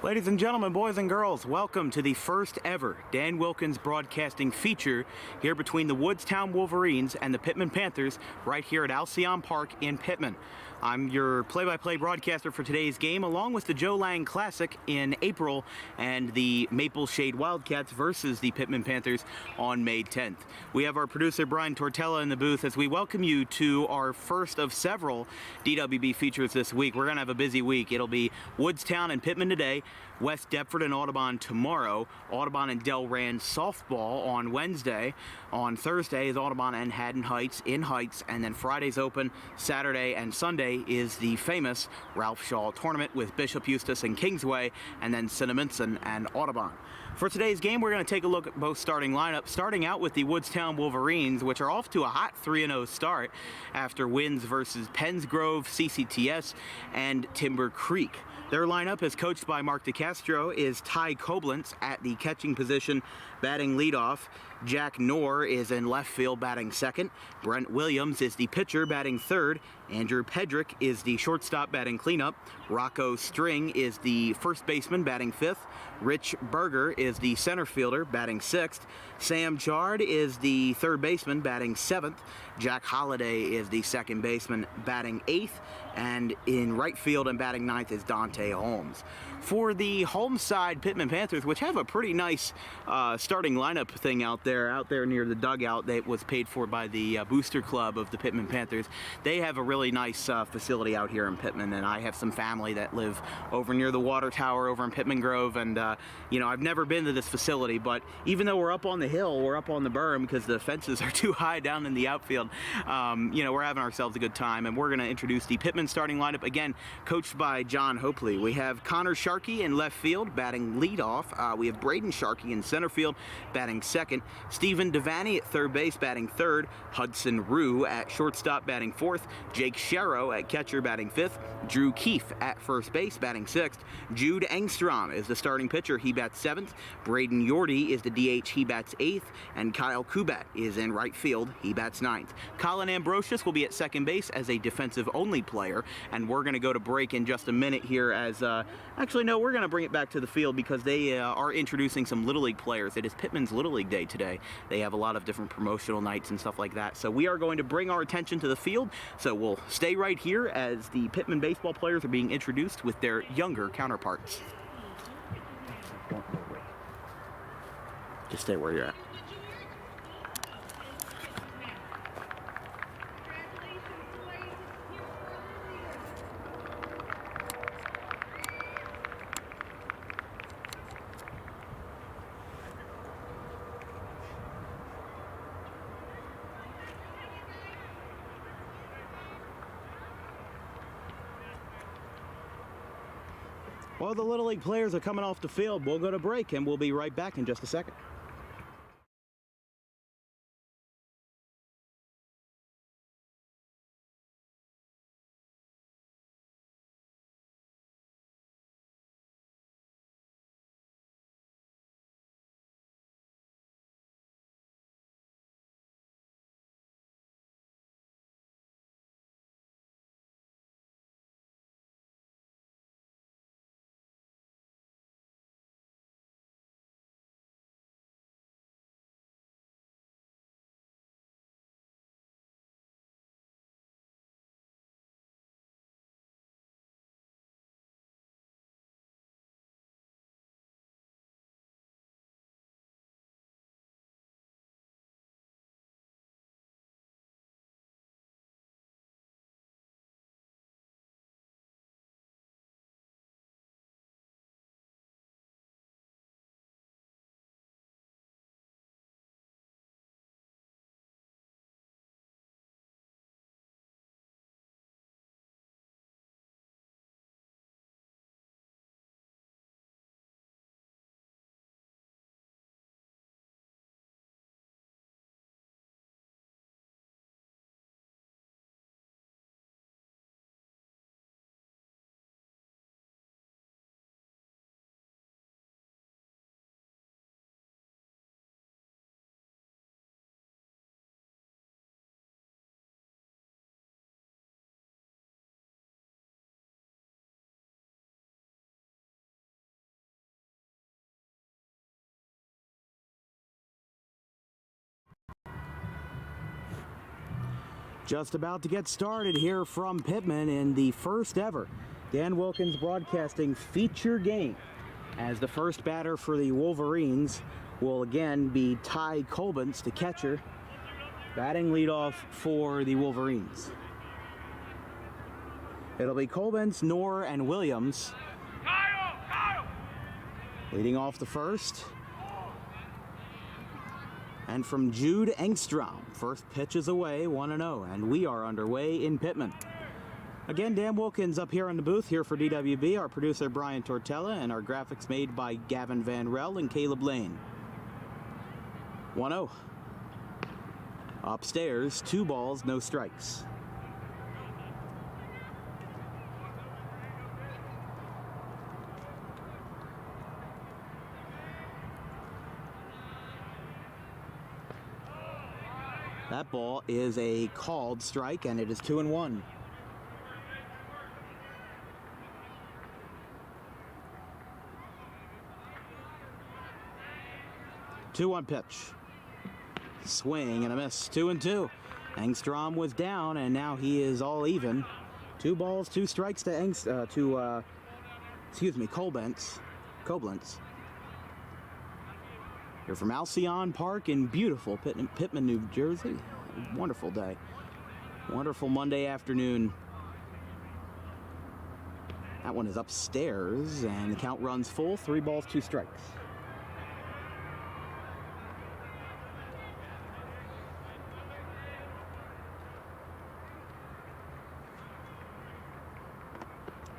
Ladies and gentlemen, boys and girls, welcome to the first ever Dan Wilkins broadcasting feature here between the Woodstown Wolverines and the Pitman Panthers right here at Alcyon Park in Pitman. I'm your play-by-play broadcaster for today's game, along with the Joe Lang Classic in April and the Maple Shade Wildcats versus the Pitman Panthers on May 10th. We have our producer Brian Tortella in the booth as we welcome you to our first of several DWB features this week. We're going to have a busy week. It'll be Woodstown and Pitman today, West Deptford and Audubon tomorrow, Audubon and Delran softball on Wednesday. On Thursday is Audubon and Haddon Heights in Heights, and then Friday's open. Saturday and Sunday is the famous Ralph Shaw tournament with Bishop Eustace and Kingsway, and then Cinnaminson and Audubon. For today's game, we're going to take a look at both starting lineups, starting out with the Woodstown Wolverines, which are off to a hot 3-0 start after wins versus Pensgrove, CCTS, and Timber Creek. Their lineup is coached by Mark DeCastro, is Ty Koblentz at the catching position, batting leadoff. Jack Knorr is in left field, batting second. Brent Williams is the pitcher, batting third. Andrew Pedrick is the shortstop, batting cleanup. Rocco String is the first baseman, batting fifth. Rich Berger is the center fielder, batting sixth. Sam Chard is the third baseman, batting seventh. Jack Holliday is the second baseman, batting eighth. And in right field and batting ninth is Dante Holmes. For the home side Pitman Panthers, which have a pretty nice starting lineup thing out there near the dugout that was paid for by the booster club of the Pitman Panthers, they have a really nice facility out here in Pitman, and I have some family that live over near the water tower over in Pitman Grove, and I've never been to this facility, but even though we're up on the hill, we're up on the berm because the fences are too high down in the outfield, we're having ourselves a good time, and we're going to introduce the Pitman starting lineup, again, coached by John Hopley. We have Connor Sharkey in left field, batting leadoff. We have Braden Sharkey in center field, batting second. Stephen Devaney at third base, batting third. Hudson Rue at shortstop, batting fourth. Jake Sharrow at catcher, batting fifth. Drew Keefe at first base, batting sixth. Jude Engstrom is the starting pitcher. He bats seventh. Braden Yordy is the DH. He bats eighth. And Kyle Kubat is in right field. He bats ninth. Colin Ambrosius will be at second base as a defensive-only player. And we're going to go to break in just a minute here as, actually, no, we're going to bring it back to the field because they are introducing some Little League players. It is Pitman's Little League Day today. They have a lot of different promotional nights and stuff like that. So we are going to bring our attention to the field. So we'll stay right here as the Pitman baseball players are being introduced with their younger counterparts. Just stay where you're at. Well, the Little League players are coming off the field. We'll go to break, and we'll be right back in just a second. Just about to get started here from Pitman in the first ever Dan Wilkins Broadcasting feature game, as the first batter for the Wolverines will again be Ty Colbins, the catcher, batting leadoff for the Wolverines. It'll be Colbins, Knorr, and Williams. Leading off the first. And from Jude Engstrom, first pitch is away, 1-0, and we are underway in Pitman. Again, Dan Wilkins up here in the booth here for DWB, our producer Brian Tortella, and our graphics made by Gavin Van Rel and Caleb Lane. 1-0. Upstairs, 2 balls, no strikes. That ball is a called strike, and it is 2-1. Two-one pitch. Swing and a miss. 2-2. Engstrom was down, and now he is all even. 2 balls, 2 strikes to Koblenz. You're from Alcyon Park in beautiful Pitman, New Jersey. Wonderful day. Wonderful Monday afternoon. That one is upstairs, and the count runs full. 3 balls, 2 strikes.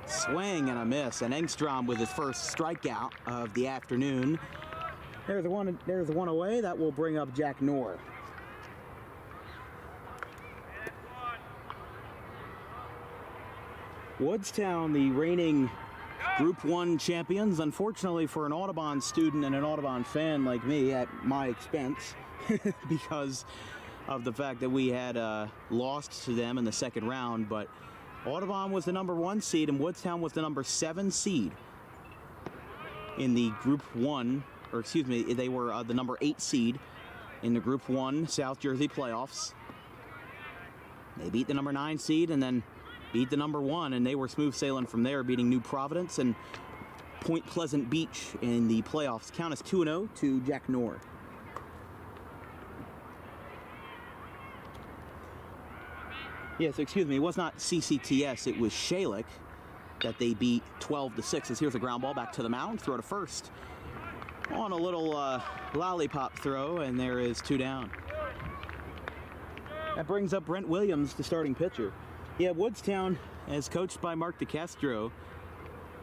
Swing and a miss, and Engstrom with his first strikeout of the afternoon. There's the one away. That will bring up Jack Knorr. Woodstown, the reigning Group 1 champions, unfortunately for an Audubon student and an Audubon fan like me, at my expense, because of the fact that we had lost to them in the second round. But Audubon was the number 1 seed, and Woodstown was the number 7 seed in the Group 1. Or excuse me, they were the number 8 seed in the Group 1 South Jersey playoffs. They beat the number 9 seed and then beat the number 1, and they were smooth sailing from there, beating New Providence and Point Pleasant Beach in the playoffs. Count is 2-0 to Jack Knorr. Yes, excuse me, it was not CCTS, it was Shalik that they beat 12-6. As here's a ground ball back to the mound, throw to first. On a little lollipop throw, and there is 2 down. That brings up Brent Williams, the starting pitcher. Yeah, Woodstown, as coached by Mark DeCastro,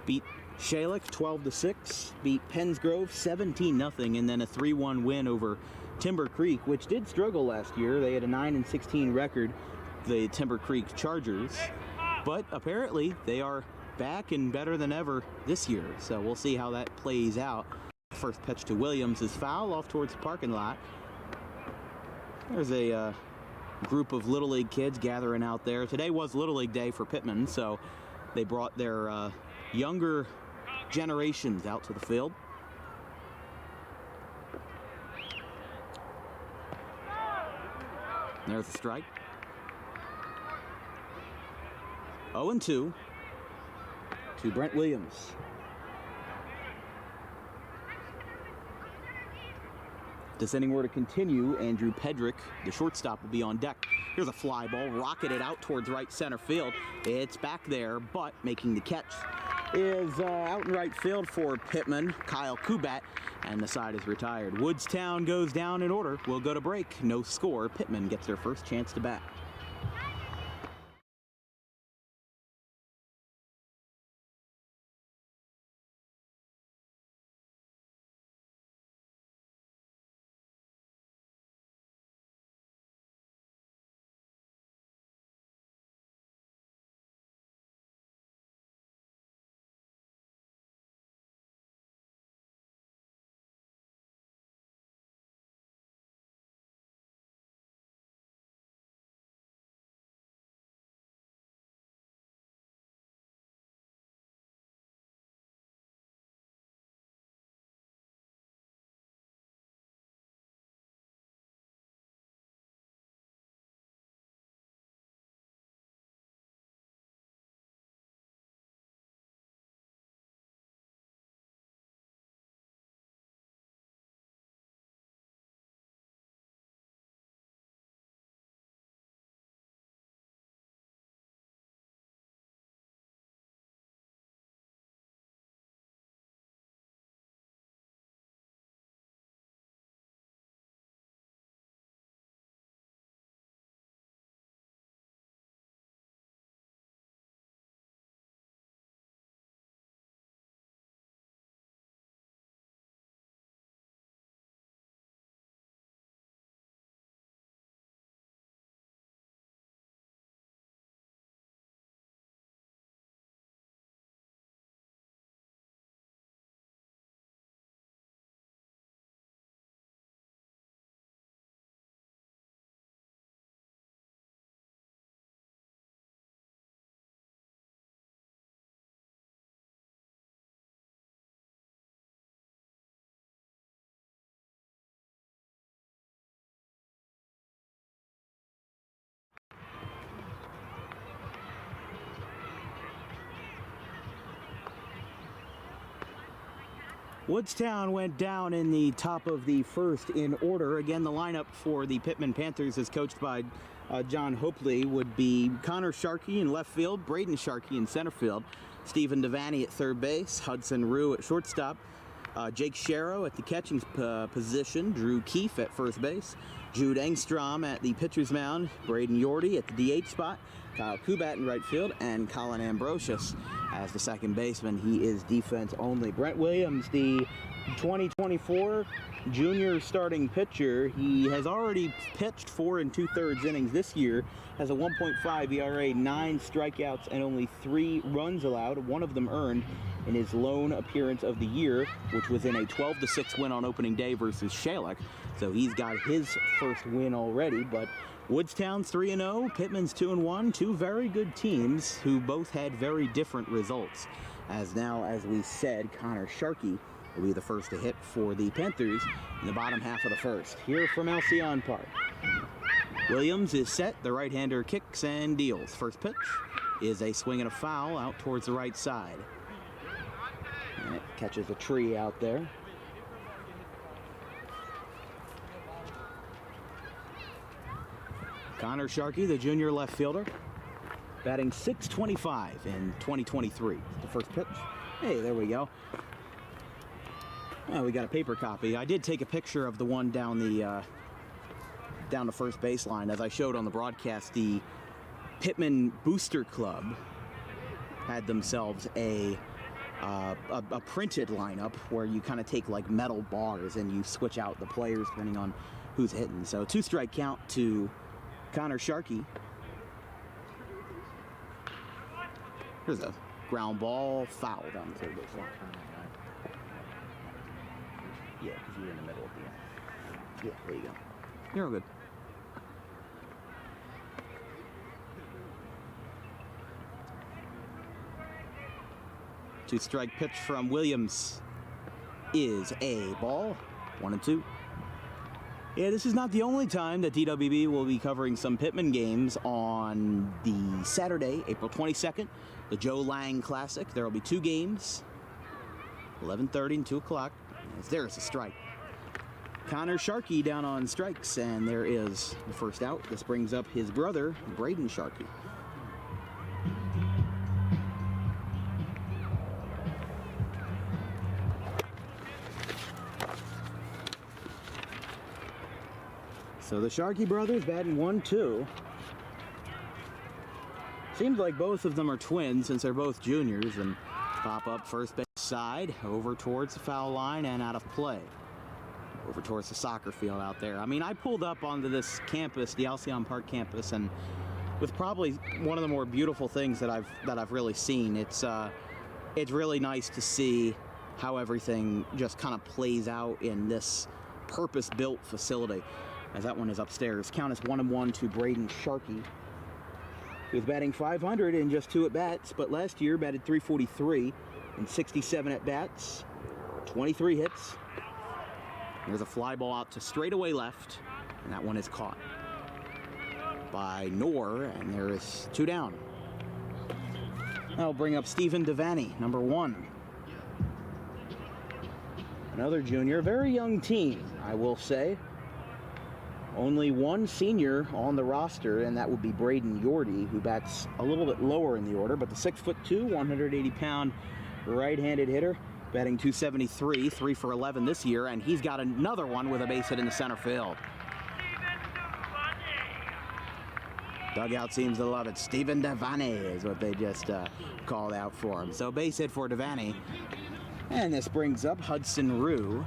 beat Shalik 12-6, beat Pensgrove 17-0, and then a 3-1 win over Timber Creek, which did struggle last year. They had a 9-16 record, the Timber Creek Chargers, but apparently they are back and better than ever this year, so we'll see how that plays out. First pitch to Williams is foul off towards the parking lot. There's a group of Little League kids gathering out there. Today was Little League Day for Pitman, so they brought their younger generations out to the field. There's the strike. 0-2 to Brent Williams. This inning were to continue, Andrew Pedrick, the shortstop, will be on deck. Here's a fly ball, rocketed out towards right center field. It's back there, but making the catch is out in right field for Pitman, Kyle Kubat, and the side is retired. Woodstown goes down in order. We'll go to break. No score. Pitman gets their first chance to bat. Woodstown went down in the top of the first in order. Again, the lineup for the Pitman Panthers is coached by John Hopley would be Connor Sharkey in left field, Braden Sharkey in center field, Stephen Devaney at third base, Hudson Rue at shortstop, Jake Sharrow at the catching position, Drew Keefe at first base, Jude Engstrom at the pitcher's mound, Braden Yordy at the DH spot, Kyle Kubat in right field, and Colin Ambrosius as the second baseman. He is defense only. Brent Williams, the 2024 junior starting pitcher, he has already pitched 4 2/3 innings this year, has a 1.5 ERA, 9 strikeouts, and only 3 runs allowed, one of them earned in his lone appearance of the year, which was in a 12-6 win on opening day versus Shalek. So he's got his first win already, but Woodstown's 3-0, Pitman's 2-1, two very good teams who both had very different results. As now, as we said, Connor Sharkey will be the first to hit for the Panthers in the bottom half of the first. Here from Alcyon Park. Williams is set, the right-hander kicks and deals. First pitch is a swing and a foul out towards the right side. And it catches a tree out there. Connor Sharkey, the junior left fielder, batting .625 in 2023. The first pitch. Hey, there we go. Well, we got a paper copy. I did take a picture of the one down the first baseline. As I showed on the broadcast, the Pitman Booster Club had themselves a printed lineup where you kind of take like metal bars and you switch out the players depending on who's hitting. So 2-strike count to Connor Sharkey. Here's a ground ball, foul down the third base line. Yeah, because you were in the middle of the end. Yeah, there you go. You're all good. Two-strike pitch from Williams is a ball. 1-2. Yeah, this is not the only time that DWB will be covering some Pitman games on the Saturday, April 22nd, the Joe Lang Classic. There will be 2 games, 11:30 and 2 o'clock. There's a strike. Connor Sharkey down on strikes, and there is the first out. This brings up his brother, Braden Sharkey. So the Sharkey brothers batting 1-2. Seems like both of them are twins since they're both juniors, and pop up first base side over towards the foul line and out of play. Over towards the soccer field out there. I mean, I pulled up onto this campus, the Alcyon Park campus, and with probably one of the more beautiful things that I've really seen. It's really nice to see how everything just kind of plays out in this purpose-built facility. As that one is upstairs. Count is 1-1 to Braden Sharkey. He was batting .500 in just 2 at-bats, but last year batted .343 in 67 at-bats, 23 hits. There's a fly ball out to straightaway left, and that one is caught by Knorr, and there is 2 down. That'll bring up Stephen Devaney, number 1. Another junior, very young team, I will say. Only 1 senior on the roster, and that would be Braden Yordy, who bats a little bit lower in the order, but the 6'2", 180-pound right-handed hitter, batting .273, 3 for 11 this year, and he's got another one with a base hit in the center field. Dugout seems to love it. Stephen Devaney is what they just called out for him. So base hit for Devaney, and this brings up Hudson Rue.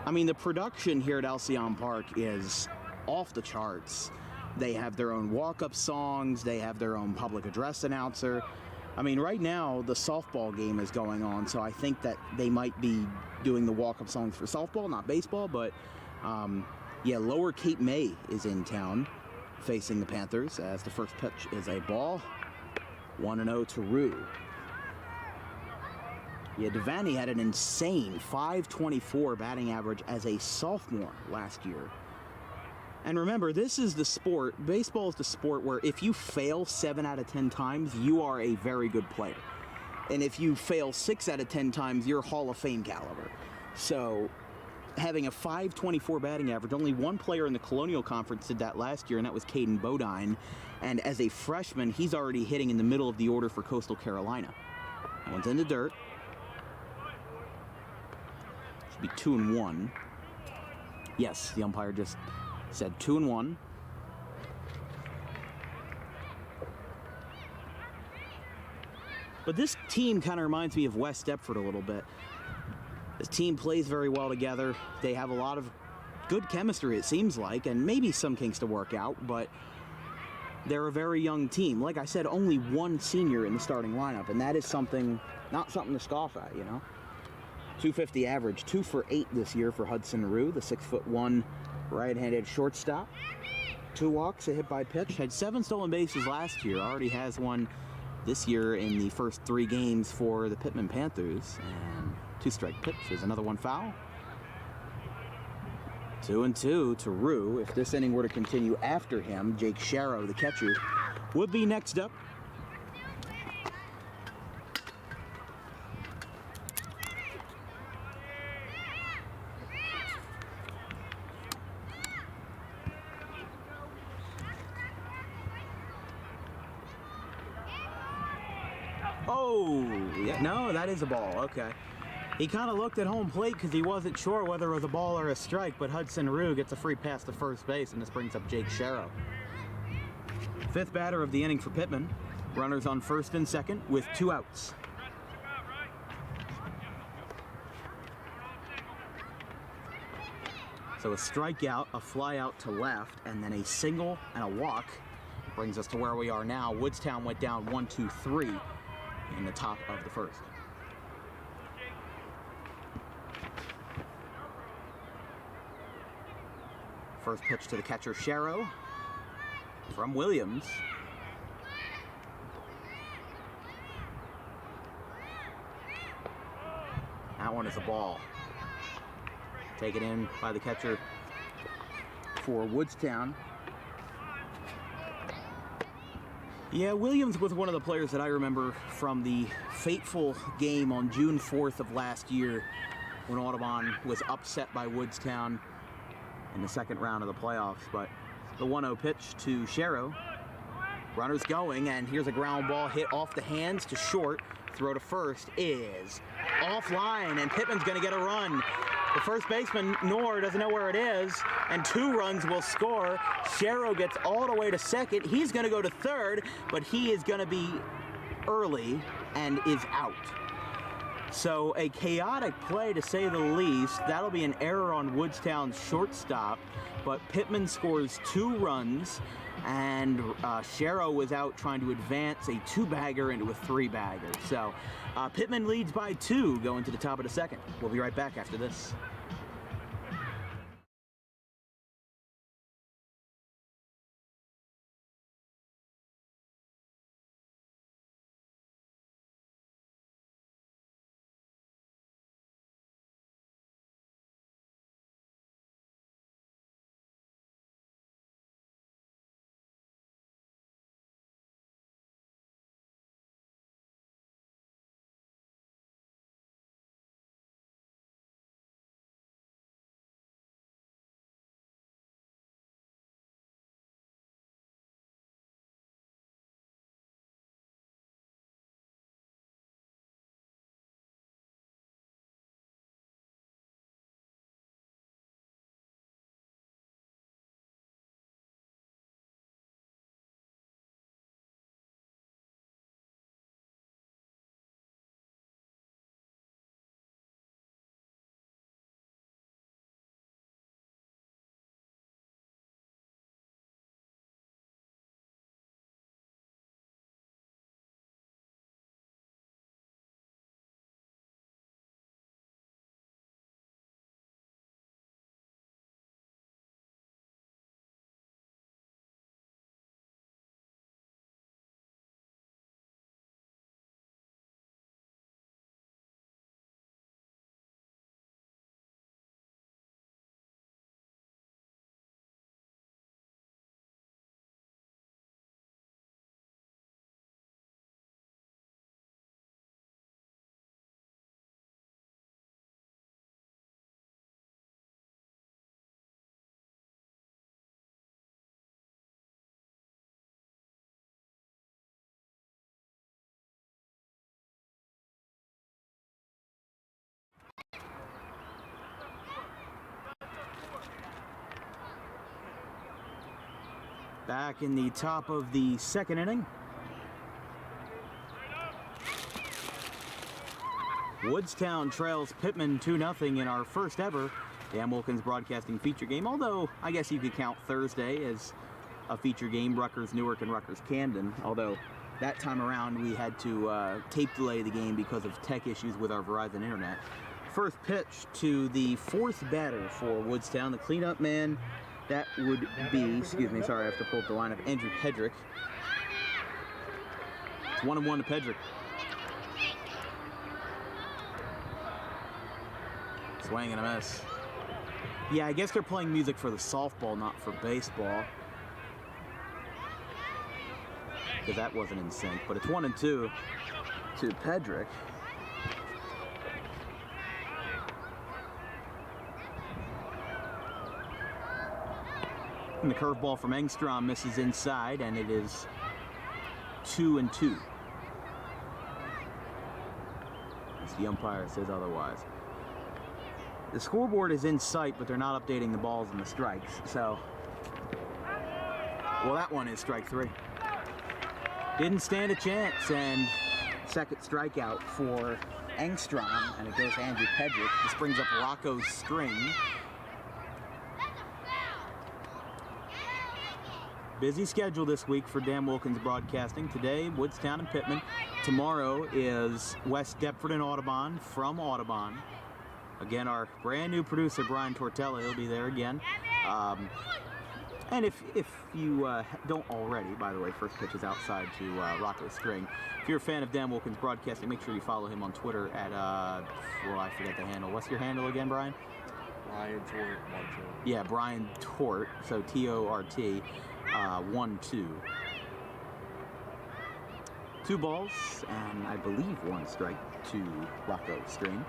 I mean, the production here at Alcyon Park is off the charts. They have their own walk-up songs. They have their own public address announcer. I mean, right now, the softball game is going on, so I think that they might be doing the walk-up songs for softball, not baseball, but, yeah, Lower Cape May is in town facing the Panthers as the first pitch is a ball. 1-0 to Rue. Yeah, Devaney had an insane .524 batting average as a sophomore last year. And remember, this is the sport, baseball is the sport where if you fail 7 out of 10 times, you are a very good player. And if you fail 6 out of 10 times, you're Hall of Fame caliber. So having a .524 batting average, only one player in the Colonial Conference did that last year, and that was Caden Bodine. And as a freshman, he's already hitting in the middle of the order for Coastal Carolina. That one's in the dirt. Should be 2-1. Yes, the umpire just said 2-1. But this team kind of reminds me of West Deptford a little bit. This team plays very well together. They have a lot of good chemistry, it seems like, and maybe some kinks to work out, but they're a very young team. Like I said, only one senior in the starting lineup, and that is something, not something to scoff at, you know. 250 average, 2 for 8 this year for Hudson Rue, the 6'1" right-handed shortstop. 2 walks, a hit by pitch, had 7 stolen bases last year, already has one this year in the first 3 games for the Pitman Panthers, and 2-strike pitch is another one foul. 2-2 to Rue. If this inning were to continue after him, Jake Sharrow, the catcher, would be next up. Oh, yeah, no, that is a ball. Okay. He kind of looked at home plate because he wasn't sure whether it was a ball or a strike, but Hudson Rue gets a free pass to first base, and this brings up Jake Sharrow. 5th batter of the inning for Pitman. Runners on first and second with 2 outs. So a strikeout, a fly out to left, and then a single and a walk brings us to where we are now. Woodstown went down 1-2-3 in the top of the first. First pitch to the catcher, Sharrow, from Williams. That one is a ball. Taken in by the catcher for Woodstown. Yeah, Williams was one of the players that I remember from the fateful game on June 4th of last year when Audubon was upset by Woodstown in the second round of the playoffs. But the 1-0 pitch to Sharrow. Runners going, and here's a ground ball hit off the hands to short. Throw to first is offline, and Pitman's going to get a run. The first baseman, Knorr, doesn't know where it is, and 2 runs will score. Sharrow gets all the way to second. He's going to go to third, but he is going to be early and is out. So a chaotic play, to say the least. That'll be an error on Woodstown's shortstop, but Pitman scores 2 runs, and Sharrow was out trying to advance a 2-bagger into a 3-bagger. So Pitman leads by 2 going to the top of the second. We'll be right back after this. Back in the top of the second inning. Woodstown trails Pitman 2-0 in our first ever Dan Wilkins Broadcasting feature game, although I guess you could count Thursday as a feature game, Rutgers Newark and Rutgers Camden, although that time around we had to tape delay the game because of tech issues with our Verizon internet. First pitch to the fourth batter for Woodstown, the cleanup man. That would be, excuse me, sorry, I have to pull up the lineup, Andrew Pedrick. It's 1-1 to Pedrick. Swing and a miss. Yeah, I guess they're playing music for the softball, not for baseball. Because that wasn't in sync, but it's 1-2 to Pedrick. And the curveball from Engstrom misses inside, and it is 2-2. As the umpire says otherwise. The scoreboard is in sight, but they're not updating the balls and the strikes, so... Well, that one is strike 3. Didn't stand a chance, and second strikeout for Engstrom, and it goes to Andrew Pedrick. This brings up Rocco's string. Busy schedule this week for Dan Wilkins Broadcasting. Today, Woodstown and Pitman. Tomorrow is West Deptford and Audubon from Audubon. Again, our brand new producer, Brian Tortella, he'll be there again. And if you don't already, by the way, first pitch is outside to Rocco String. If you're a fan of Dan Wilkins Broadcasting, make sure you follow him on Twitter at, well, I forget the handle. What's your handle again, Brian? Brian Tort. Yeah, Brian Tort, so T-O-R-T, 1-2. 2 balls, and I believe 1 strike to Rocco String.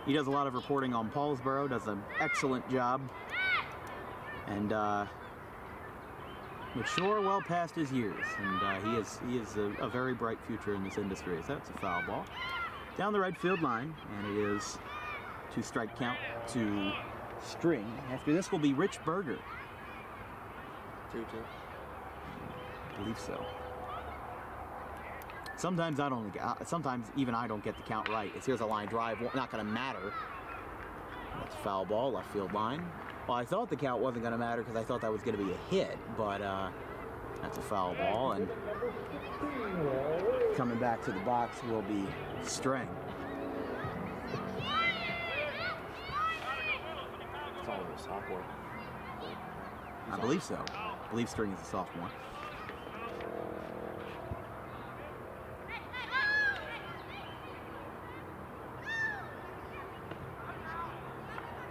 He does a lot of reporting on Paulsboro, does an excellent job, and mature well past his years, and he is a very bright future in this industry. So that's a foul ball down the right field line, and it is 2-strike count to String. After this will be Rich Berger. 2-2. I believe so. Sometimes sometimes even I don't get the count right. It's here's a line drive, not going to matter. That's a foul ball, left field line. Well, I thought the count wasn't going to matter because I thought that was going to be a hit, but that's a foul ball, and coming back to the box will be String. It's all a sophomore. I believe so. I believe String is a sophomore.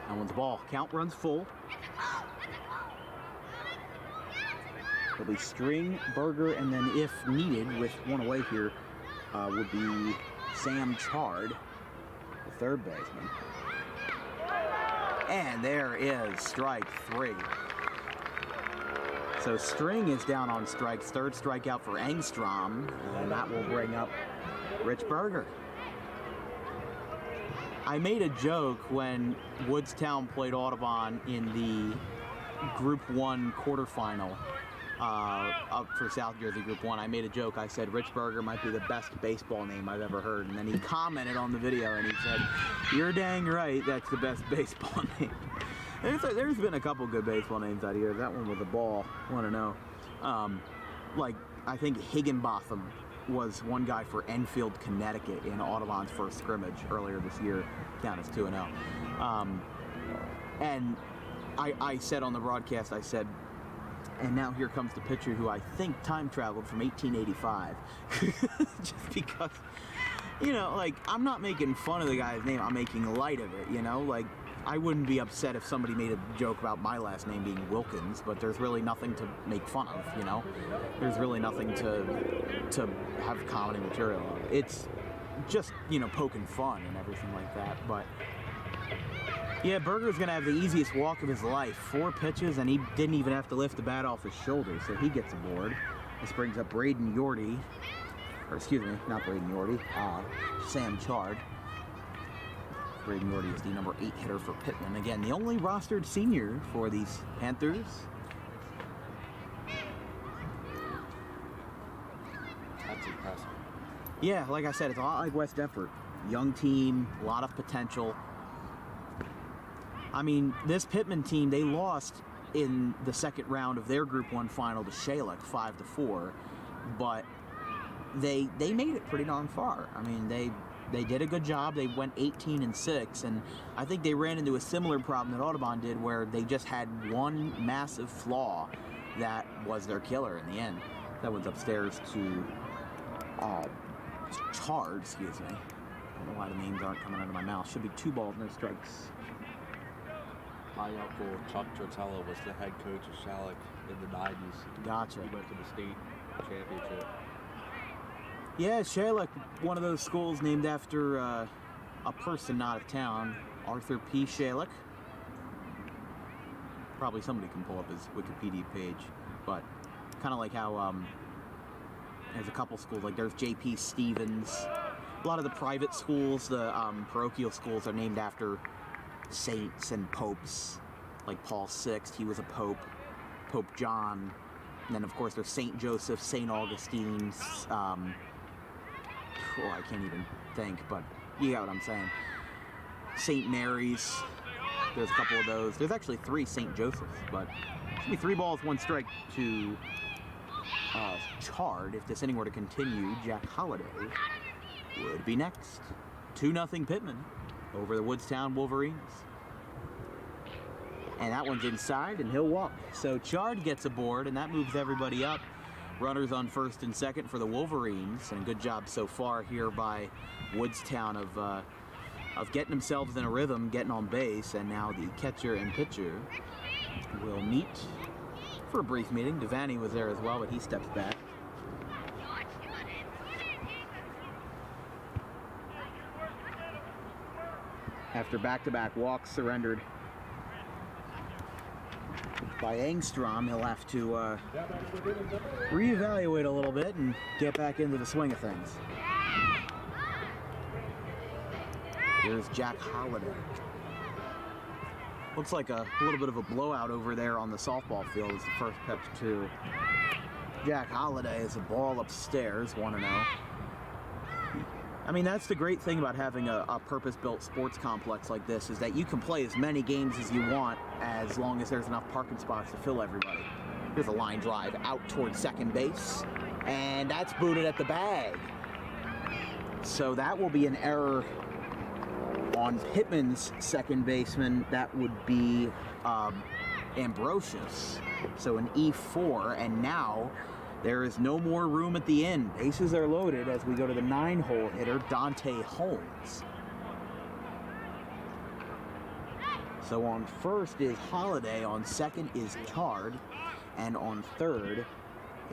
That one's the ball. Count runs full. It'll be String, Berger, and then if needed, with one away here, would be Sam Chard, the third baseman. And there is strike 3. So String is down on strikes. Third strikeout for Engstrom, and that will bring up Rich Berger. I made a joke when Woodstown played Audubon in the Group 1 quarterfinal up for South Jersey Group 1. I made a joke. I said Rich Berger might be the best baseball name I've ever heard. And then he commented on the video and he said, "You're dang right, that's the best baseball name." There's been a couple good baseball names out here. That one was a ball. I want to know. Like, I think Higginbotham was one guy for Enfield, Connecticut in Audubon's first scrimmage earlier this year. Count as 2-0. And I said on the broadcast, I said, and now here comes the pitcher who I think time traveled from 1885. Just because, you know, like, I'm not making fun of the guy's name, I'm making light of it, you know? Like, I wouldn't be upset if somebody made a joke about my last name being Wilkins, but there's really nothing to make fun of, you know? There's really nothing to have comedy material of. It's just, you know, poking fun and everything like that, but yeah, Berger's gonna have the easiest walk of his life. 4 pitches, and he didn't even have to lift the bat off his shoulders, so he gets aboard. This brings up Braden Yorty, or excuse me, not Braden Yorty, Sam Chard. Braden Yorty is the number 8 hitter for Pitman. Again, the only rostered senior for these Panthers. Yeah, like I said, it's a lot like West Deptford. Young team, a lot of potential. I mean, this Pitman team, they lost in the second round of their Group 1 final to Shalek, 5-4, but they made it pretty darn far. I mean, they did a good job. They went 18-6, and I think they ran into a similar problem that Audubon did, where they just had one massive flaw that was their killer in the end. That one's upstairs to Chard, excuse me. I don't know why the names aren't coming out of my mouth. Should be 2 balls, no strikes. My uncle Chuck Trotella was the head coach of Shalek in the 90s. Gotcha. He went to the state championship. Yeah, Shalek, one of those schools named after a person not of town, Arthur P. Shalek. Probably somebody can pull up his Wikipedia page, but kind of like how there's a couple schools, like there's J.P. Stevens. A lot of the private schools, the parochial schools, are named after saints and popes, like Paul VI, he was a pope, Pope John, and then of course there's St. Joseph, St. Augustine, I can't even think, but you got what I'm saying. St. Mary's, there's a couple of those. There's actually 3 St. Josephs, but it should be 3 balls, 1 strike to Chard. If this inning were to continue, Jack Holliday would be next. 2-0 Pitman over the Woodstown Wolverines. And that one's inside, and he'll walk. So Chard gets aboard, and that moves everybody up. Runners on first and second for the Wolverines, and good job so far here by Woodstown of getting themselves in a rhythm, getting on base, and now the catcher and pitcher will meet for a brief meeting. Devaney was there as well, but he steps back. After back-to-back walks surrendered by Engstrom, he'll have to reevaluate a little bit and get back into the swing of things. Here's Jack Holliday. Looks like a little bit of a blowout over there on the softball field as the first pitch to Jack Holliday is a ball upstairs, 1-0. I mean, that's the great thing about having a purpose-built sports complex like this, is that you can play as many games as you want as long as there's enough parking spots to fill everybody. Here's a line drive out towards second base, and that's booted at the bag. So that will be an error on Pitman's second baseman. That would be Ambrosius. So an E4, and now there is no more room at the end. Bases are loaded as we go to the 9-hole hitter, Dante Holmes. So on first is Holliday, on second is Chard, and on third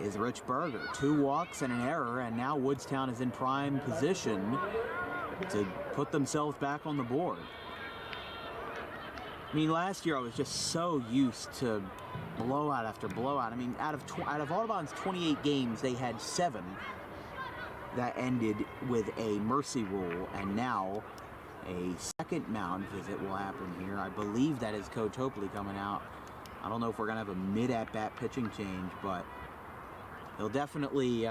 is Rich Berger. 2 walks and an error, and now Woodstown is in prime position to put themselves back on the board. I mean, last year I was just so used to blowout after blowout. I mean, out of Audubon's 28 games, they had 7 that ended with a mercy rule, and now a second mound visit will happen here. I believe that is Coach Hopley coming out. I don't know if we're going to have a mid-at-bat pitching change, but he'll definitely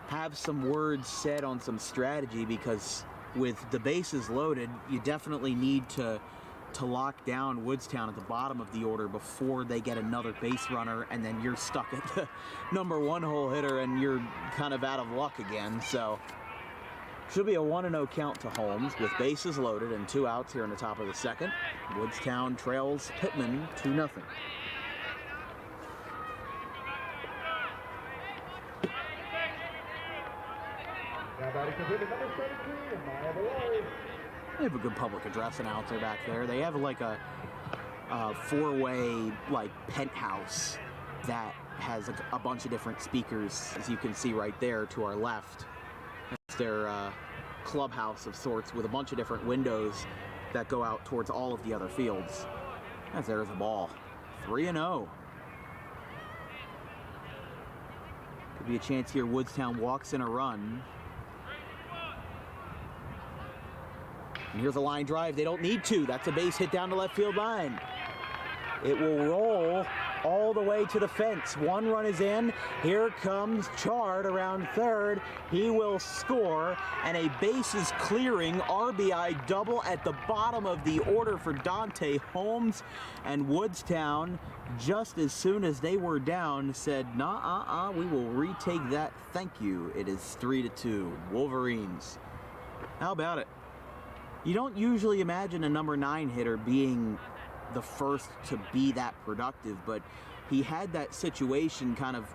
have some words said on some strategy, because with the bases loaded, you definitely need to lock down Woodstown at the bottom of the order before they get another base runner, and then you're stuck at the number 1 hole hitter and you're kind of out of luck again. So should be a 1-0 count to Holmes with bases loaded and 2 outs here in the top of the second. Woodstown trails Pitman 2-0. They have a good public address announcer back there. They have like a 4-way like penthouse that has a bunch of different speakers, as you can see right there to our left. It's their clubhouse of sorts with a bunch of different windows that go out towards all of the other fields. As there's a ball. 3-0. Could be a chance here. Woodstown walks in a run. And here's a line drive. They don't need to. That's a base hit down the left field line. It will roll all the way to the fence. One run is in. Here comes Chard around third. He will score, and a bases clearing RBI double at the bottom of the order for Dante Holmes. And Woodstown, just as soon as they were down, said, nah, we will retake that. Thank you. It is 3-2, Wolverines. How about it? You don't usually imagine a number 9 hitter being the first to be that productive, but he had that situation kind of,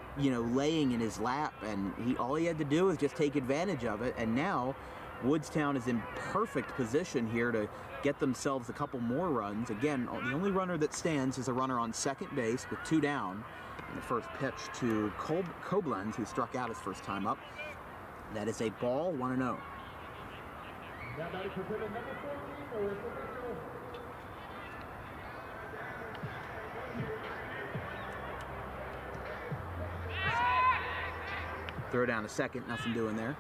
laying in his lap, and all he had to do was just take advantage of it. And now Woodstown is in perfect position here to get themselves a couple more runs. Again, the only runner that stands is a runner on second base with 2 down. And the first pitch to Koblenz, who struck out his first time up. That is a ball, 1-0. Throw down to second, nothing doing there.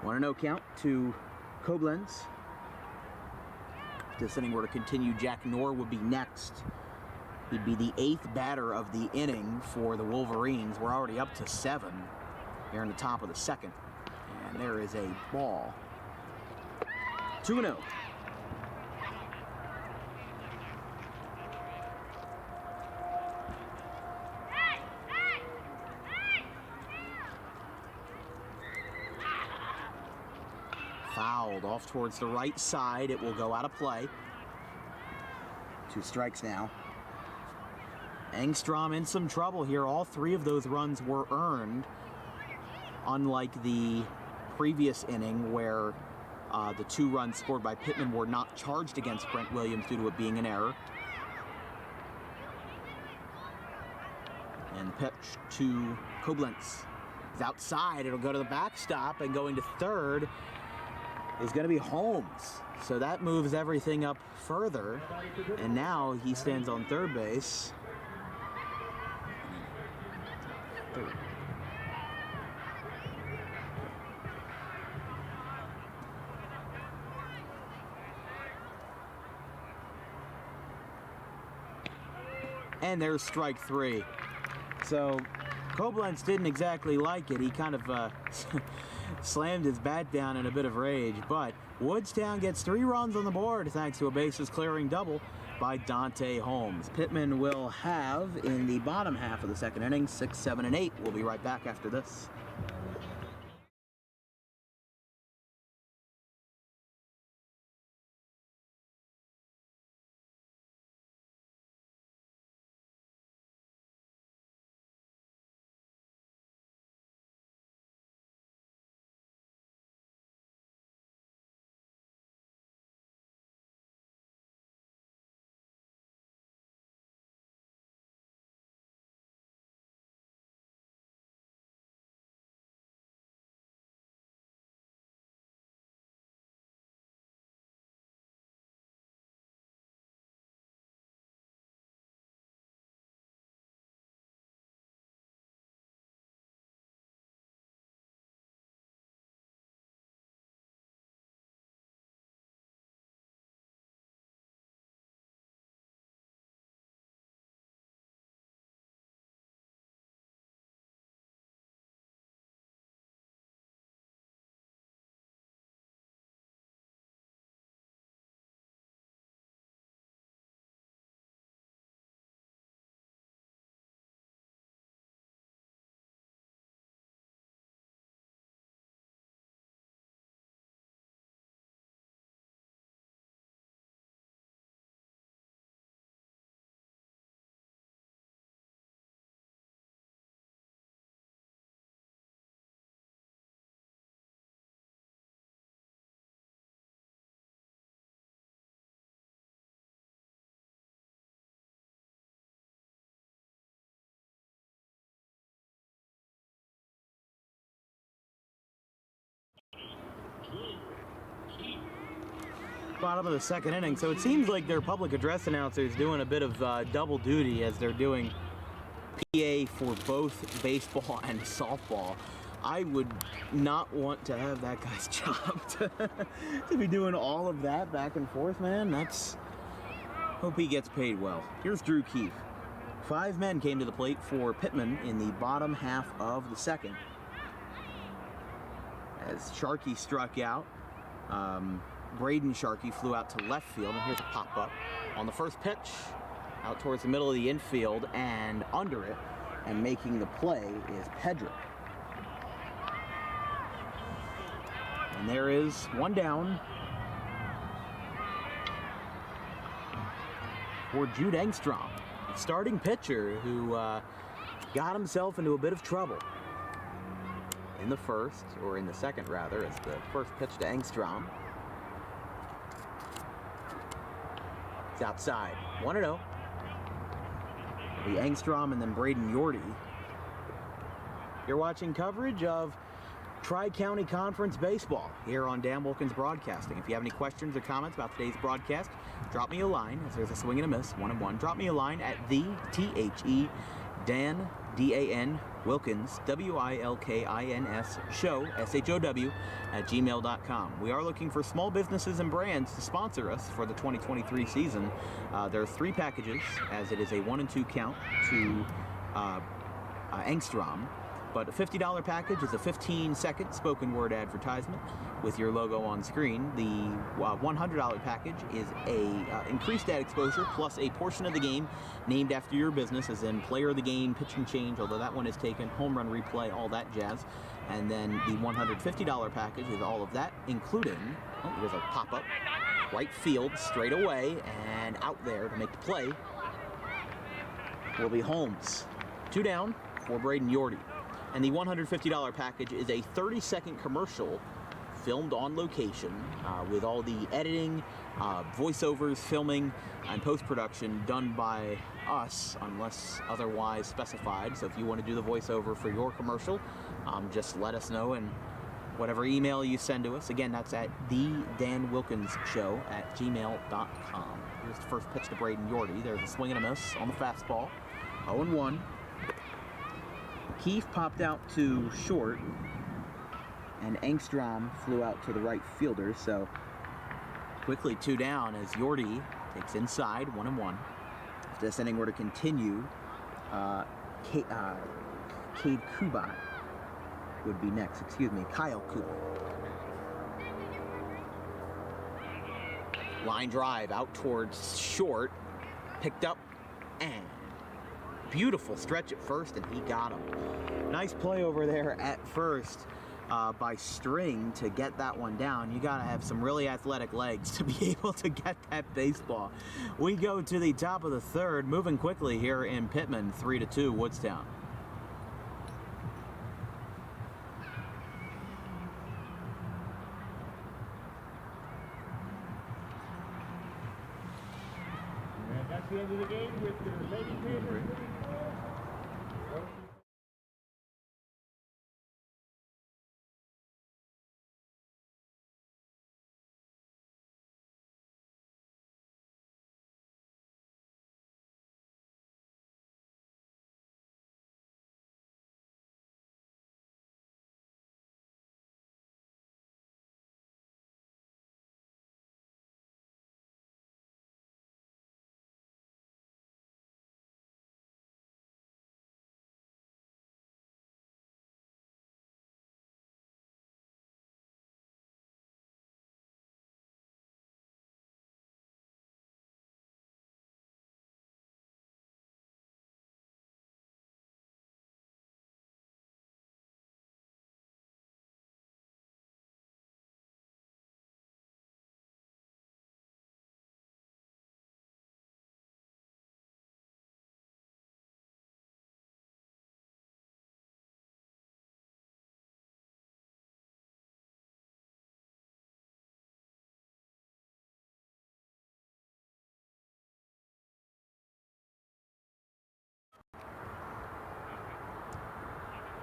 1-0 count to Koblenz. If this inning were to continue, Jack Knorr would be next. He'd be the 8th batter of the inning for the Wolverines. We're already up to 7 here in the top of the second. And there is a ball. 2-0. Fouled off towards the right side. It will go out of play. 2 strikes now. Engstrom in some trouble here. All 3 of those runs were earned, unlike the previous inning where the 2 runs scored by Pitman were not charged against Brent Williams due to it being an error. And the pitch to Koblenz is outside. It'll go to the backstop, and going to third is going to be Holmes. So that moves everything up further, and now he stands on third base. And there's strike 3. So Koblenz didn't exactly like it. He kind of slammed his bat down in a bit of rage, but Woodstown gets 3 runs on the board thanks to a bases clearing double by Dante Holmes. Pitman will have, in the bottom half of the second inning, 6, 7, and 8. We'll be right back after this. Bottom of the second inning, so it seems like their public address announcer is doing a bit of double duty as they're doing PA for both baseball and softball. I would not want to have that guy's job to be doing all of that back and forth, man. That's, Hope he gets paid well. Here's Drew Keefe. 5 men came to the plate for Pitman in the bottom half of the second. As Sharkey struck out, Braden Sharkey flew out to left field, and here's a pop-up on the first pitch, out towards the middle of the infield and under it, and making the play is Pedrick. And there is one down for Jude Engstrom, starting pitcher who got himself into a bit of trouble in the first, or in the second rather, as the first pitch to Engstrom. It's outside, 1-0. The Engstrom and then Braden Yorty. You're watching coverage of Tri-County Conference Baseball here on Dan Wilkins Broadcasting. If you have any questions or comments about today's broadcast, drop me a line, as there's a swing and a miss, 1-1. Drop me a line at the THE Dan, D-A-N, Wilkins, W-I-L-K-I-N-S, show, S-H-O-W, at gmail.com. We are looking for small businesses and brands to sponsor us for the 2023 season. There are 3 packages, as it is a 1 and 2 count to Engstrom. But a $50 package is a 15-second spoken word advertisement with your logo on screen. The $100 package is a increased ad exposure plus a portion of the game named after your business, as in player of the game, pitching change, although that one is taken, home run replay, all that jazz. And then the $150 package is all of that, including, there's a pop-up, right field, straight away, and out there to make the play will be Holmes. 2 down for Braden Yorty. And the $150 package is a 30-second commercial filmed on location with all the editing, voiceovers, filming, and post-production done by us unless otherwise specified. So if you want to do the voiceover for your commercial, just let us know in whatever email you send to us. Again, that's at thedanwilkinsshow@gmail.com. Here's the first pitch to Braden Yorty. There's a swing and a miss on the fastball. 0-1. Keefe popped out to short, and Engstrom flew out to the right fielder, so quickly 2 down as Yorty takes inside, 1-1. If this inning were to continue, Cade Kubat would be next. Kyle Kubat. Line drive out towards short, picked up, and beautiful stretch at first, and he got him. Nice play over there at first by String to get that one down. You got to have some really athletic legs to be able to get that baseball. We go to the top of the third, moving quickly here in Pitman, 3-2 Woodstown. And that's the end of the game with the Lady Panthers.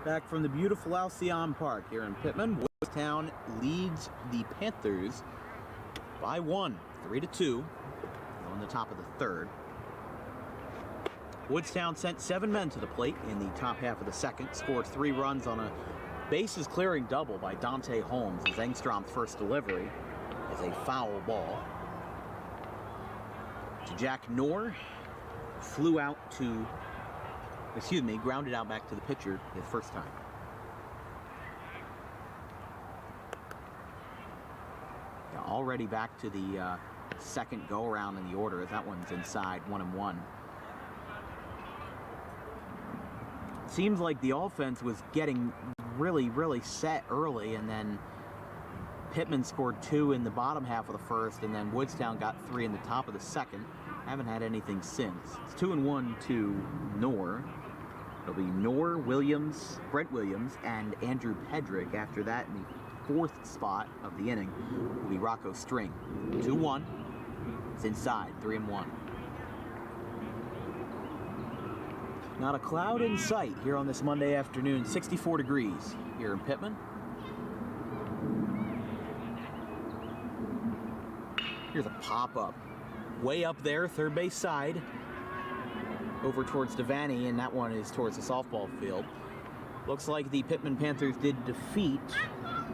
Back from the beautiful Alcyon Park here in Pitman, Woodstown leads the Panthers by 1, 3-2 on the top of the third. Woodstown sent 7 men to the plate in the top half of the second, scored 3 runs on a bases clearing double by Dante Holmes as Engstrom's first delivery is a foul ball. to Jack Knorr. Flew out to, grounded out back to the pitcher his first time. Now already back to the second go-around in the order, as that one's inside, 1-1. Seems like the offense was getting really set early, and then Pitman scored 2 in the bottom half of the first, and then Woodstown got 3 in the top of the second. Haven't had anything since. It's 2-1 to Knorr. It'll be Knorr, Williams, Brent Williams, and Andrew Pedrick. After that, in the 4th spot of the inning, will be Rocco String. 2-1. It's inside, 3-1. Not a cloud in sight here on this Monday afternoon. 64 degrees here in Pitman. Here's a pop-up. Way up there, third base side. Over towards Devaney, and that one is towards the softball field. Looks like the Pitman Panthers did defeat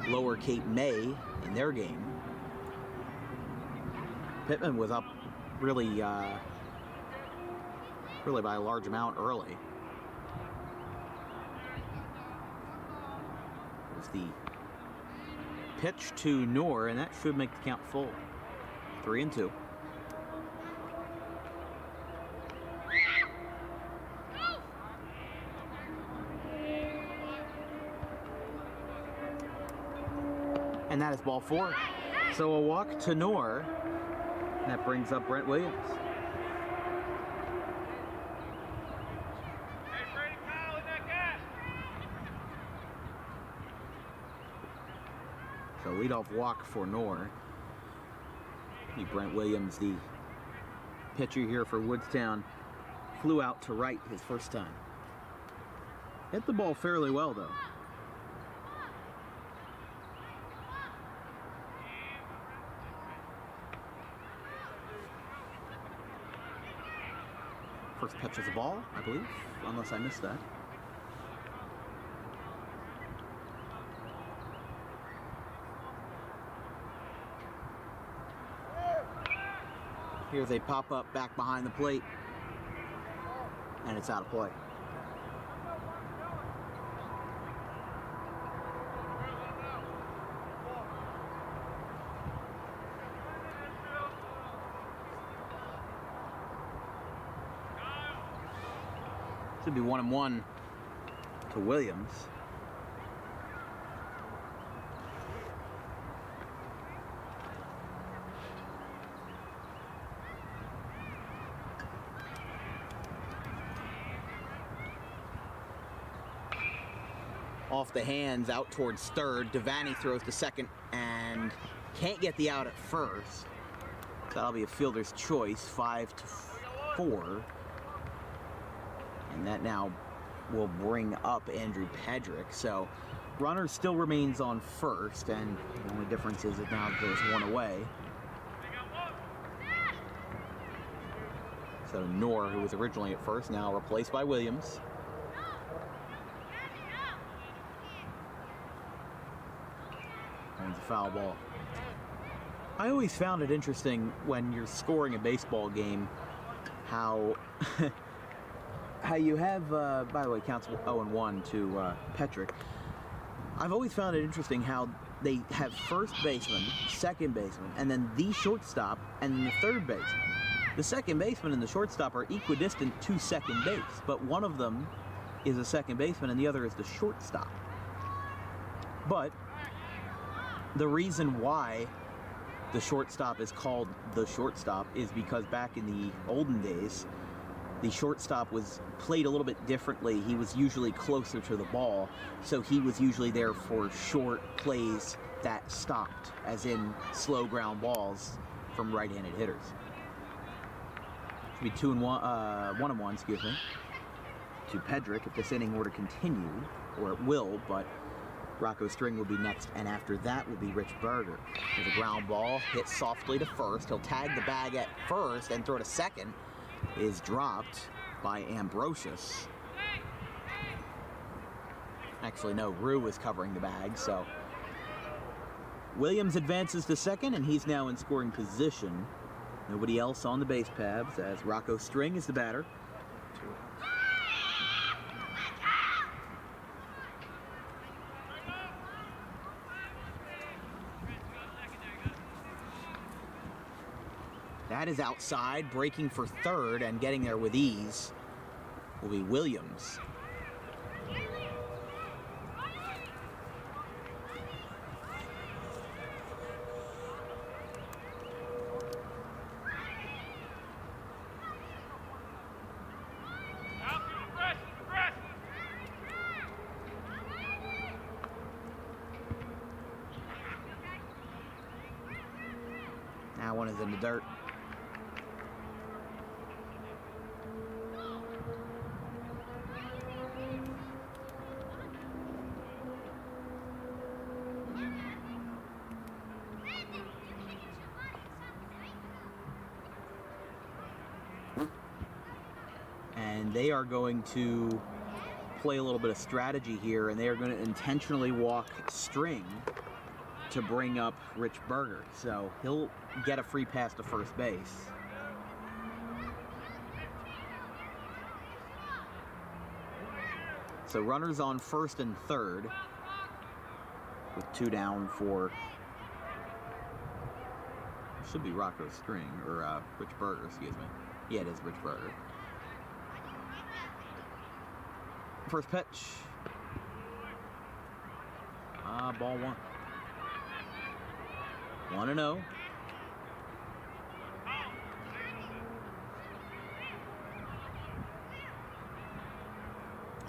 Lower Cape May in their game. Pitman was up really by a large amount early. There's the pitch to Knorr, and that should make the count full. 3-2. And that is ball 4. So a walk to Knorr. And that brings up Brent Williams. So leadoff walk for Knorr. Brent Williams, the pitcher here for Woodstown, flew out to right his first time. Hit the ball fairly well, though. First pitch is a ball, I believe, unless I missed that. Here's a pop-up back behind the plate, and it's out of play. Should be 1-1 to Williams. Off the hands, out towards third. Devaney throws to second and can't get the out at first. That'll be a fielder's choice, 5-4. And that now will bring up Andrew Pedrick. So runner still remains on first, and the only difference is it now goes one away. So Knorr, who was originally at first, now replaced by Williams. And it's a foul ball. I always found it interesting when you're scoring a baseball game how how you have, by the way, counts 0-1 to Pedrick. I've always found it interesting how they have first baseman, second baseman, and then the shortstop, and then the third baseman. The second baseman and the shortstop are equidistant to second base, but one of them is a second baseman and the other is the shortstop. But the reason why the shortstop is called the shortstop is because back in the olden days, the shortstop was played a little bit differently. He was usually closer to the ball, so he was usually there for short plays that stopped, as in slow ground balls from right-handed hitters. Should be 1-1, excuse me, to Pedrick if this inning were to continue, or it will, but Rocco String will be next, and after that will be Rich Berger. There's a ground ball, hit softly to first. He'll tag the bag at first and throw to second. Is dropped by Ambrosius. Actually, no, Rue was covering the bag, so Williams advances to second, and he's now in scoring position. Nobody else on the base paths as Rocco String is the batter. That is outside, breaking for third and getting there with ease will be Williams. Now one is in the dirt. And they are going to play a little bit of strategy here, and they are going to intentionally walk String to bring up Rich Berger. So he'll get a free pass to first base. So runners on first and third with two down for, should be Rocco String, or Rich Berger, excuse me. Yeah, it is Rich Berger. First pitch. Ball one. 1-0.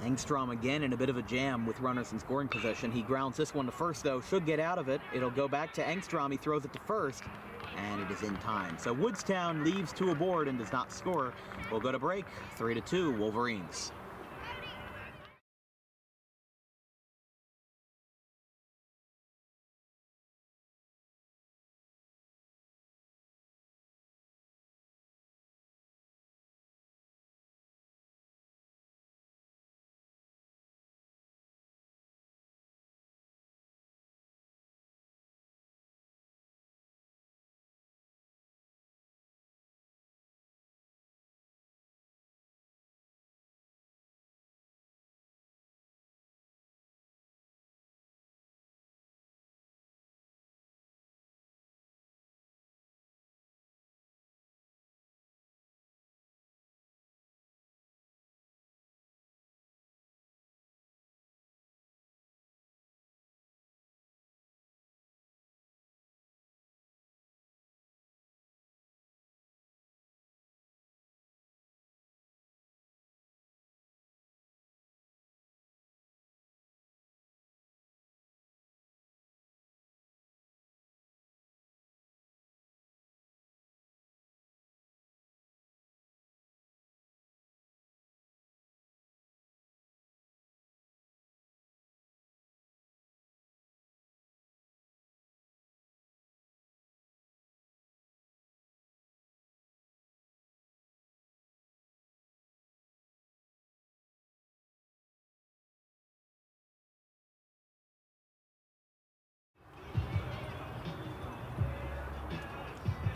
Engstrom again in a bit of a jam with runners in scoring position. He grounds this one to first, though. Should get out of it. It'll go back to Engstrom. He throws it to first, and it is in time. So Woodstown leaves two aboard and does not score. We'll go to break. 3-2, Wolverines.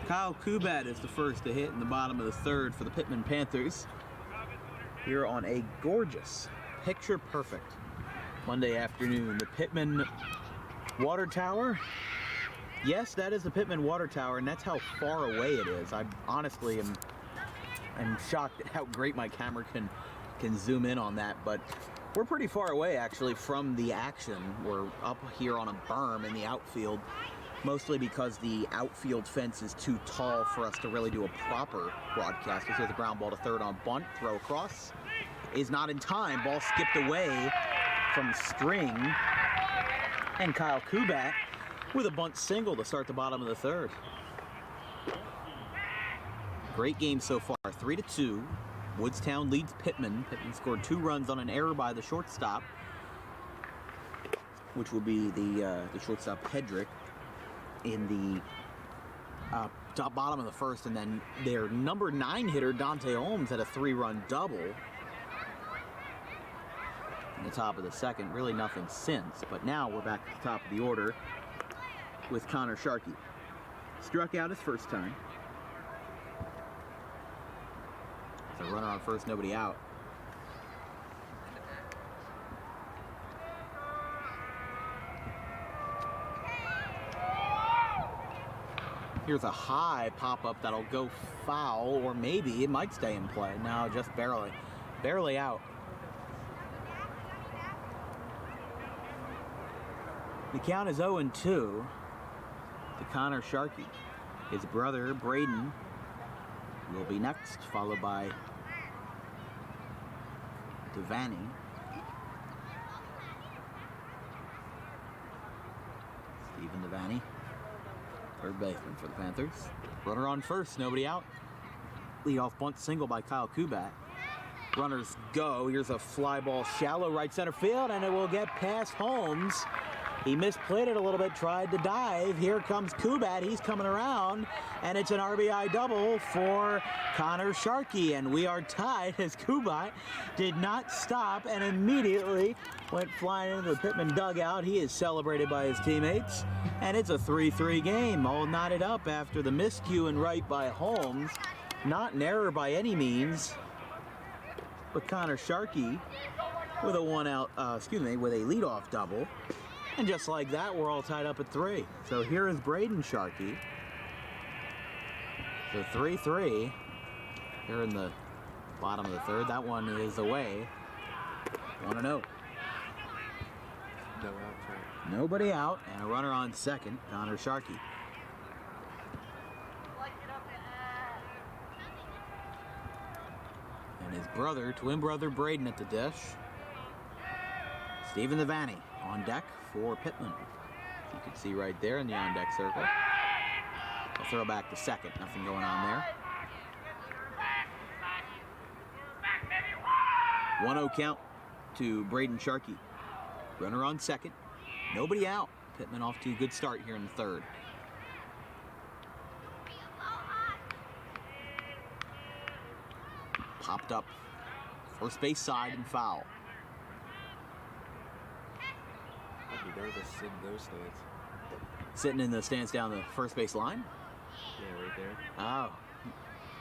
Kyle Kubat is the first to hit in the bottom of the third for the Pitman Panthers. Here on a gorgeous, picture-perfect Monday afternoon. The Pitman Water Tower. Yes, that is the Pitman Water Tower, and that's how far away it is. I honestly am shocked at how great my camera can zoom in on that, but we're pretty far away actually from the action. We're up here on a berm in the outfield, mostly because the outfield fence is too tall for us to really do a proper broadcast. This is a ground ball to third on bunt, throw across. Is not in time, ball skipped away from String. And Kyle Kubat with a bunt single to start the bottom of the third. Great game so far, 3-2. Woodstown leads Pitman. Pitman scored 2 runs on an error by the shortstop, which will be the shortstop Hedrick, in the top bottom of the first, and then their number 9 hitter Dante Holmes had a 3-run double in the top of the second. Really nothing since, but now we're back at the top of the order with Connor Sharkey. Struck out his first time. runner on first, nobody out. Here's a high pop-up that'll go foul, or maybe it might stay in play. No, just barely. Barely out. The count is 0-2 to Connor Sharkey. His brother, Braden, will be next, followed by Devaney. Stephen Devaney, third baseman for the Panthers. Runner on first, nobody out. Leadoff bunt single by Kyle Kubat. Runners go. Here's a fly ball shallow right center field, and it will get past Holmes. He misplayed it a little bit, tried to dive. Here comes Kubat. He's coming around, and it's an RBI double for Connor Sharkey. And we are tied as Kubat did not stop and immediately went flying into the Pitman dugout. He is celebrated by his teammates, and it's a 3-3 game. All knotted up after the miscue and right by Holmes. Not an error by any means, but Connor Sharkey with a with a leadoff double. And just like that, we're all tied up at 3. So here is Braden Sharkey. So 3-3 here in the bottom of the third. That one is away. 1-0. No out for it. Nobody out, and a runner on second, Connor Sharkey. And his brother, twin brother Braden at the dish. Stephen Devaney on deck for Pitman. You can see right there in the on-deck circle. I'll throw back to second. Nothing going on there. 1-0 count to Braden Sharkey. Runner on second. Nobody out. Pitman off to a good start here in the third. Popped up first base side and foul. I'd be nervous in those stands. Sitting in the stands down the first base line? Yeah, right there. Oh.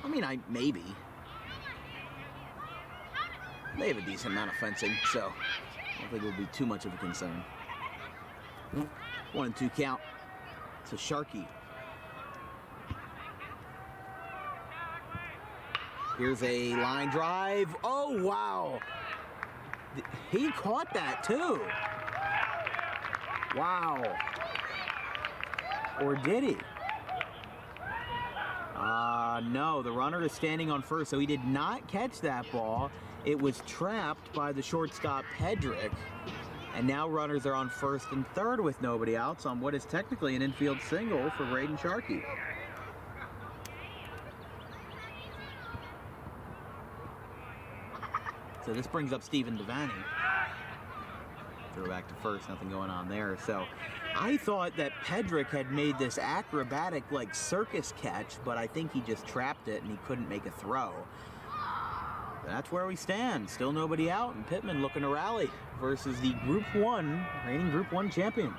I mean, maybe. They have a decent amount of fencing, so I don't think it will be too much of a concern. 1-2 count to Sharkey. Here's a line drive. Oh, wow. He caught that, too. Wow. Or did he? No, the runner is standing on first, so he did not catch that ball. It was trapped by the shortstop, Pedrick. And now runners are on first and third with nobody out on what is technically an infield single for Braden Sharkey. So this brings up Stephen Devaney. Throw back to first, nothing going on there. So I thought that Pedrick had made this acrobatic, like, circus catch, but I think he just trapped it and he couldn't make a throw. That's where we stand. Still nobody out, and Pitman looking to rally versus the Group 1, reigning Group 1 champions.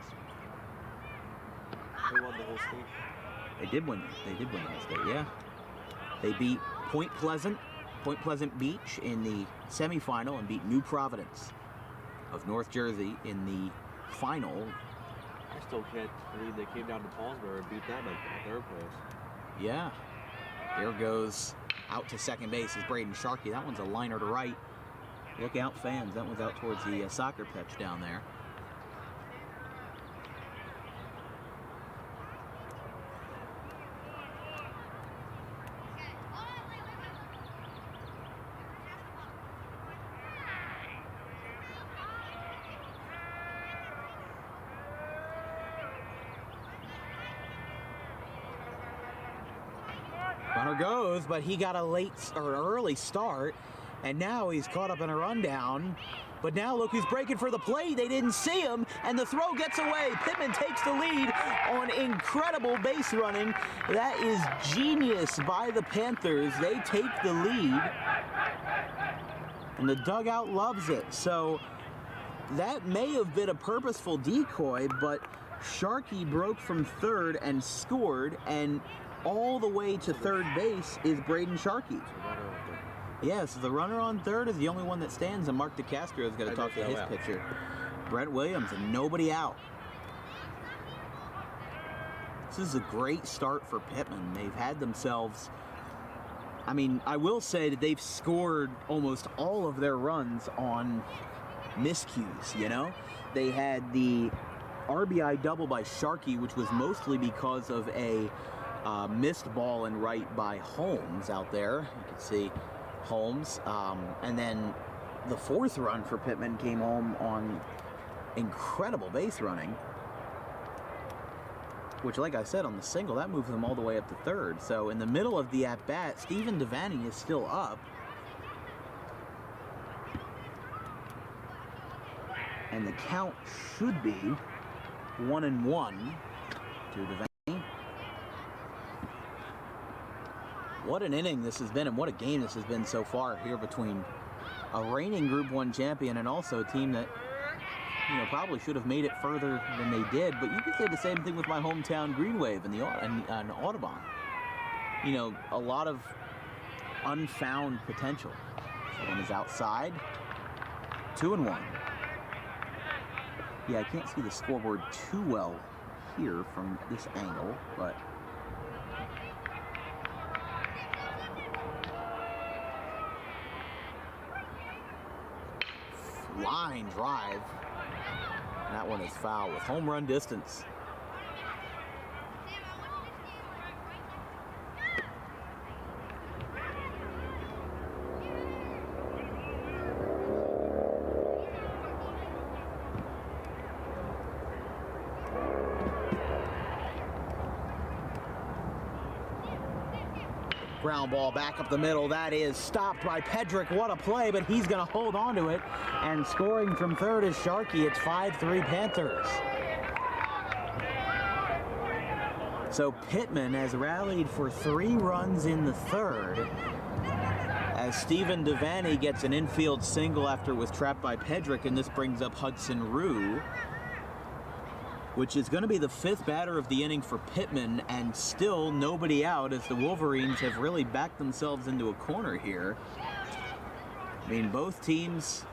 They won the whole state. They did win the whole state, yeah. They beat Point Pleasant Beach in the semifinal and beat New Providence of North Jersey in the final. I still can't believe they came down to Paulsboro and beat them at third place. Yeah. Here goes out to second base is Braden Sharkey. That one's a liner to right. Look out, fans. That one's out towards the soccer pitch down there. Runner goes, but he got a early start, and now he's caught up in a rundown. But now look who's breaking for the plate. They didn't see him, and the throw gets away. Pitman takes the lead on incredible base running. That is genius by the Panthers. They take the lead, and the dugout loves it. So that may have been a purposeful decoy, but Sharkey broke from third and scored, and all the way to third base is Braden Sharkey. Yes, the runner on third is the only one that stands, and Mark DeCastro is going to talk to his pitcher, Brent Williams, and nobody out. This is a great start for Pitman. They've had themselves, I mean, I will say that they've scored almost all of their runs on miscues, you know? They had the RBI double by Sharkey, which was mostly because of a missed ball in right by Holmes out there. You can see Holmes. And then the fourth run for Pitman came home on incredible base running, which, like I said, on the single, that moves them all the way up to third. So in the middle of the at-bat, Stephen Devaney is still up. And the count should be 1-1 to Devaney. What an inning this has been, and what a game this has been so far here between a reigning Group 1 champion and also a team that, you know, probably should have made it further than they did. But you could say the same thing with my hometown Green Wave and Audubon. You know, a lot of unfound potential. This one is outside. 2-1. Yeah, I can't see the scoreboard too well here from this angle, but line drive. That one is foul with home run distance. Ground ball back up the middle. That is stopped by Pedrick. What a play, but he's going to hold on to it. And scoring from third is Sharkey. It's 5-3 Panthers. So Pitman has rallied for 3 runs in the third, as Stephen Devaney gets an infield single after it was trapped by Pedrick, and this brings up Hudson Rue, which is going to be the 5th batter of the inning for Pitman, and still nobody out, as the Wolverines have really backed themselves into a corner here. I mean, both teams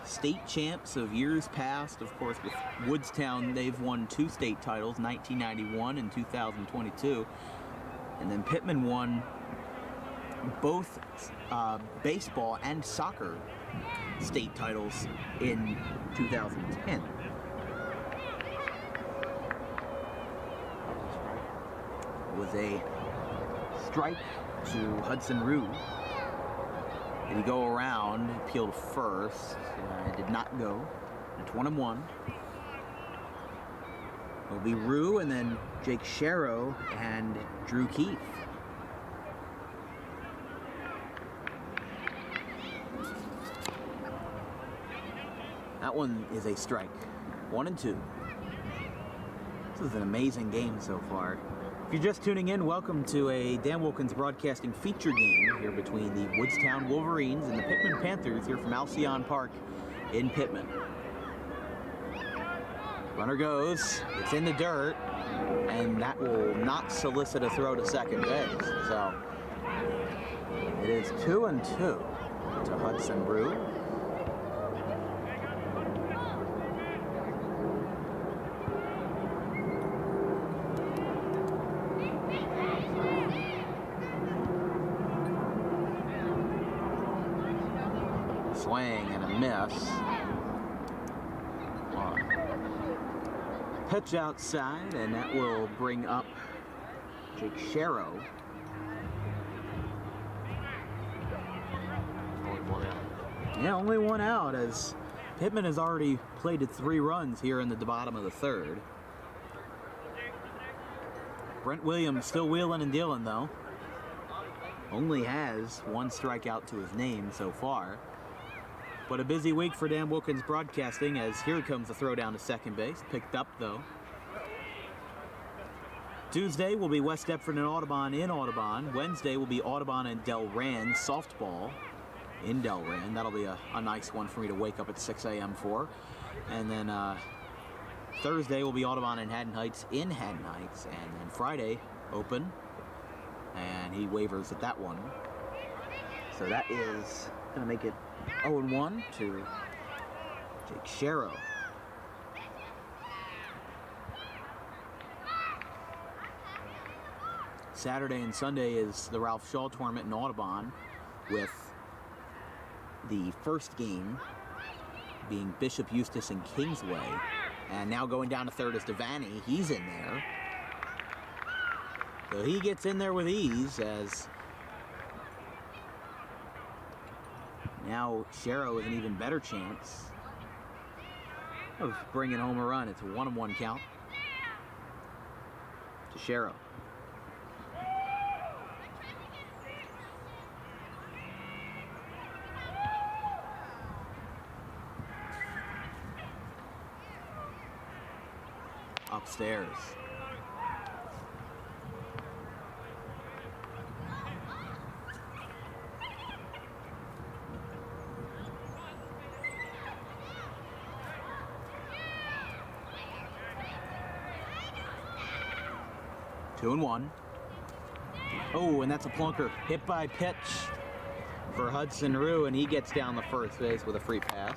state champs of years past. Of course, with Woodstown, they've won 2 state titles, 1991 and 2022. And then Pitman won both baseball and soccer state titles in 2010. Was a strike to Hudson Rue. Did he go around, peeled first? It did not go. It's 1-1. It'll be Rue and then Jake Sharrow and Drew Keefe. That one is a strike. 1-2. This is an amazing game so far. If you're just tuning in, welcome to a Dan Wilkins Broadcasting feature game here between the Woodstown Wolverines and the Pitman Panthers here from Alcyon Park in Pitman. Runner goes, it's in the dirt, and that will not solicit a throw to second base. So it is 2-2 to Hudson Rue. Swing and a miss. Pitch outside, and that will bring up Jake Sharrow. Yeah, only one out, as Pitman has already plated 3 runs here in the bottom of the third. Brent Williams still wheeling and dealing, though. Only has 1 strikeout to his name so far. But a busy week for Dan Wilkins Broadcasting, as here comes the throw down to second base. Picked up, though. Tuesday will be West Deptford and Audubon in Audubon. Wednesday will be Audubon and Delran softball in Delran. That'll be a nice one for me to wake up at 6 a.m. for. And then Thursday will be Audubon and Haddon Heights in Haddon Heights. And then Friday, open. And he wavers at that one. So that is going to make it 0-1 to Jake Sharrow. Saturday and Sunday is the Ralph Shaw tournament in Audubon, with the first game being Bishop Eustace and Kingsway. And now going down to third is Devaney. He's in there. So he gets in there with ease, as now Sharrow has an even better chance of bringing home a run. It's a 1-1 count to Sharrow. Upstairs. Two and one. Oh, and that's a plunker. Hit by pitch for Hudson Rue, and he gets down the first base with a free pass.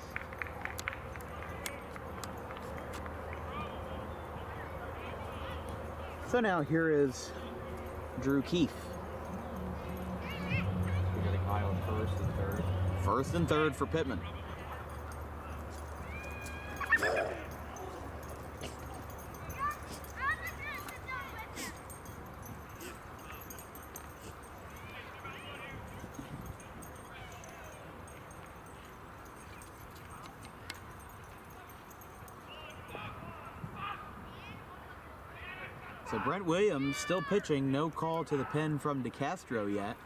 So now here is Drew Keefe. We're getting high on first and third. First and third for Pitman. So Brent Williams still pitching, no call to the pen from DeCastro yet.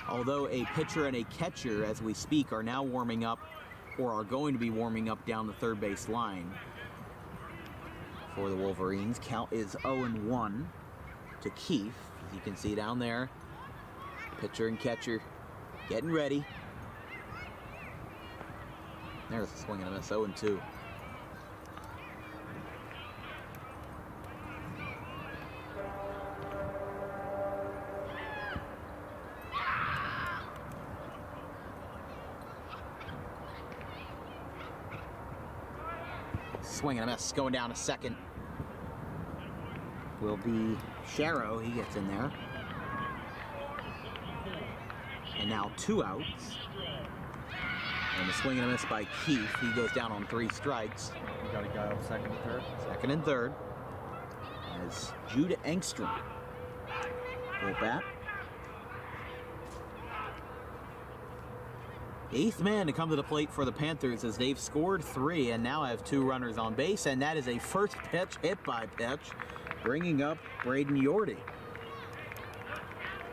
Although a pitcher and a catcher, as we speak, are now warming up, or are going to be warming up down the third base line for the Wolverines. Count is 0-1 to Keefe. As you can see down there, pitcher and catcher getting ready. There's a swing and a miss, 0-2. Swing and a miss, going down to second will be Sharrow. He gets in there. And now 2 outs. And a swing and a miss by Keefe. He goes down on 3 strikes. We got a guy on second and third. Second and third. As Judah Engstrom will bat. 8th man to come to the plate for the Panthers, as they've scored 3 and now have 2 runners on base, and that is a first pitch, hit by pitch, bringing up Braden Yordy.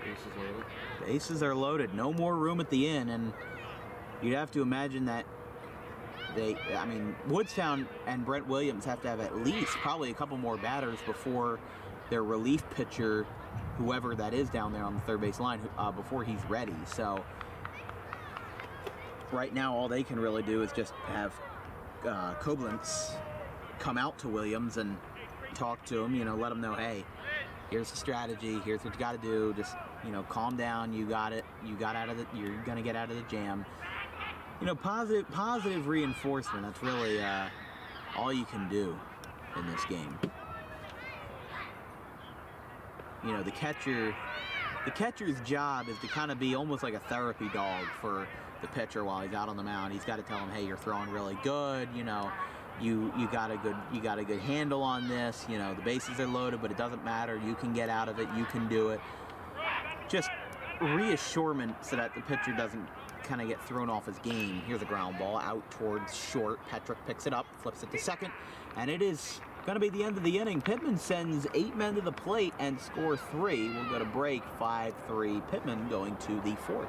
Bases loaded. Bases are loaded, no more room at the end, and you'd have to imagine that Woodstown and Brent Williams have to have at least probably a couple more batters before their relief pitcher, whoever that is down there on the third base line, before he's ready. So right now, all they can really do is just have Koblenz come out to Williams and talk to him, let him know, hey, here's the strategy, here's what you got to do, just, calm down, you got it, you're going to get out of the jam. Positive reinforcement, that's really all you can do in this game. The catcher's job is to kind of be almost like a therapy dog for the pitcher while he's out on the mound. He's got to tell him, hey, you're throwing really good, you got a good handle on this, the bases are loaded, but it doesn't matter, you can get out of it, you can do it. Just reassurance so that the pitcher doesn't kind of get thrown off his game. Here's a ground ball out towards short. Petrick picks it up, flips it to second, and it is going to be the end of the inning. Pitman sends 8 men to the plate and score 3. We'll go to break, 5-3. Pitman going to the 4th.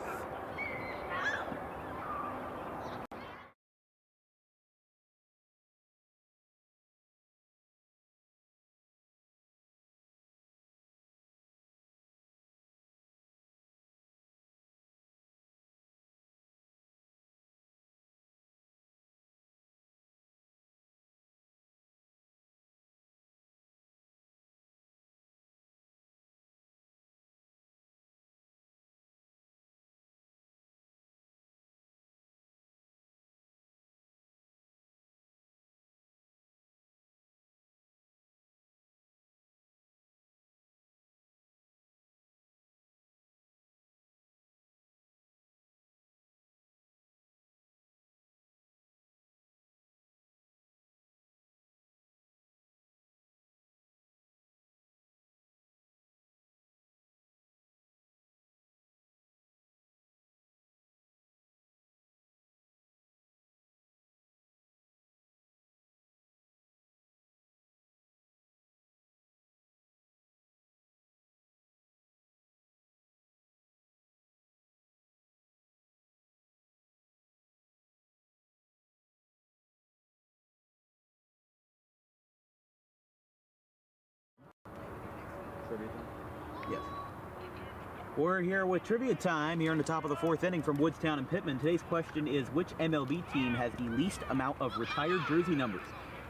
trivia time? Yes. We're here with trivia time here in the top of the fourth inning from Woodstown and Pitman. Today's question is, which MLB team has the least amount of retired jersey numbers?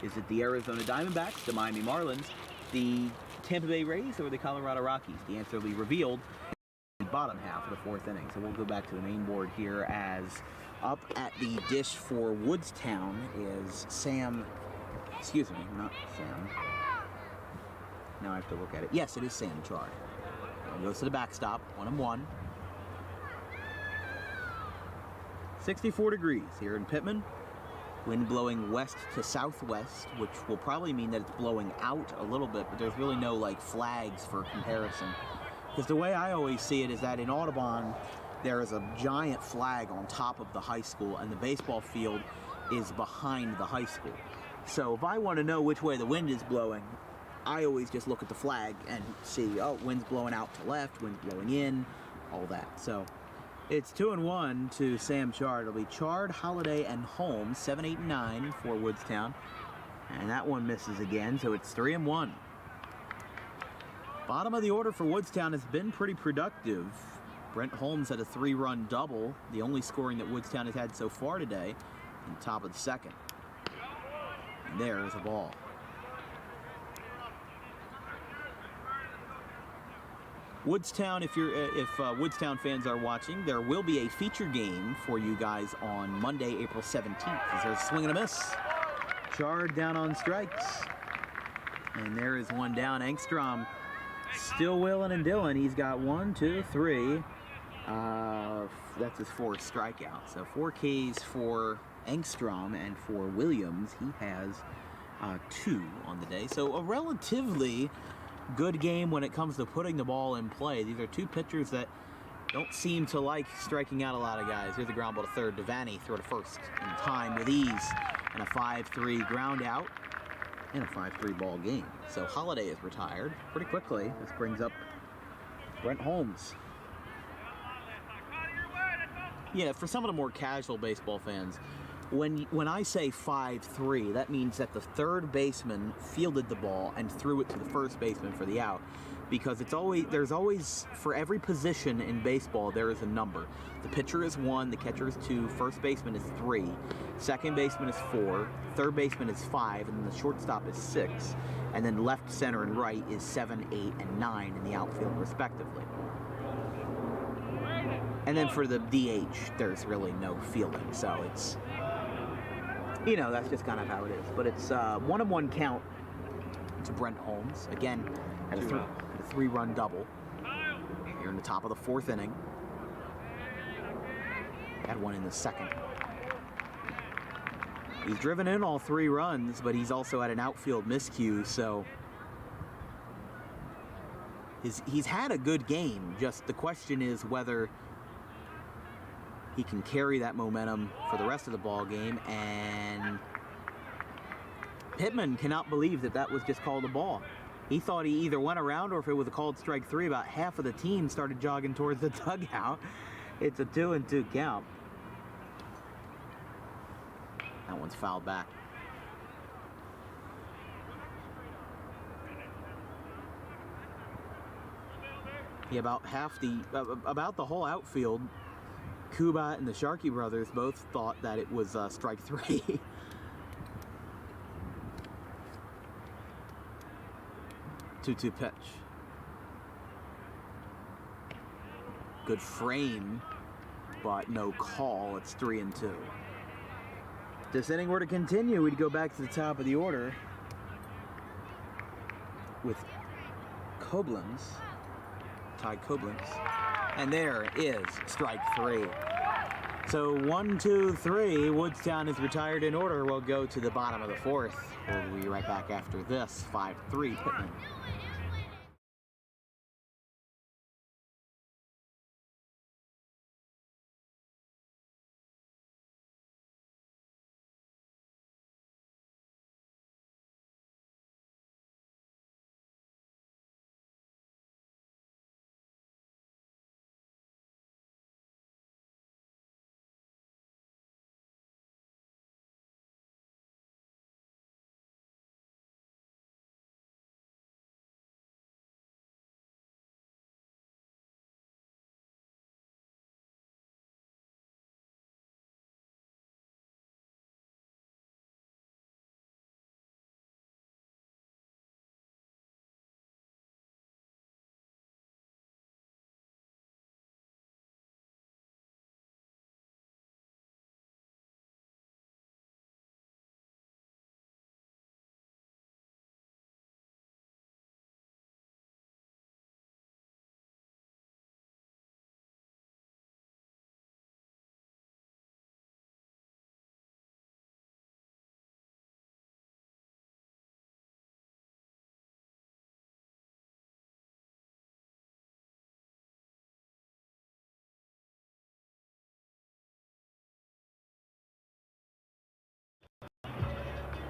Is it the Arizona Diamondbacks, the Miami Marlins, the Tampa Bay Rays, or the Colorado Rockies? The answer will be revealed in the bottom half of the fourth inning. So we'll go back to the main board here, as up at the dish for Woodstown is Sam, excuse me, not Sam. Now I have to look at it. Yes, it is Sam Chard. Goes to the backstop, 1-1. 64 degrees here in Pitman. Wind blowing west to southwest, which will probably mean that it's blowing out a little bit, but there's really no like flags for comparison. Because the way I always see it is that in Audubon, there is a giant flag on top of the high school, and the baseball field is behind the high school. So if I want to know which way the wind is blowing, I always just look at the flag and see, oh, wind's blowing out to left, wind's blowing in, all that. So it's 2-1 to Sam Chard. It'll be Chard, Holiday, and Holmes, 7, 8, and 9 for Woodstown. And that one misses again, so it's 3-1. Bottom of the order for Woodstown has been pretty productive. Brent Holmes had a 3-run double, the only scoring that Woodstown has had so far today, in the top of the second. And there's a ball. Woodstown, if Woodstown fans are watching, there will be a feature game for you guys on Monday, April 17th. As there's a swing and a miss. Chard down on strikes. And there is one down. Engstrom still willing and dealing. He's got 1, 2, 3. That's his fourth strikeout. So 4 Ks for Engstrom, and for Williams, he has 2 on the day. So a relatively good game when it comes to putting the ball in play. These are two pitchers that don't seem to like striking out a lot of guys. Here's a ground ball to third. Devaney throw to first in time with ease, and a 5-3 ground out in a 5-3 ball game. So Holiday is retired pretty quickly. This brings up Brent Holmes. Yeah, for some of the more casual baseball fans, when I say 5-3, that means that the third baseman fielded the ball and threw it to the first baseman for the out. Because there's always, for every position in baseball, there is a number. The pitcher is 1, the catcher is 2, first baseman is 3, second baseman is 4, third baseman is 5, and then the shortstop is 6. And then left, center, and right is 7, 8, and 9 in the outfield, respectively. And then for the DH, there's really no fielding, so it's, you know, that's just kind of how it is. But it's 1-1 count to Brent Holmes. Again, at a 3-run double. Here in the top of the fourth inning. Had one in the second. He's driven in all 3 runs, but he's also had an outfield miscue, so he's had a good game. Just the question is whether he can carry that momentum for the rest of the ball game, and Pitman cannot believe that that was just called a ball. He thought he either went around, or if it was a called strike 3, about half of the team started jogging towards the dugout. It's a 2-2 count. That one's fouled back. Yeah, about the whole outfield, Kubat and the Sharkey brothers both thought that it was strike 3. 2-2 pitch. Good frame, but no call. It's 3-2. If this inning were to continue, we'd go back to the top of the order with Koblenz, Ty Koblenz. And there is strike 3. So 1, 2, 3, Woodstown is retired in order. We'll go to the bottom of the fourth. We'll be right back after this. 5-3 Pitman.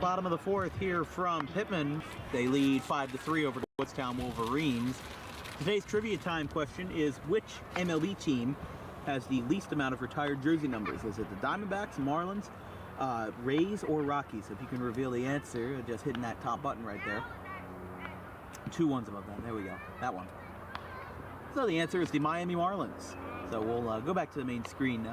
Bottom of the fourth here from Pitman. They lead 5-3 over the Woodstown Wolverines. Today's trivia time question is, which MLB team has the least amount of retired jersey numbers? Is it the Diamondbacks, Marlins, Rays, or Rockies? If you can reveal the answer, just hitting that top button right there. 2 ones above that. There we go. That one. So the answer is the Miami Marlins. So we'll go back to the main screen.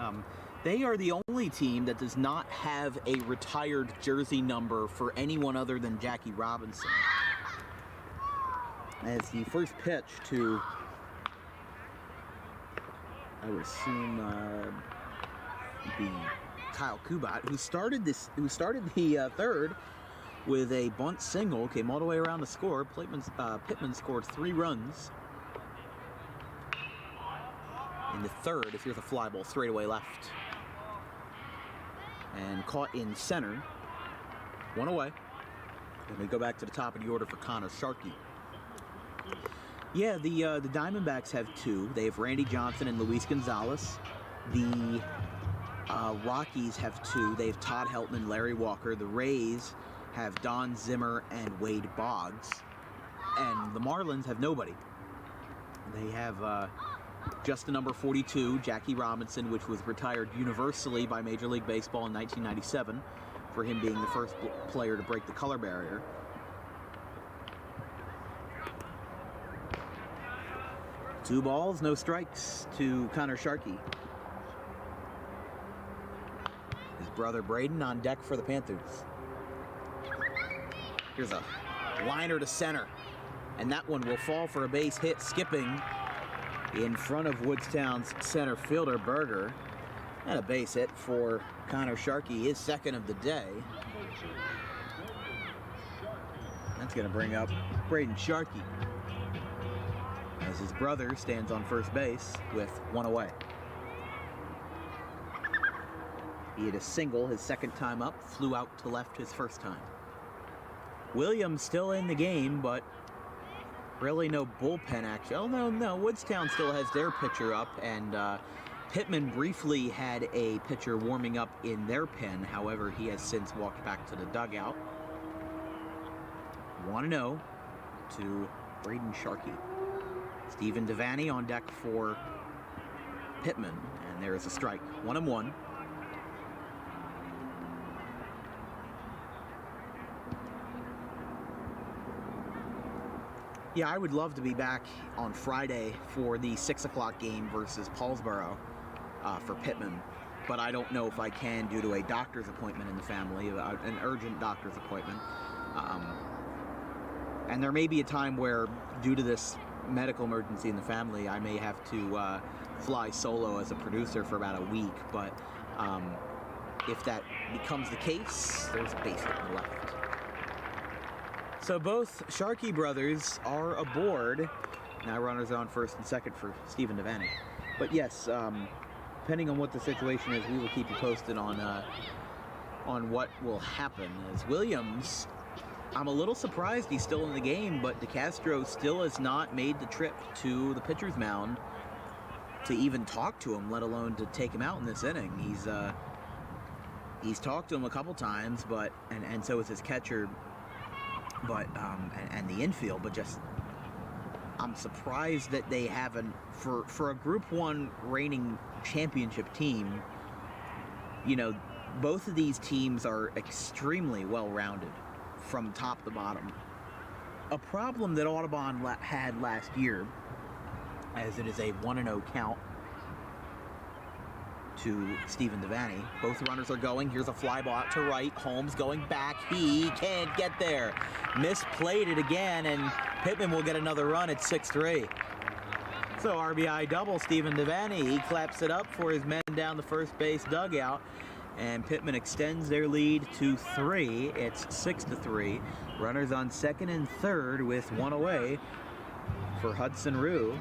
They are the only team that does not have a retired jersey number for anyone other than Jackie Robinson. As the first pitch to, I would assume, be Kyle Kubat, who started the third with a bunt single, came all the way around the score. Pitman scored 3 runs in the third. Here's a fly ball straight away left, and caught in center. 1 away. And we go back to the top of the order for Connor Sharkey. Yeah, the Diamondbacks have 2. They have Randy Johnson and Luis Gonzalez. The Rockies have 2. They have Todd Helton, Larry Walker. The Rays have Don Zimmer and Wade Boggs. And the Marlins have nobody. They have just the number 42, Jackie Robinson, which was retired universally by Major League Baseball in 1997 for him being the first player to break the color barrier. Two balls, no strikes to Connor Sharkey. His brother Braden on deck for the Panthers. Here's a liner to center, and that one will fall for a base hit, skipping in front of Woodstown's center fielder Berger. And a base hit for Connor Sharkey, his second of the day. That's going to bring up Braden Sharkey, as his brother stands on first base with 1 away. He had a single his second time up, flew out to left his first time. Williams still in the game, but really no bullpen action. Oh, no, Woodstown still has their pitcher up, and Pitman briefly had a pitcher warming up in their pen. However, he has since walked back to the dugout. 1-0 to Braden Sharkey. Stephen Devaney on deck for Pitman, and there is a strike. 1-1. Yeah, I would love to be back on Friday for the 6 o'clock game versus Paulsboro for Pitman, but I don't know if I can due to a doctor's appointment in the family, an urgent doctor's appointment. And there may be a time where, due to this medical emergency in the family, I may have to fly solo as a producer for about a week, but if that becomes the case, there's a base hit left. So both Sharkey brothers are aboard. Now runners on first and second for Stephen Devaney. But yes, depending on what the situation is, we will keep you posted on what will happen. As Williams, I'm a little surprised he's still in the game, but DeCastro still has not made the trip to the pitcher's mound to even talk to him, let alone to take him out in this inning. He's talked to him a couple times, but and so is his catcher, but and the infield, but just I'm surprised that they haven't, for a Group 1 reigning championship team. You know, both of these teams are extremely well-rounded from top to bottom. A problem that Audubon had last year, as it is a 1-0 count to Stephen Devaney. Both runners are going. Here's a fly ball out to right. Holmes going back. He can't get there. Misplayed it again, and Pitman will get another run at 6-3. So RBI double, Stephen Devaney. He claps it up for his men down the first base dugout, and Pitman extends their lead to 3. It's 6-3. Runners on second and third with 1 away for Hudson Rue.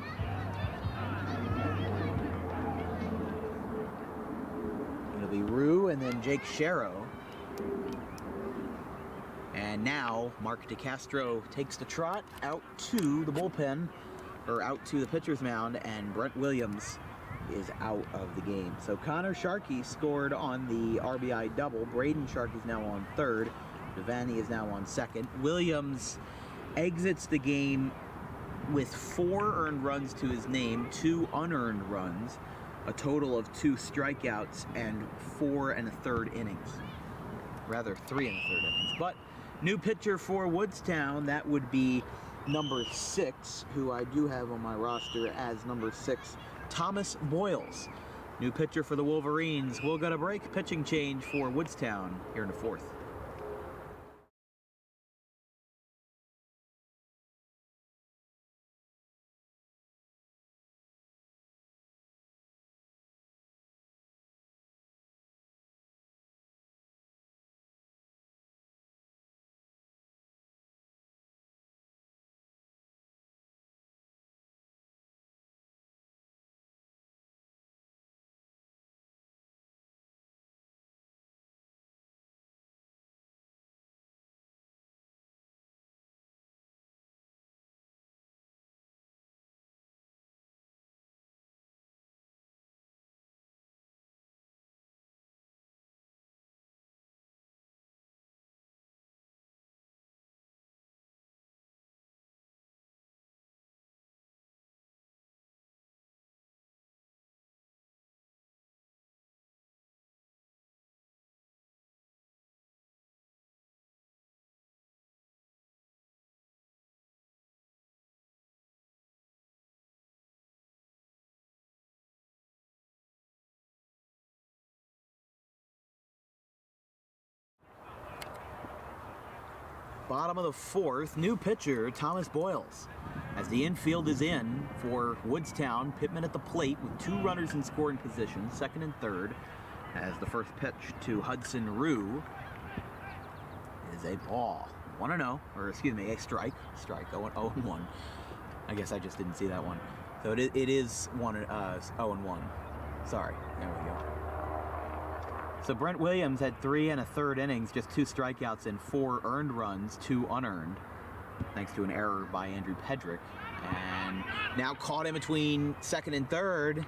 It'll be Rue and then Jake Sharrow. And now Mark DeCastro takes the trot out to the bullpen, or out to the pitcher's mound, and Brent Williams is out of the game. So Connor Sharkey scored on the RBI double. Braden Sharkey's now on third. Devaney is now on second. Williams exits the game with 4 earned runs to his name, 2 unearned runs, a total of 2 strikeouts, and 4 1/3 innings. Rather, 3 1/3 innings. But new pitcher for Woodstown, that would be number 6, who I do have on my roster as number 6, Thomas Boyles. New pitcher for the Wolverines. We'll go to break. Pitching change for Woodstown here in the 4th. Bottom of the 4th, new pitcher Thomas Boyles. As the infield is in for Woodstown, Pitman at the plate with 2 runners in scoring position, 2nd and 3rd, as the first pitch to Hudson Rue is a ball. 1-0, or excuse me, a strike, 0-1. I guess I just didn't see that one. So it is 0-1. Sorry, there we go. So Brent Williams had 3 1/3 innings, just 2 strikeouts and 4 earned runs, 2 unearned, thanks to an error by Andrew Pedrick. And now caught in between 2nd and 3rd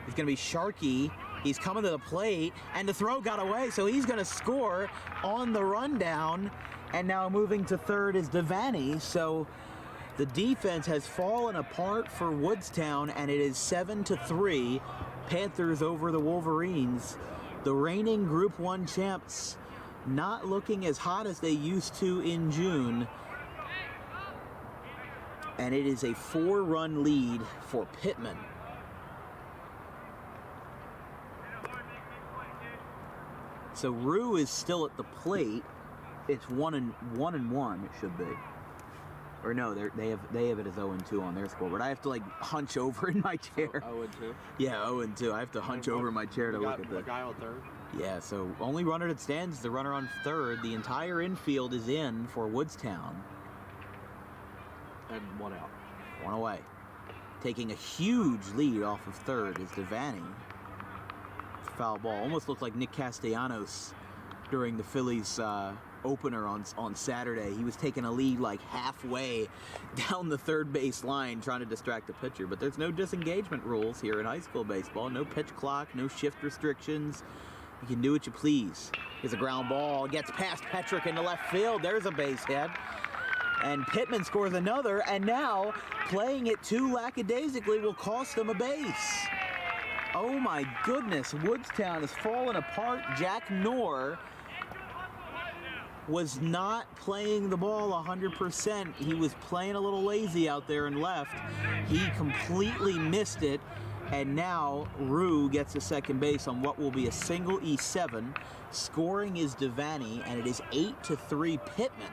is going to be Sharkey. He's coming to the plate, and the throw got away, so he's going to score on the rundown. And now moving to 3rd is Devaney. So the defense has fallen apart for Woodstown, and it is 7-3, Panthers over the Wolverines. The reigning Group 1 champs not looking as hot as they used to in June. And it is a 4-run lead for Pitman. So Rue is still at the plate. It's 1-1, it should be. Or no, they have it as 0-2 on their scoreboard. I have to like hunch over in my chair. 0-2? Yeah, 0-2. I have to hunch over in my chair to look at the guy on 3rd? Yeah, so only runner that stands is the runner on 3rd. The entire infield is in for Woodstown. And 1 out. 1 away. Taking a huge lead off of 3rd is Devaney. Foul ball. Almost looked like Nick Castellanos during the Phillies opener on Saturday. He was taking a lead like halfway down the 3rd base line trying to distract the pitcher. But there's no disengagement rules here in high school baseball. No pitch clock, no shift restrictions. You can do what you please. Here's a ground ball. Gets past Petrick into left field. There's a base hit. And Pitman scores another. And now playing it too lackadaisically will cost them a base. Oh my goodness. Woodstown has fallen apart. Jack Knorr was not playing the ball 100%. He was playing a little lazy out there and left. He completely missed it, and now Rue gets to second base on what will be a single E7. Scoring is Devaney, and it is 8-3 Pitman.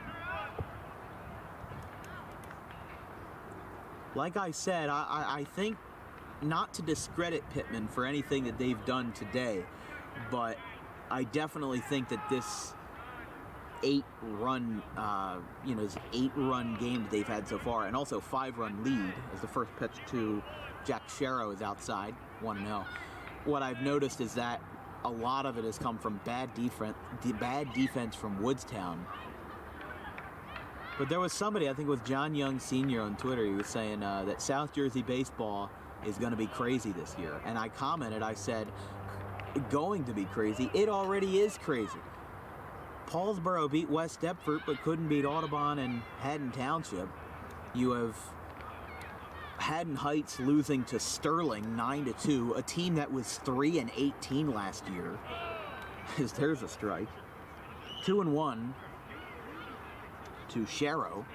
Like I said, I think not to discredit Pitman for anything that they've done today, but I definitely think that this 8-run game that they've had so far, and also 5-run lead as the first pitch to Jack Sharrow is outside, 1-0. What I've noticed is that a lot of it has come from bad defense from Woodstown. But there was somebody, I think it was John Young Sr. on Twitter, he was saying that South Jersey baseball is going to be crazy this year. And I commented, I said, going to be crazy? It already is crazy. Paulsboro beat West Deptford but couldn't beat Audubon and Haddon Township. You have Haddon Heights losing to Sterling 9-2, a team that was 3-18 last year. There's a strike. 2-1 to Sharrow.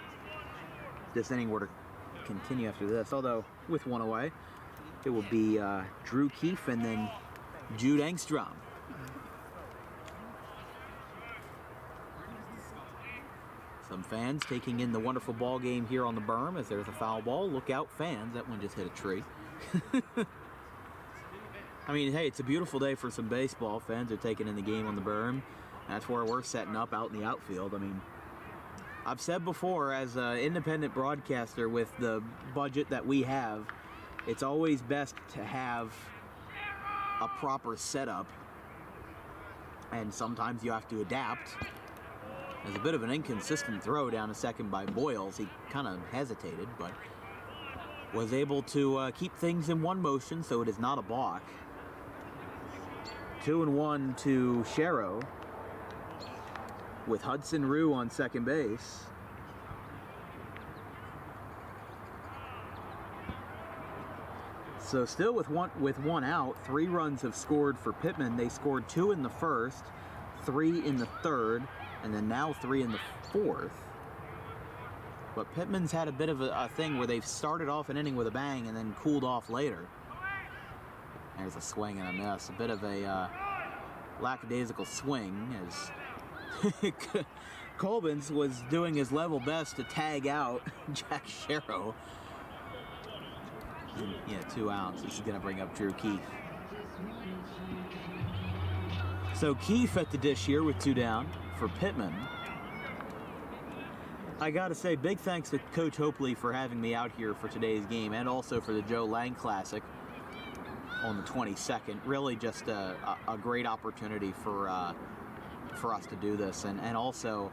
This inning were to continue after this, although with one away, it will be Drew Keefe and then Jude Engstrom. Some fans taking in the wonderful ball game here on the berm as there's a foul ball. Look out, fans. That one just hit a tree. I mean, hey, it's a beautiful day for some baseball. Fans are taking in the game on the berm. That's where we're setting up out in the outfield. I mean, I've said before, as an independent broadcaster with the budget that we have, it's always best to have a proper setup. And sometimes you have to adapt. There's a bit of an inconsistent throw down to second by Boyles. He kind of hesitated, but was able to keep things in one motion, so it is not a balk. 2-1 to Sharrow with Hudson Rue on second base. So still with one out, 3 runs have scored for Pitman. They scored 2 in the first, 3 in the third, and then now 3 in the fourth. But Pitman's had a bit of a thing where they've started off an inning with a bang and then cooled off later. There's a swing and a miss. A bit of a lackadaisical swing as Colbins was doing his level best to tag out Jack Sharrow. And, yeah, 2 outs. This is going to bring up Drew Keefe. So Keefe at the dish here with 2 down for Pitman. I gotta say, big thanks to Coach Hopley for having me out here for today's game, and also for the Joe Lang Classic on the 22nd. Really just a great opportunity for us to do this, and also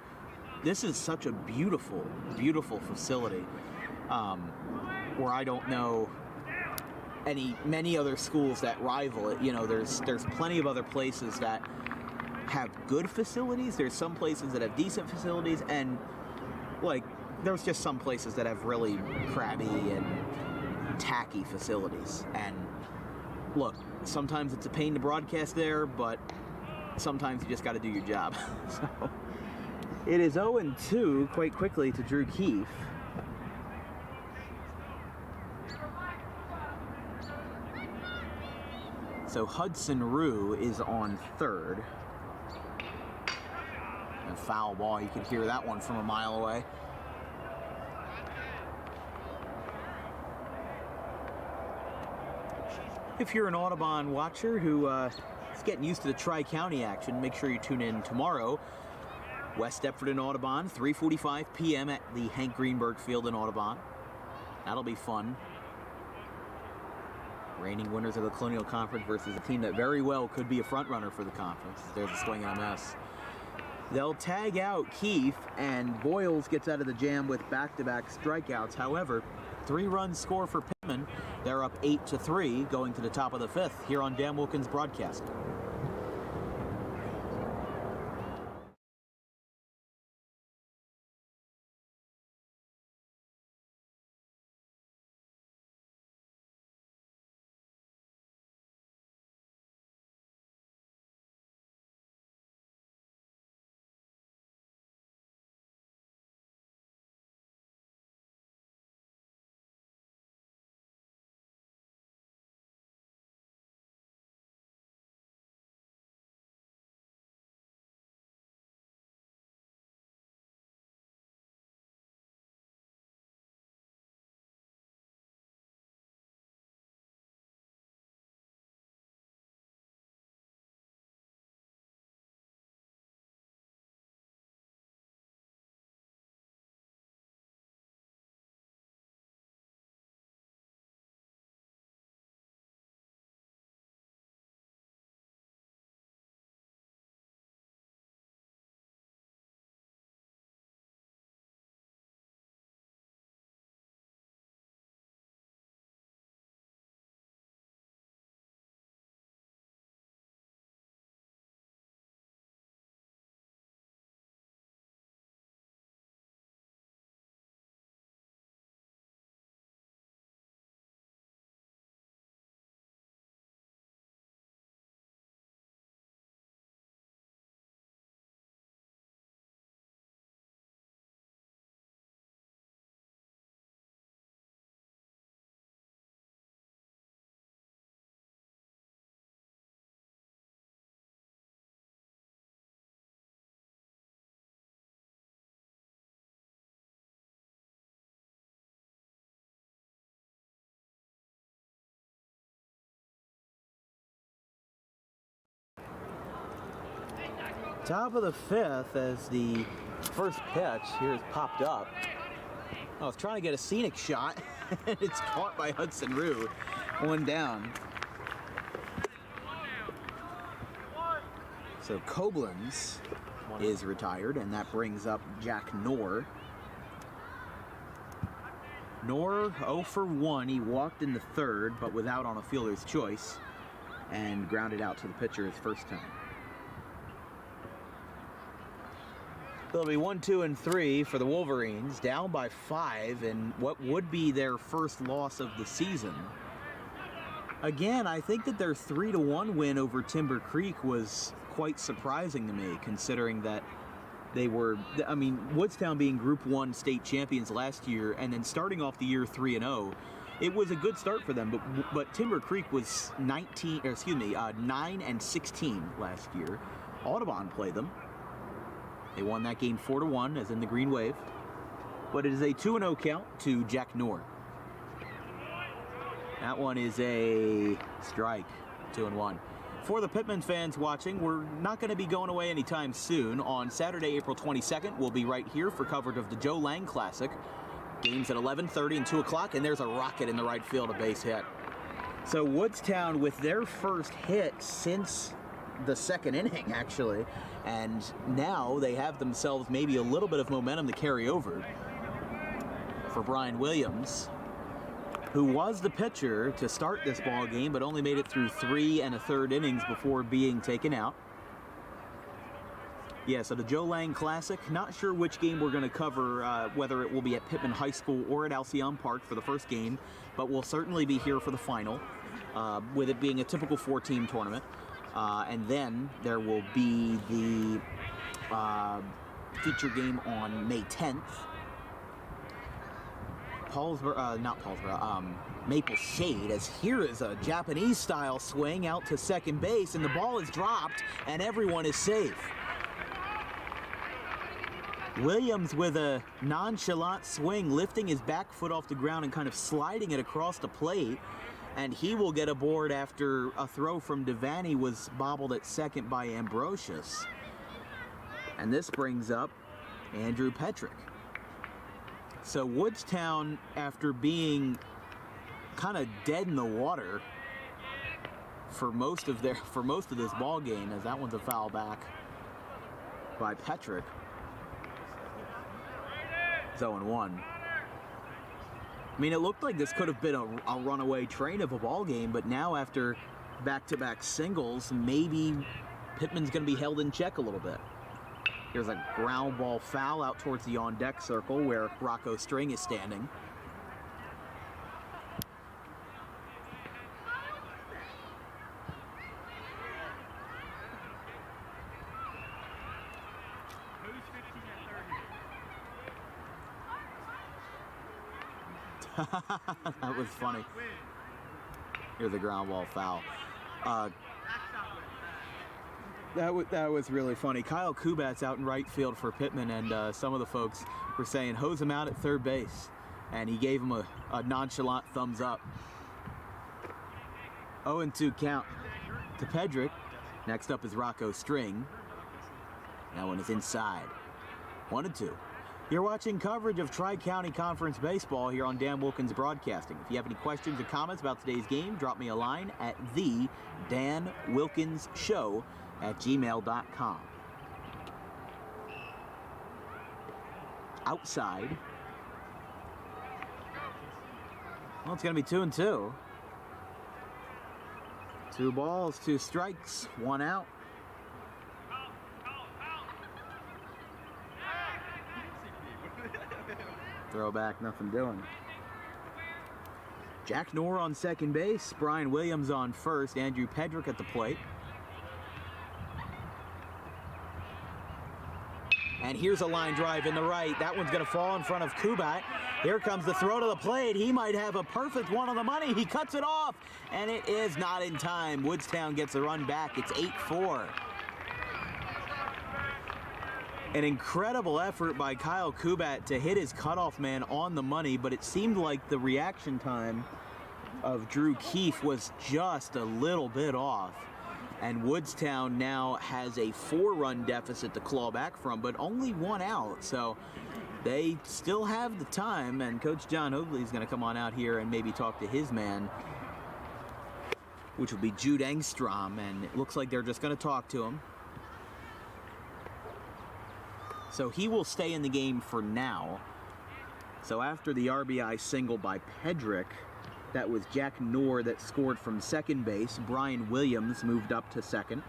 this is such a beautiful, beautiful facility where I don't know many other schools that rival it. You know, there's plenty of other places that have good facilities. There's some places that have decent facilities, and like there's just some places that have really crabby and tacky facilities. And look, sometimes it's a pain to broadcast there, but sometimes you just got to do your job. So it is 0-2 quite quickly to Drew Keefe. So Hudson Rue is on third. A foul ball, you could hear that one from a mile away. If you're an Audubon watcher who is getting used to the Tri-County action, make sure you tune in tomorrow. West Deptford and Audubon, 3:45 p.m. at the Hank Greenberg Field in Audubon. That'll be fun. Reigning winners of the Colonial Conference versus a team that very well could be a front runner for the conference. There's a swing and a miss. They'll tag out Keefe, and Boyles gets out of the jam with back-to-back strikeouts. However, 3-run score for Pitman. They're up 8-3 going to the top of the 5th here on Dan Wilkins Broadcasting. Top of the fifth as the first pitch here is popped up. I was trying to get a scenic shot, and it's caught by Hudson Rue. One down. So Koblenz is retired, and that brings up Jack Knorr. Knorr 0 for 1. He walked in the third, but was out on a fielder's choice and grounded out to the pitcher his first time. It'll be 1, 2, and 3 for the Wolverines, down by 5 in what would be their first loss of the season. Again, I think that their 3-1 win over Timber Creek was quite surprising to me, considering that they were, I mean, Woodstown being Group 1 state champions last year and then starting off the year 3-0, it was a good start for them, but Timber Creek was 9 and 16 last year. Audubon played them. They won that game 4-1, as in the Green Wave. But it is a 2-0 count to Jack Knorr. That one is a strike, 2-1. For the Pitman fans watching, we're not going to be going away anytime soon. On Saturday, April 22nd, we'll be right here for coverage of the Joe Lang Classic. Games at 11:30 and 2 o'clock, and there's a rocket in the right field, a base hit. So Woodstown with their first hit since the second inning, actually, and now they have themselves maybe a little bit of momentum to carry over. For Brian Williams, who was the pitcher to start this ball game, but only made it through 3 1/3 innings before being taken out. Yeah, so the Joe Lang Classic, not sure which game we're going to cover, whether it will be at Pitman High School or at Alcyon Park for the first game, but we'll certainly be here for the final, with it being a typical 4-team tournament. And then there will be the feature game on May 10th. Maple Shade, as here is a Japanese-style swing out to second base, and the ball is dropped, and everyone is safe. Williams with a nonchalant swing, lifting his back foot off the ground and kind of sliding it across the plate, and he will get aboard after a throw from Devaney was bobbled at second by Ambrosius. And this brings up Andrew Petrick. So Woodstown, after being kind of dead in the water for most of this ball game, as that one's a foul back by Petrick. 0-1. I mean, it looked like this could have been a runaway train of a ball game, but now after back-to-back singles, maybe Pitman's going to be held in check a little bit. Here's a ground ball foul out towards the on-deck circle where Rocco String is standing. That was funny. Here's a ground ball foul. That was really funny. Kyle Kubat's out in right field for Pitman, and some of the folks were saying hose him out at third base, and he gave him a nonchalant thumbs up. 0-2 count to Pedrick. Next up is Rocco String. That one is inside. 1-2. You're watching coverage of Tri-County Conference Baseball here on Dan Wilkins Broadcasting. If you have any questions or comments about today's game, drop me a line at thedanwilkinsshow@gmail.com. Outside. Well, it's going to be 2-2. 2 balls, 2 strikes, 1 out. Throwback, nothing doing. Jack Knorr on second base, Brian Williams on first, Andrew Pedrick at the plate. And here's a line drive in the right. That one's going to fall in front of Kubat. Here comes the throw to the plate. He might have a perfect one on the money. He cuts it off, and it is not in time. Woodstown gets a run back. It's 8-4. An incredible effort by Kyle Kubat to hit his cutoff man on the money, but it seemed like the reaction time of Drew Keefe was just a little bit off. And Woodstown now has a 4-run deficit to claw back from, but only 1 out. So they still have the time, and Coach John Hoadley is going to come on out here and maybe talk to his man, which will be Jude Engstrom, and it looks like they're just going to talk to him. So he will stay in the game for now. So after the RBI single by Pedrick, that was Jack Knorr that scored from second base. Brian Williams moved up to second.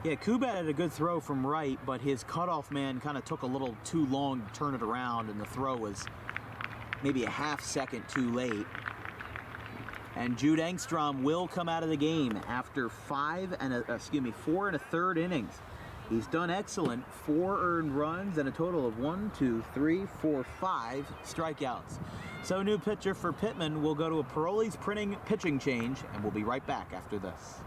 Yeah, Kubat had a good throw from right, but his cutoff man kind of took a little too long to turn it around, and the throw was maybe a half second too late. And Jude Engstrom will come out of the game after 4 1/3 innings. He's done excellent. 4 earned runs and a total of 5 strikeouts. So new pitcher for Pitman will go to a Paroli's pitching change, and we'll be right back after this.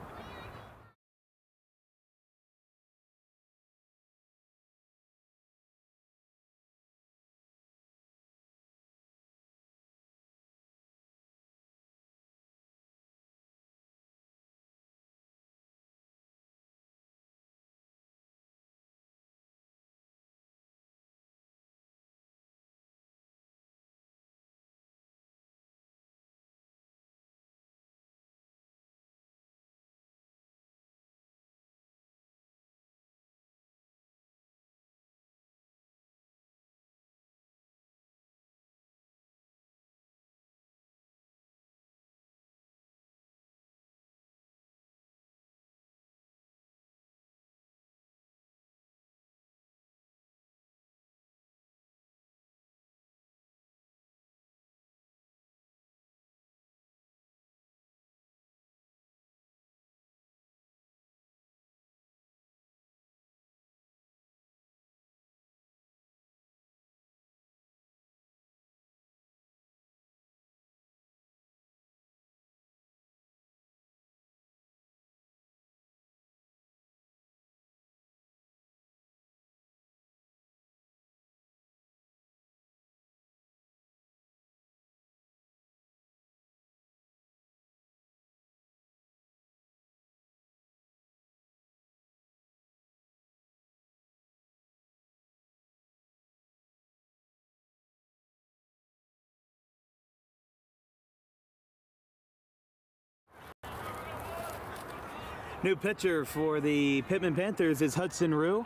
New pitcher for the Pitman Panthers is Hudson Rue.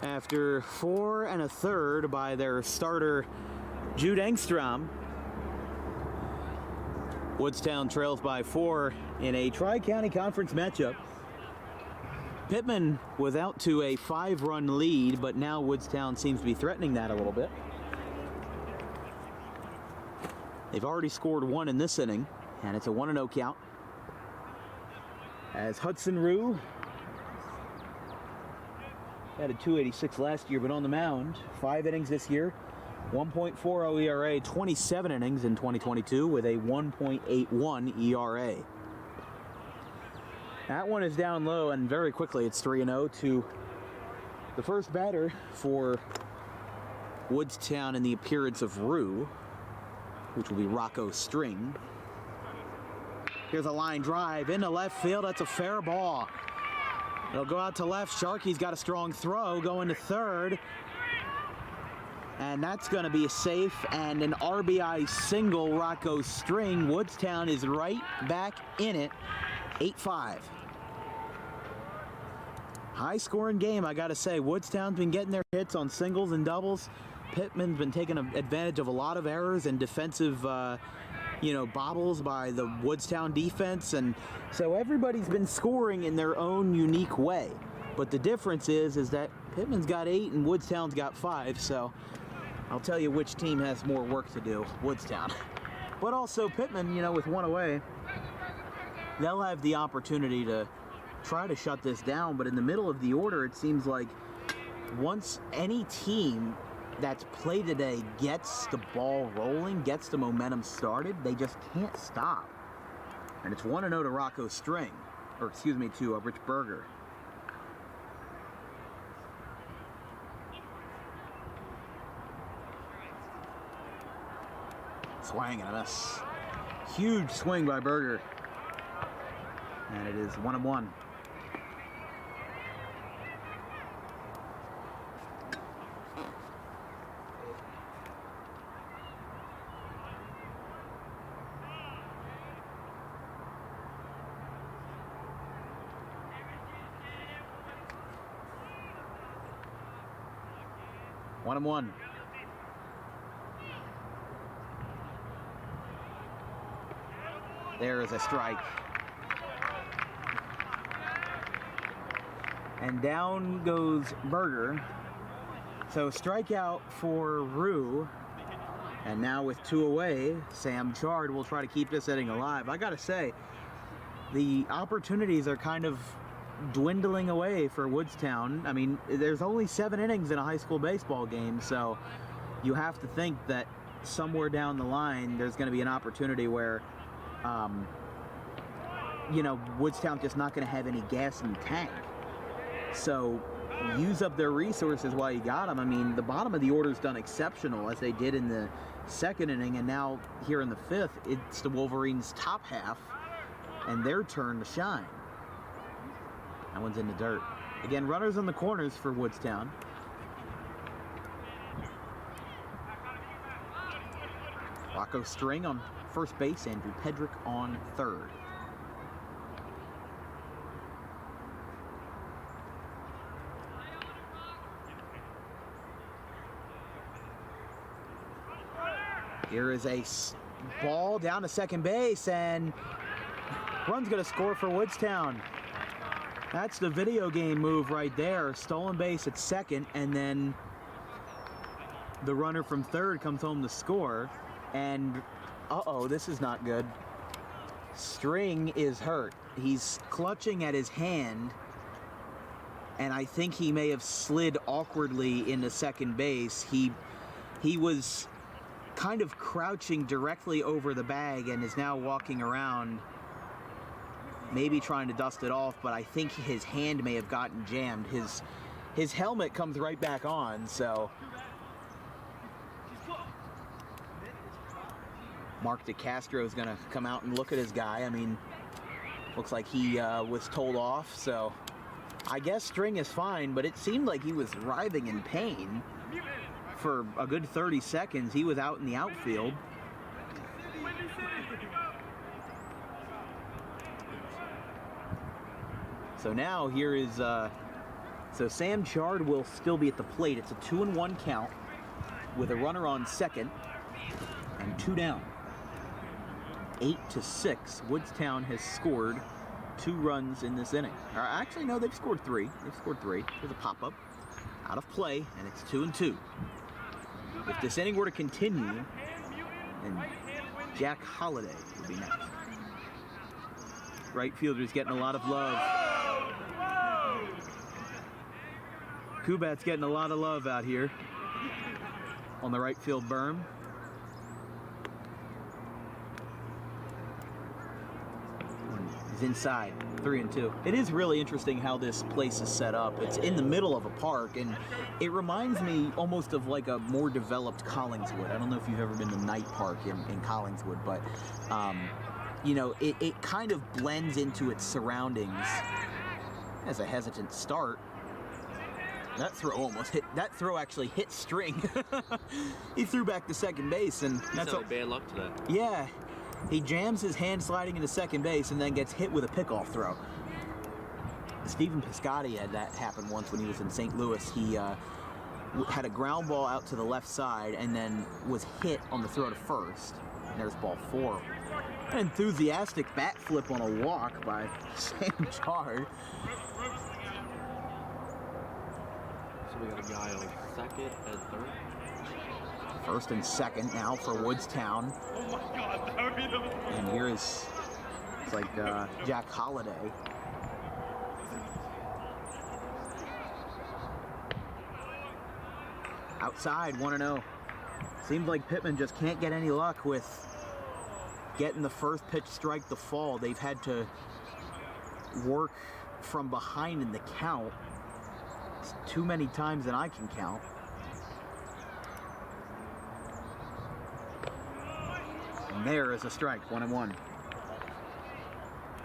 After 4 1/3 by their starter, Jude Engstrom. Woodstown trails by 4 in a Tri-County Conference matchup. Pitman was out to a 5-run lead, but now Woodstown seems to be threatening that a little bit. They've already scored 1 in this inning, and it's a 1-0 count. As Hudson Rue had a 286 last year, but on the mound, 5 innings this year, 1.40 ERA, 27 innings in 2022 with a 1.81 ERA. That one is down low, and very quickly it's 3-0 to the first batter for Woodstown in the appearance of Rue, which will be Rocco String. Here's a line drive into left field. That's a fair ball. It'll go out to left. Sharkey's got a strong throw going to third. And that's going to be a safe and an RBI single. Rocco String. Woodstown is right back in it. 8-5. High scoring game, I got to say. Woodstown's been getting their hits on singles and doubles. Pitman's been taking advantage of a lot of errors and defensive bobbles by the Woodstown defense, and so everybody's been scoring in their own unique way. But the difference is that Pitman's got 8 and Woodstown's got 5, so I'll tell you which team has more work to do, Woodstown. But also Pitman, with 1 away, they'll have the opportunity to try to shut this down, but in the middle of the order, it seems like once any team that's played today gets the ball rolling, gets the momentum started, they just can't stop. And it's 1-0 to Rocco String, to Rich Berger. Swing and a miss. huge swing by Berger. And it is 1-1. One and one. There is a strike. And down goes Berger. So strikeout for Rue. And now with 2 away, Sam Chard will try to keep this inning alive. I gotta say, the opportunities are kind of dwindling away for Woodstown. I mean, there's only 7 innings in a high school baseball game, so you have to think that somewhere down the line there's going to be an opportunity where, you know, Woodstown's just not going to have any gas in the tank. So use up their resources while you got them. I mean, the bottom of the order's done exceptional, as they did in the 2nd inning, and now here in the 5th, it's the Wolverines' top half and their turn to shine. That one's in the dirt. Again, runners on the corners for Woodstown. Rocco String on first base, Andrew Pedrick on third. Here is a ball down to second base, and run's gonna score for Woodstown. That's the video game move right there. Stolen base at second, and then the runner from third comes home to score. And, uh-oh, this is not good. String is hurt. He's clutching at his hand, and I think he may have slid awkwardly into second base. He was kind of crouching directly over the bag and is now walking around, maybe trying to dust it off, but I think his hand may have gotten jammed. His helmet comes right back on, so. Mark DeCastro is going to come out and look at his guy. I mean, looks like he was told off, so I guess String is fine, but it seemed like he was writhing in pain for a good 30 seconds. He was out in the outfield. So now here is, so Sam Chard will still be at the plate. It's a 2-1 count with a runner on second and 2 down. 8-6. Woodstown has scored 2 runs in this inning. Or actually, no, they've scored 3. They've scored 3. There's a pop-up out of play, and it's 2-2. If this inning were to continue, then Jack Holliday would be next. Right fielder's getting a lot of love. Kubat's getting a lot of love out here on the right field berm. He's inside, 3-2. It is really interesting how this place is set up. It's in the middle of a park, and it reminds me almost of like a more developed Collingswood. I don't know if you've ever been to Knight Park in Collingswood, but you know, it kind of blends into its surroundings. As a hesitant start. That throw almost hit. That throw actually hit String. He threw back to second base, and that's all. Bad luck today. Yeah, he jams his hand sliding into second base, and then gets hit with a pickoff throw. Stephen Piscotti had that happen once when he was in St. Louis. He had a ground ball out to the left side, and then was hit on the throw to first. And there's ball 4. An enthusiastic bat flip on a walk by Sam Chard. So we got a guy on second and third. First and second now for Woodstown. Oh my God, that would be the... And here is, it's like Jack Holliday. Outside, 1-0. Seems like Pitman just can't get any luck with getting the first pitch strike to fall. They've had to work from behind in the count. It's too many times than I can count. And there is a strike, 1-1.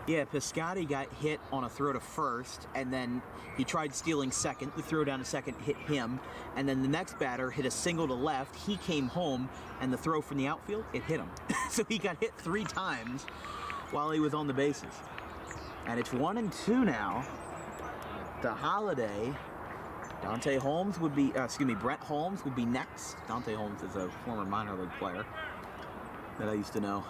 Yeah, Piscotti got hit on a throw to first, and then he tried stealing second. The throw down to second hit him, and then the next batter hit a single to left. He came home, and the throw from the outfield, it hit him. So he got hit 3 times while he was on the bases. And it's 1-2 now to Holiday. Brett Holmes would be next. Dante Holmes is a former minor league player that I used to know.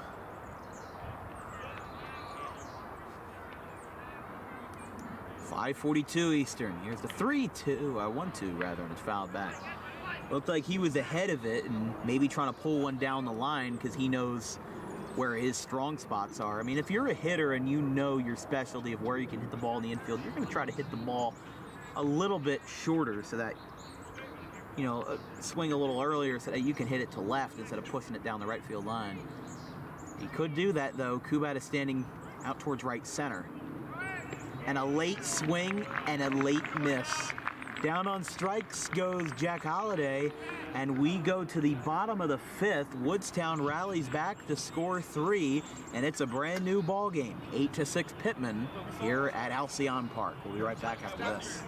.542 Eastern. Here's the 1-2 rather, and it's fouled back. Looked like he was ahead of it and maybe trying to pull one down the line because he knows where his strong spots are. I mean, if you're a hitter and you know your specialty of where you can hit the ball in the infield, you're going to try to hit the ball a little bit shorter so that, you know, swing a little earlier so that you can hit it to left instead of pushing it down the right field line. He could do that, though. Kubat is standing out towards right center. And a late swing and a late miss. Down on strikes goes Jack Holiday, and we go to the bottom of the 5th. Woodstown rallies back to score 3, and it's a brand new ball game. 8-6 Pitman here at Alcyon Park. We'll be right back after this.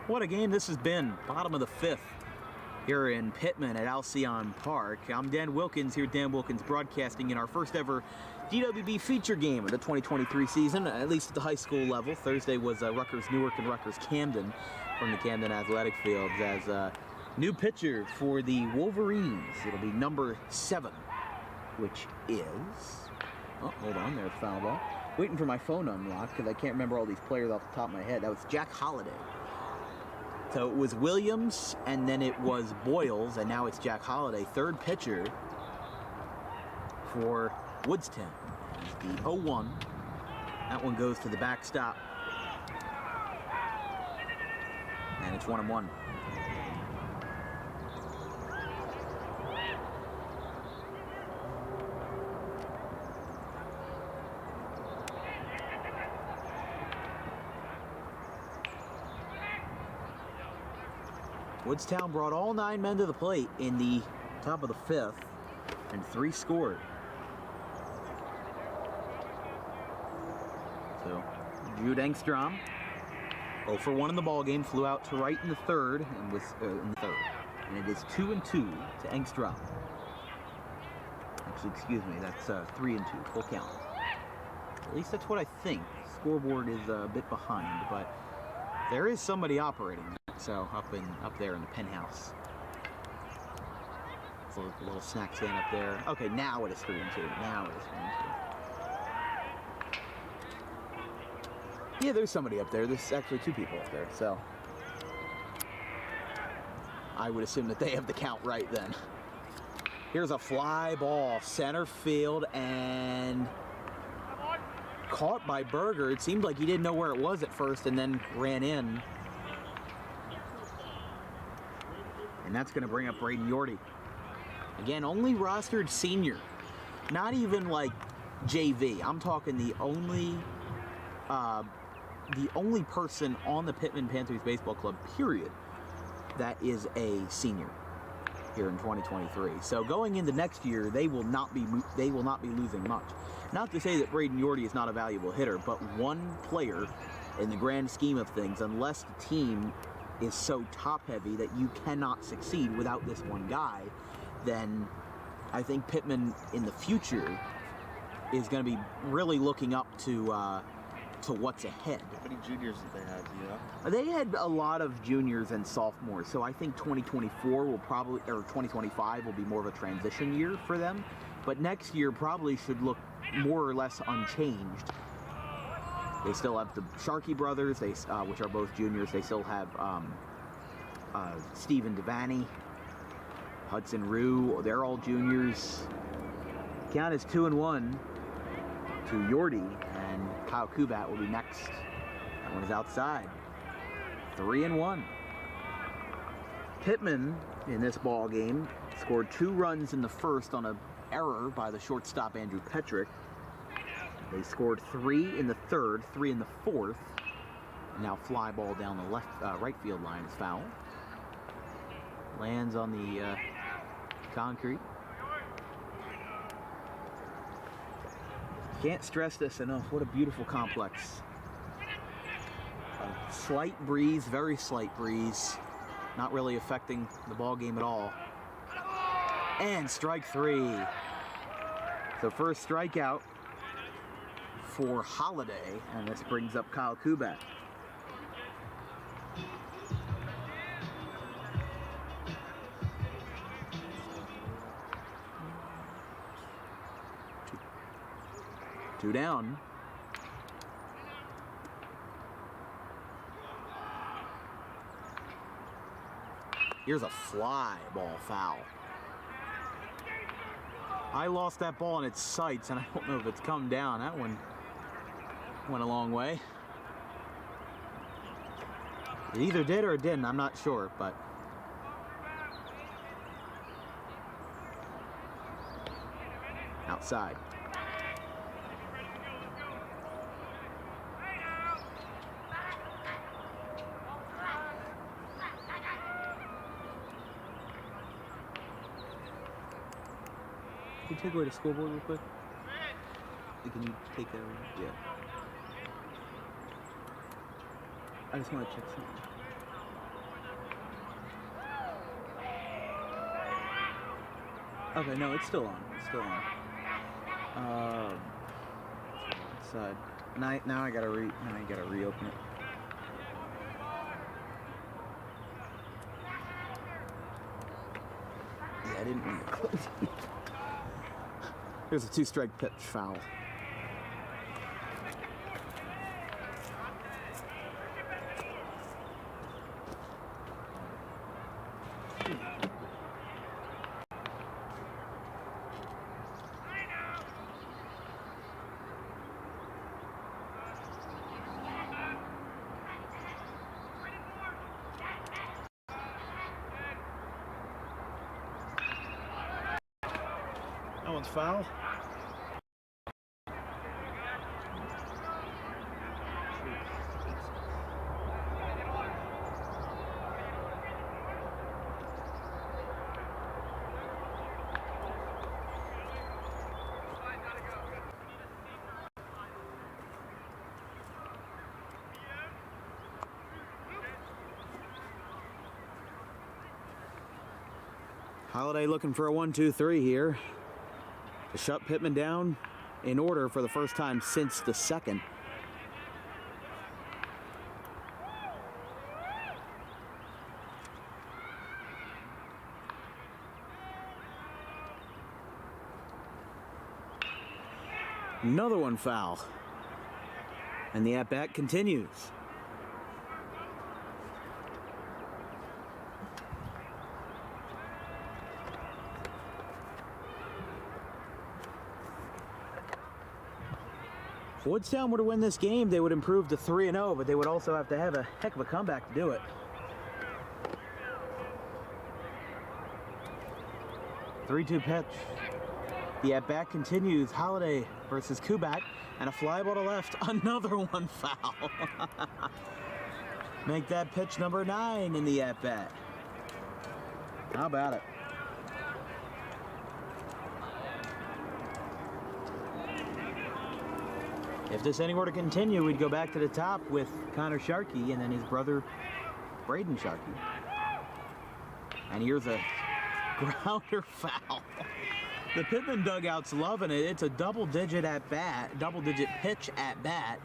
What a game this has been. Bottom of the 5th here in Pitman at Alcyon Park. I'm Dan Wilkins here at Dan Wilkins Broadcasting in our first ever DWB feature game of the 2023 season, at least at the high school level. Thursday was Rutgers Newark and Rutgers Camden from the Camden Athletic Fields as a new pitcher for the Wolverines. It'll be number 7, which is... Oh, hold on, there's the foul ball. Waiting for my phone to unlock because I can't remember all these players off the top of my head. That was Jack Holiday. So it was Williams, and then it was Boyles, and now it's Jack Holiday, third pitcher for Woodstown. The 0-1. That one goes to the backstop. And it's 1-1. Woodstown brought all 9 men to the plate in the top of the 5th, and 3 scored. So, Jude Engstrom, 0 for 1 in the ball game, flew out to right in the 3rd, and was and it is 2-2 to Engstrom. Actually, excuse me, that's 3-2, full count. At least that's what I think. Scoreboard is a bit behind, but there is somebody operating it, so up there in the penthouse. It's a little snack stand up there. Okay, now it is 3-2. Now it is 3-2. Yeah, there's somebody up there. There's actually 2 people up there, so I would assume that they have the count right then. Here's a fly ball, center field, and caught by Berger. It seemed like he didn't know where it was at first and then ran in. And that's going to bring up Braden Yorty. Again, only rostered senior. Not even like JV. I'm talking the only person on the Pitman Panthers baseball club, period, that is a senior here in 2023. So going into next year, they will not be losing much. Not to say that Braden Yorty is not a valuable hitter, but one player in the grand scheme of things, unless the team is so top-heavy that you cannot succeed without this one guy, then I think Pitman in the future is going to be really looking up to what's ahead. How many juniors did they have, do you know? They had a lot of juniors and sophomores, so I think 2024 will probably, or 2025 will be more of a transition year for them. But next year probably should look more or less unchanged. They still have the Sharkey brothers, which are both juniors. They still have Steven Devaney, Hudson Rue. They're all juniors. Count is 2-1 to Yorty, and Kyle Kubat will be next. That one is outside. 3-1. Pitman in this ball game scored 2 runs in the first on an error by the shortstop Andrew Petrick. They scored 3 in the 3rd, 3 in the 4th. Now fly ball down the right field line is foul. Lands on the concrete. Can't stress this enough. What a beautiful complex. A slight breeze, very slight breeze. Not really affecting the ball game at all. And strike 3. So first strikeout for Holiday, and this brings up Kyle Kubat. Two down. Here's a fly ball foul. I lost that ball in its sights, and I don't know if it's come down. That one went a long way. It either did or it didn't, I'm not sure, but outside. Can you take away the scoreboard real quick? Can you take that away? Yeah. I just want to check something. Okay, no, it's still on. It's still on. Side. Now I gotta reopen it. Yeah, I didn't mean to close it. Here's a 2-strike pitch foul. That one's foul. Holiday looking for a 1-2-3 here to shut Pitman down in order for the first time since the second. Another one foul. And the at-bat continues. If Woodstown were to win this game, they would improve to 3-0, but they would also have to have a heck of a comeback to do it. 3-2 pitch. The at-bat continues. Holiday versus Kubat, and a fly ball to left. Another one foul. Make that pitch number 9 in the at-bat. How about it? If this inning were to continue, we'd go back to the top with Connor Sharkey and then his brother Braden Sharkey. And here's a grounder foul. The Pitman dugout's loving it. It's a double-digit at-bat, double-digit pitch at-bat.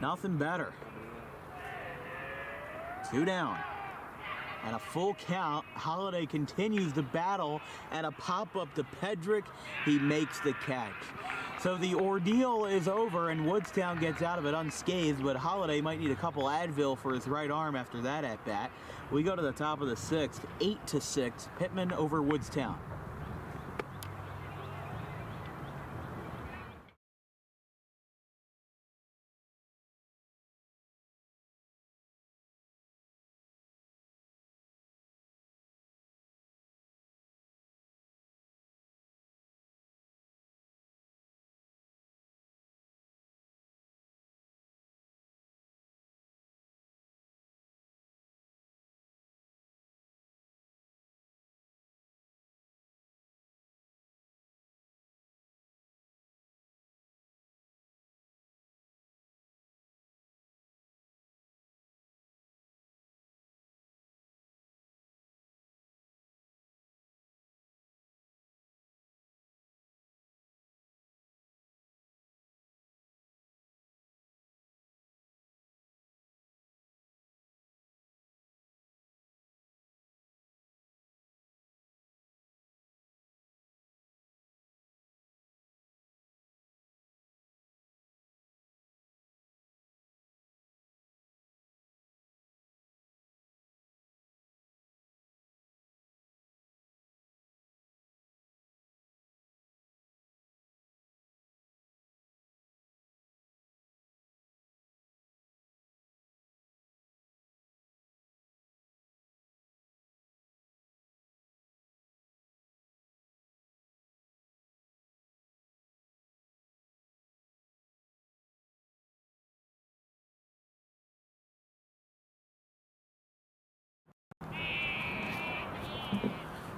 Nothing better. 2 down. And a full count. Holiday continues the battle, and a pop-up to Pedrick. He makes the catch. So the ordeal is over, and Woodstown gets out of it unscathed, but Holiday might need a couple Advil for his right arm after that at-bat. We go to the top of the 6th, 8-6, Pitman over Woodstown.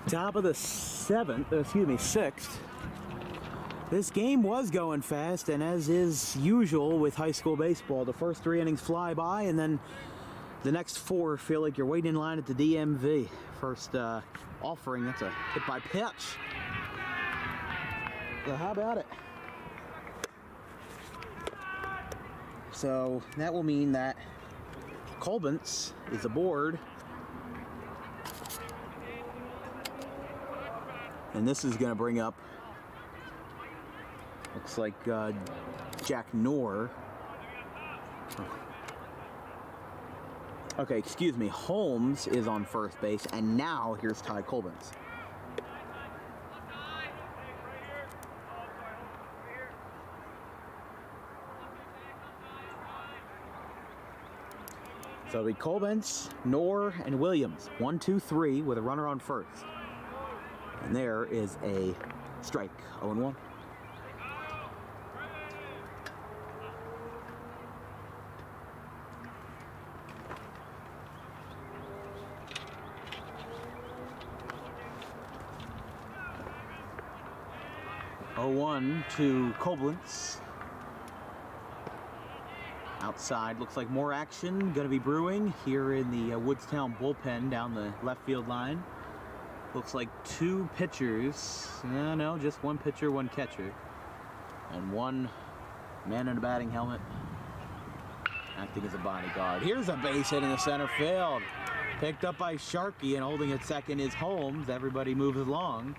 Top of the 6th. This game was going fast, and as is usual with high school baseball, the first 3 innings fly by, and then the next 4 feel like you're waiting in line at the DMV. First offering, that's a hit by pitch. So how about it? So that will mean that Colbins is aboard. And this is going to bring up, looks like Jack Knorr. Okay, excuse me. Holmes is on first base, and now here's Ty Colbins. So it'll be Colbins, Knorr, and Williams. 1, 2, 3 with a runner on first. And there is a strike. 0-1. To Koblenz. Outside, looks like more action going to be brewing here in the Woodstown bullpen down the left field line. Looks like 2 pitchers. No, just 1 pitcher, 1 catcher. And 1 man in a batting helmet acting as a bodyguard. Here's a base hit in the center field. Picked up by Sharkey, and holding at second is Holmes. Everybody moves along.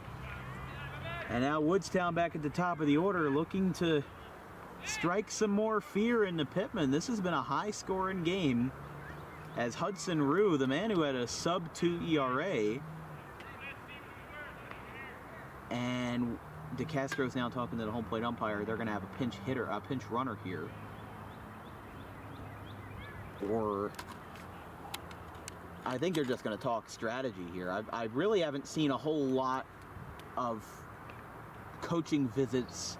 And now Woodstown back at the top of the order, looking to strike some more fear into Pitman. This has been a high-scoring game, as Hudson Rue, the man who had a sub-2 ERA, and DeCastro's now talking to the home plate umpire. They're going to have a pinch runner here. Or I think they're just going to talk strategy here. I really haven't seen a whole lot of coaching visits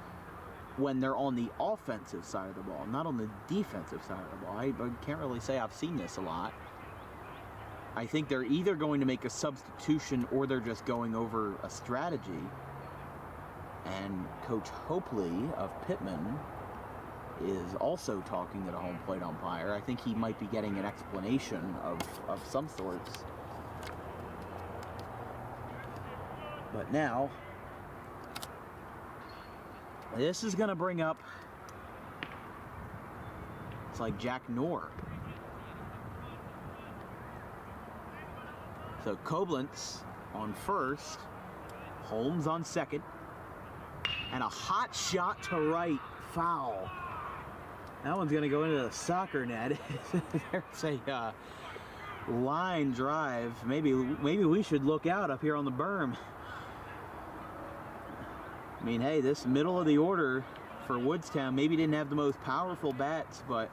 when they're on the offensive side of the ball, not on the defensive side of the ball. I can't really say I've seen this a lot. I think they're either going to make a substitution or they're just going over a strategy. And Coach Hopley of Pitman is also talking to the home plate umpire. I think he might be getting an explanation of some sorts. But now, this is going to bring up, it's like Jack Knorr. So Koblenz on first, Holmes on second, and a hot shot to right, foul. That one's going to go into the soccer net. There's a line drive. Maybe we should look out up here on the berm. I mean, hey, this middle of the order for Woodstown maybe didn't have the most powerful bats, but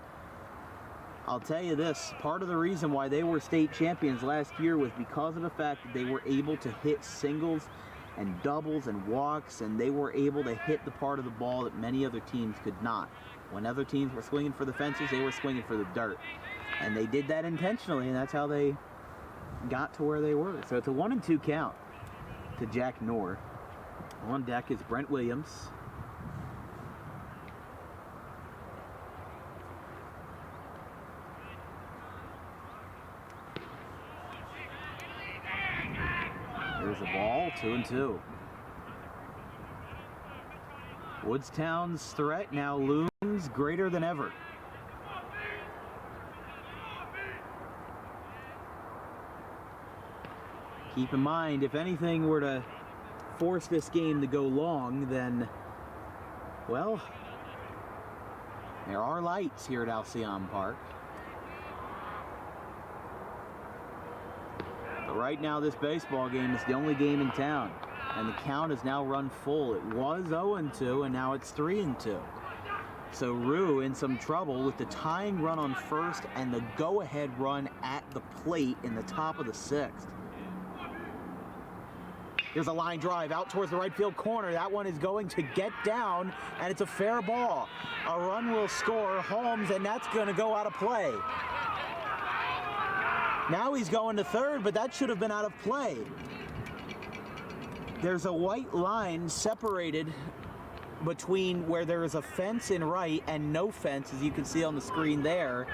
I'll tell you this, part of the reason why they were state champions last year was because of the fact that they were able to hit singles and doubles and walks, and they were able to hit the part of the ball that many other teams could not. When other teams were swinging for the fences, they were swinging for the dirt. And they did that intentionally, and that's how they got to where they were. So it's a 1-2 count to Jack Knorr. On deck is Brent Williams. There's a ball, 2-2. Woodstown's threat now looms greater than ever. Keep in mind, if anything were to force this game to go long, then, well, there are lights here at Alcyon Park. But right now, this baseball game is the only game in town, and the count is now run full. It was 0-2, and now it's 3-2. So Rue in some trouble with the tying run on first and the go-ahead run at the plate in the top of the 6th. Here's a line drive out towards the right field corner. That one is going to get down, and it's a fair ball. A run will score Holmes, and that's going to go out of play. Now he's going to third, but that should have been out of play. There's a white line separated between where there is a fence in right and no fence, as you can see on the screen there,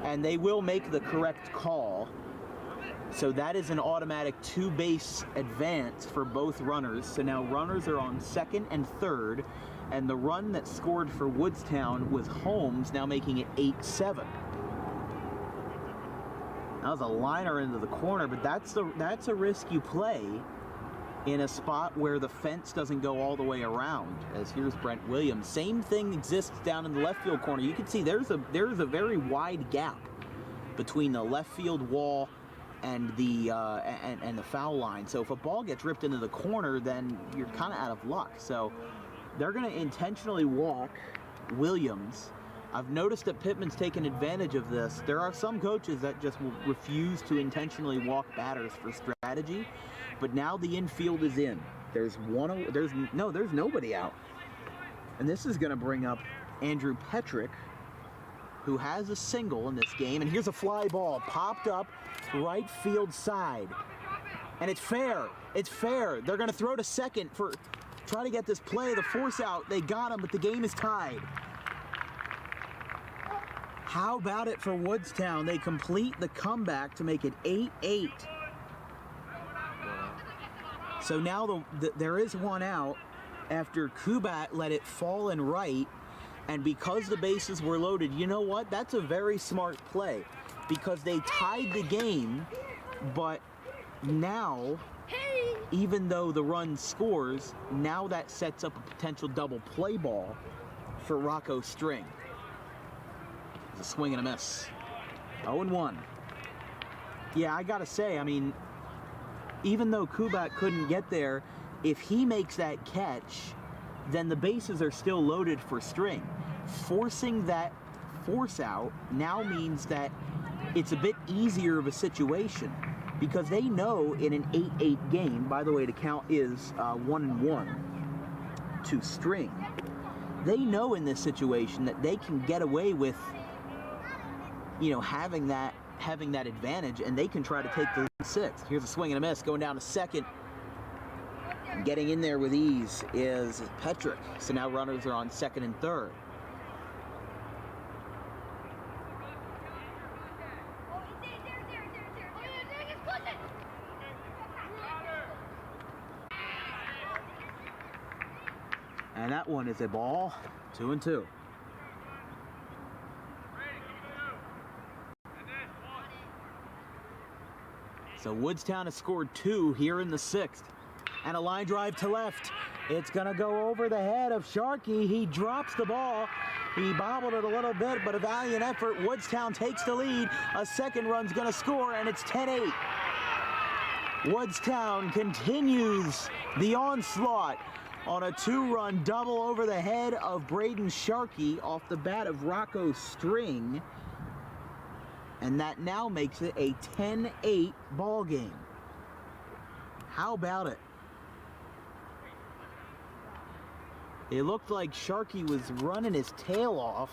and they will make the correct call. So that is an automatic 2-base advance for both runners. So now runners are on second and third, and the run that scored for Woodstown was Holmes, now making it 8-7. That was a liner into the corner, but that's a risk you play in a spot where the fence doesn't go all the way around. As here's Brent Williams. Same thing exists down in the left field corner. You can see there's a very wide gap between the left field wall and the foul line. So if a ball gets ripped into the corner, then you're kind of out of luck. So they're going to intentionally walk Williams. I've noticed that Pitman's taken advantage of this. There are some coaches that just will refuse to intentionally walk batters for strategy, but now the infield is in. There's nobody out. And this is going to bring up Andrew Petrick, who has a single in this game, and here's a fly ball popped up right field side. And it's fair. It's fair. They're going to throw to second for try to get this play, the force out. They got him, but the game is tied. How about it for Woodstown? They complete the comeback to make it 8-8. So now there is one out after Kubat let it fall in right, and because the bases were loaded, you know what? That's a very smart play because they tied the game, but now, even though the run scores, now that sets up a potential double play ball for Rocco String. It's a swing and a miss. 0-1. Yeah, I gotta say, I mean, even though Kubat couldn't get there, if he makes that catch, then the bases are still loaded for String. Forcing that force out now means that it's a bit easier of a situation because they know in an 8-8 game, by the way, the count is 1-1 to String. They know in this situation that they can get away with, you know, having that advantage, and they can try to take the sixth. Here's a swing and a miss, going down to second. Getting in there with ease is Petrick. So now runners are on second and third. And that one is a ball, 2-2. So Woodstown has scored 2 here in the 6th. And a line drive to left. It's gonna go over the head of Sharkey. He drops the ball. He bobbled it a little bit, but a valiant effort. Woodstown takes the lead. A second run's gonna score, and it's 10-8. Woodstown continues the onslaught on a 2-run double over the head of Braden Sharkey off the bat of Rocco String. And that now makes it a 10-8 ball game. How about it? It looked like Sharkey was running his tail off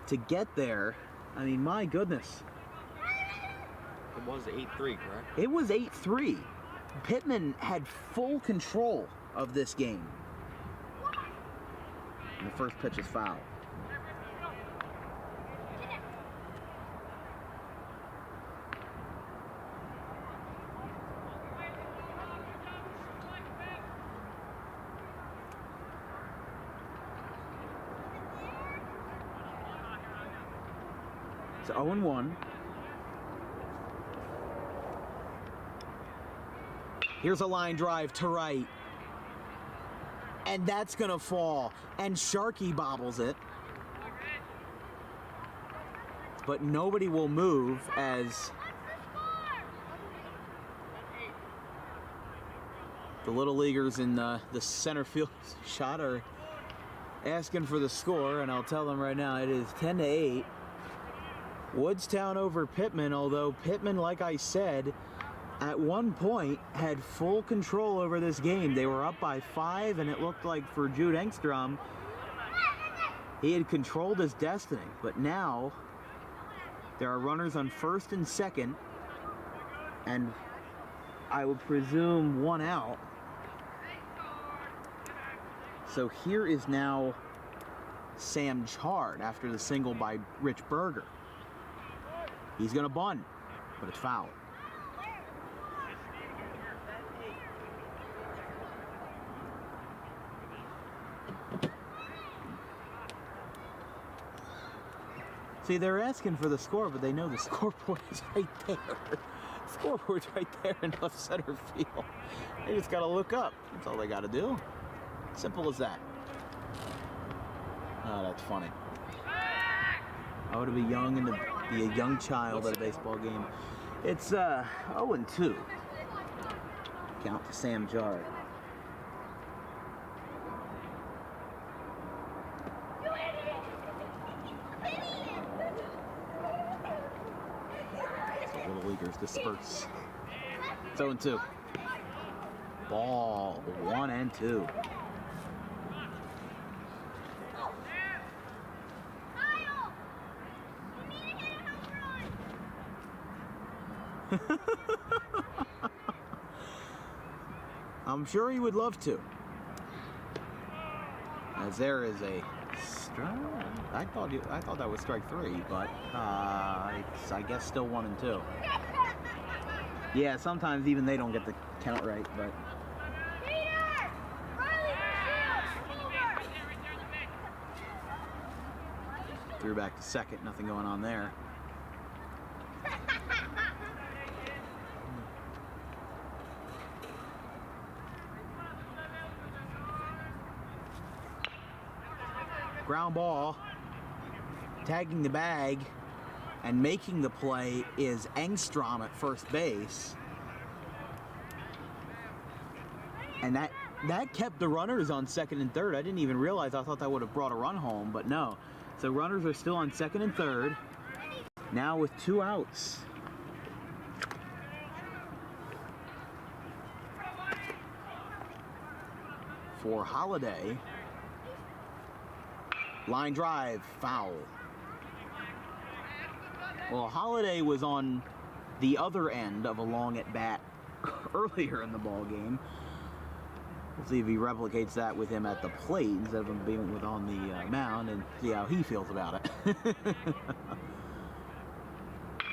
to get there. I mean, my goodness. It was 8-3, correct? It was 8-3. Pitman had full control of this game. And the first pitch is foul. It's 0-1. Here's a line drive to right. And that's going to fall. And Sharkey bobbles it. But nobody will move as the Little Leaguers in the center field shot are asking for the score. And I'll tell them right now, it is 10-8. Woodstown over Pitman, although Pitman, like I said, at one point had full control over this game. They were up by 5, and it looked like for Jude Engstrom, he had controlled his destiny. But now, there are runners on first and second, and I would presume one out. So here is now Sam Chard after the single by Rich Berger. He's going to bunt, but it's foul. See, they're asking for the score, but they know the scoreboard is right there. Scoreboard's right there in left center field. They just got to look up. That's all they got to do. Simple as that. Oh, that's funny. I want to be young and be a young child at a baseball game. It's 0-2. Count to Sam Chard. The Little Leaguers disperse. It's 0-2. Ball 1-2. I'm sure he would love to. As there is a strike. I thought that was strike 3, but it's, I guess, still 1-2. Yeah, sometimes even they don't get the count right, but Threw back to second, nothing going on there. Ground ball, tagging the bag and making the play is Engstrom at first base. And that kept the runners on second and third. I didn't even realize. I thought that would have brought a run home, but no. So runners are still on second and third. Now with 2 outs. For Holiday. Line drive, foul. Well, Holiday was on the other end of a long at bat earlier in the ball game. We'll see if he replicates that with him at the plate instead of him being on the mound, and see how he feels about it.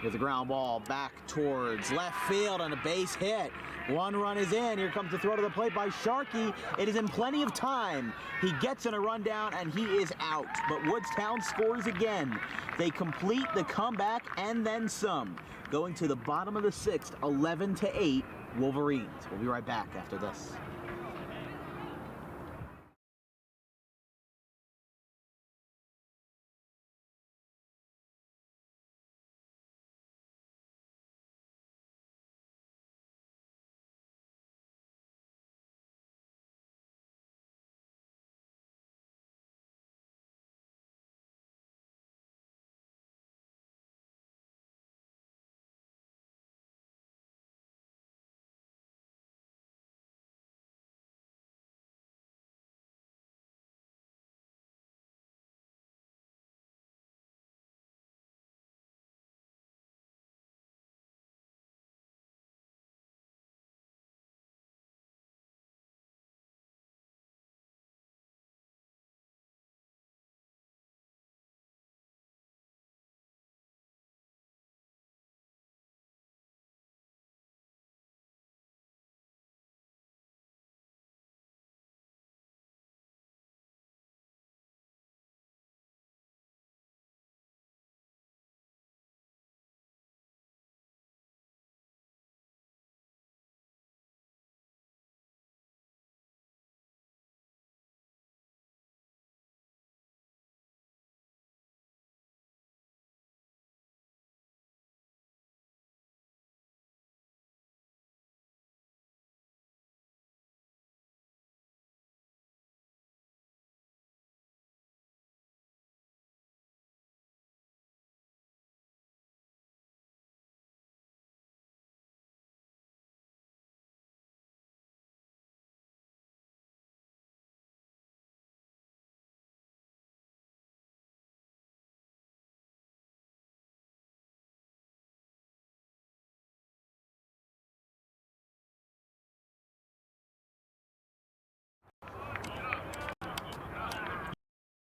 Here's a ground ball back towards left field on a base hit. 1 run is in. Here comes the throw to the plate by Sharkey. It is in plenty of time. He gets in a rundown and he is out. But Woodstown scores again. They complete the comeback and then some. Going to the bottom of the 6th, 11-8, Wolverines. We'll be right back after this.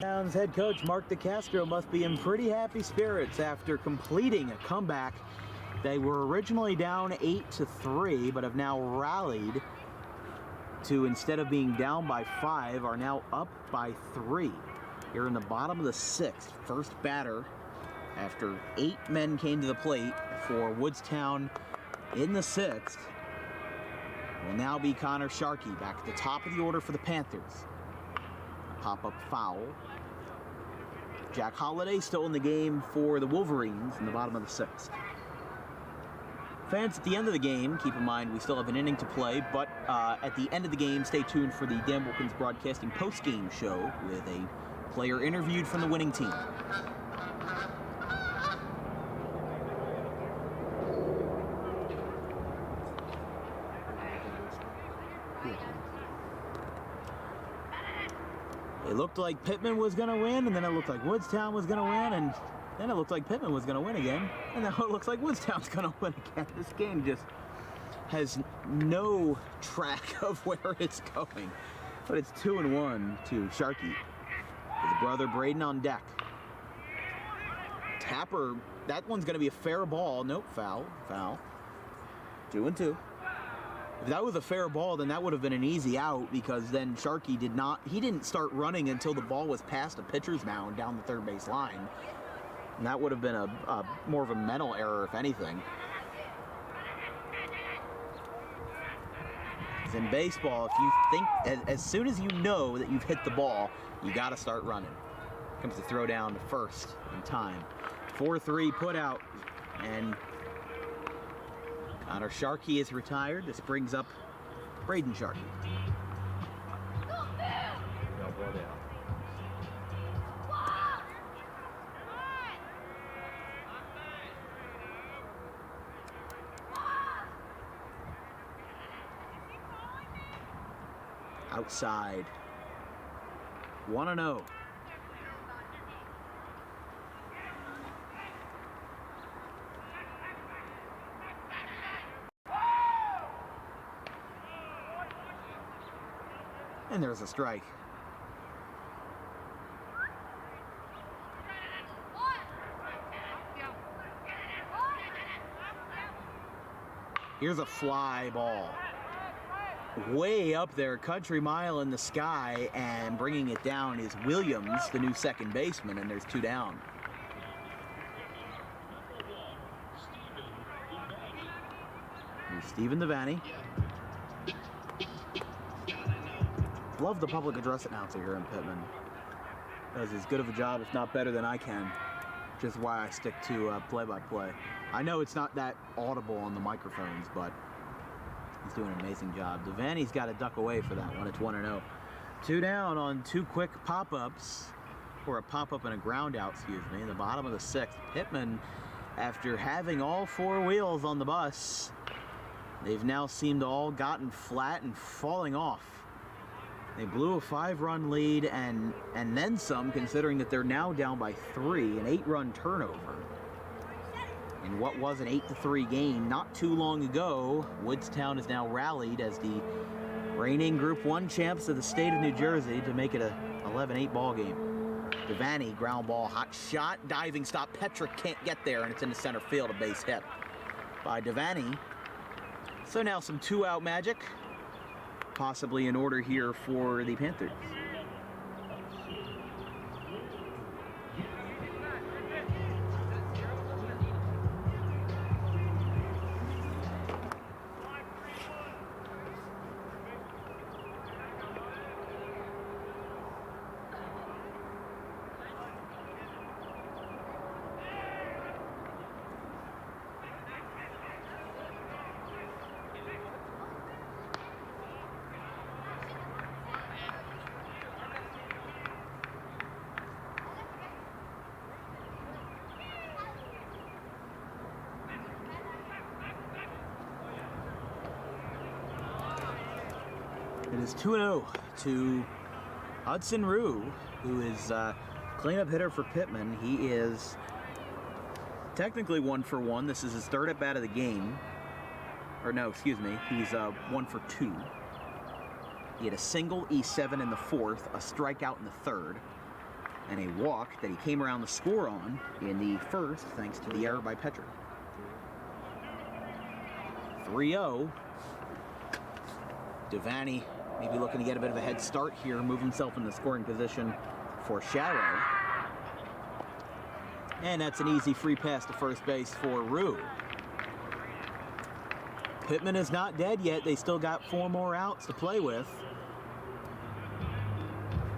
Woodstown's head coach Mark DeCastro must be in pretty happy spirits after completing a comeback. They were originally down 8-3, but have now rallied to, instead of being down by 5, are now up by 3. Here in the bottom of the 6th, first batter after 8 men came to the plate for Woodstown in the 6th will now be Connor Sharkey, back at the top of the order for the Panthers. Pop-up foul. Jack Holiday still in the game for the Wolverines in the bottom of the 6th. Fans, at the end of the game, keep in mind we still have an inning to play, but at the end of the game, stay tuned for the Dan Wilkins Broadcasting post-game show with a player interviewed from the winning team. It looked like Pitman was going to win, and then it looked like Woodstown was going to win, and then it looked like Pitman was going to win again, and now it looks like Woodstown's going to win again. This game just has no track of where it's going. But it's 2-1 to Sharkey. His brother Braden on deck. Tapper, that one's going to be a fair ball. Nope, foul. 2-2. If that was a fair ball, then that would have been an easy out, because then Sharkey didn't start running until the ball was past a pitcher's mound down the third base line. And that would have been a more of a mental error, if anything. Because in baseball, if you think, as soon as you know that you've hit the ball, you got to start running. Comes the throw down to first in time. 4-3 put out, and Connor Sharkey is retired. This brings up Braden Sharkey. Outside. 1-0. And there's a strike. Here's a fly ball. Way up there, country mile in the sky, and bringing it down is Williams, the new second baseman, and there's 2 down. Here's Stephen Devaney. Love the public address announcer here in Pitman. Does as good of a job, if not better than I can. Which is why I stick to play-by-play. I know it's not that audible on the microphones, but he's doing an amazing job. Devaney's got to duck away for that one. It's 1-0. 2 down on 2 quick pop-ups, or a pop-up and a ground out, excuse me, in the bottom of the 6th. Pitman, after having all 4 wheels on the bus, they've now seemed to all gotten flat and falling off. They blew a 5-run lead and then some, considering that they're now down by 3, an 8-run turnover. In what was an 8-3 game not too long ago, Woodstown is now rallied as the reigning Group 1 champs of the state of New Jersey to make it a 11-8 ball game. Devaney, ground ball, hot shot, diving stop. Petrick can't get there, and it's into center field, a base hit by Devaney. So now some 2-out magic, possibly in order here for the Panthers. It is 2-0 to Hudson Rue, who is cleanup hitter for Pitman. He is technically 1 for 1. This is his 3rd at bat of the game. Or no, excuse me. He's 1 for 2. He had a single E7 in the 4th, a strikeout in the 3rd, and a walk that he came around the score on in the 1st, thanks to the error by Petrick. 3-0. Devaney maybe looking to get a bit of a head start here, move himself in the scoring position for Sharrow. And that's an easy free pass to first base for Rue. Pitman is not dead yet. They still got 4 more outs to play with.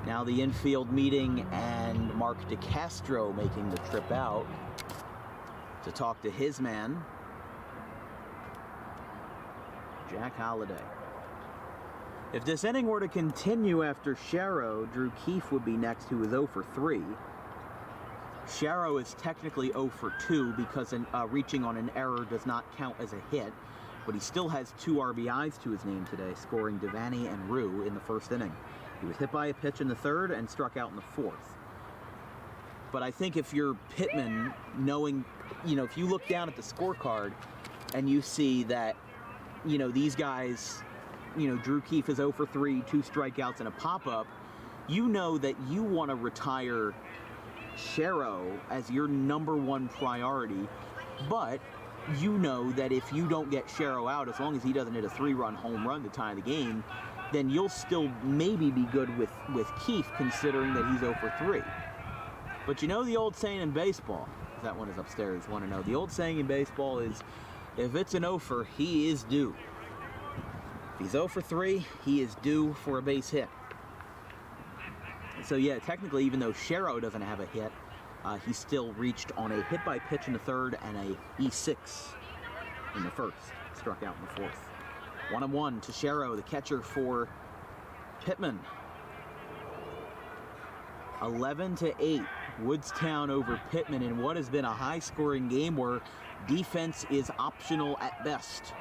Now the infield meeting, and Mark DeCastro making the trip out to talk to his man, Jack Holliday. If this inning were to continue after Sharrow, Drew Keefe would be next, who is 0 for 3. Sharrow is technically 0 for 2 because reaching on an error does not count as a hit, but he still has 2 RBIs to his name today, scoring Devaney and Rue in the 1st inning. He was hit by a pitch in the 3rd and struck out in the 4th. But I think if you're Pitman, knowing, if you look down at the scorecard and you see that, these guys, Drew Keefe is 0 for 3, 2 strikeouts and a pop-up, you know that you want to retire Sharrow as your #1 priority. But you know that if you don't get Sherrow out, as long as he doesn't hit a 3-run home run to tie the game, then you'll still maybe be good with Keith, considering that he's 0 for 3. But you know the old saying in baseball, that one is upstairs, want to know. The old saying in baseball is, if it's an 0-fer, he is due. If he's 0 for 3, he is due for a base hit. So yeah, technically, even though Sherrow doesn't have a hit, he still reached on a hit by pitch in the 3rd and a E6 in the 1st. Struck out in the 4th. 1-1 to Sherrow, the catcher for Pitman. 11-8, Woodstown over Pitman in what has been a high-scoring game where defense is optional at best.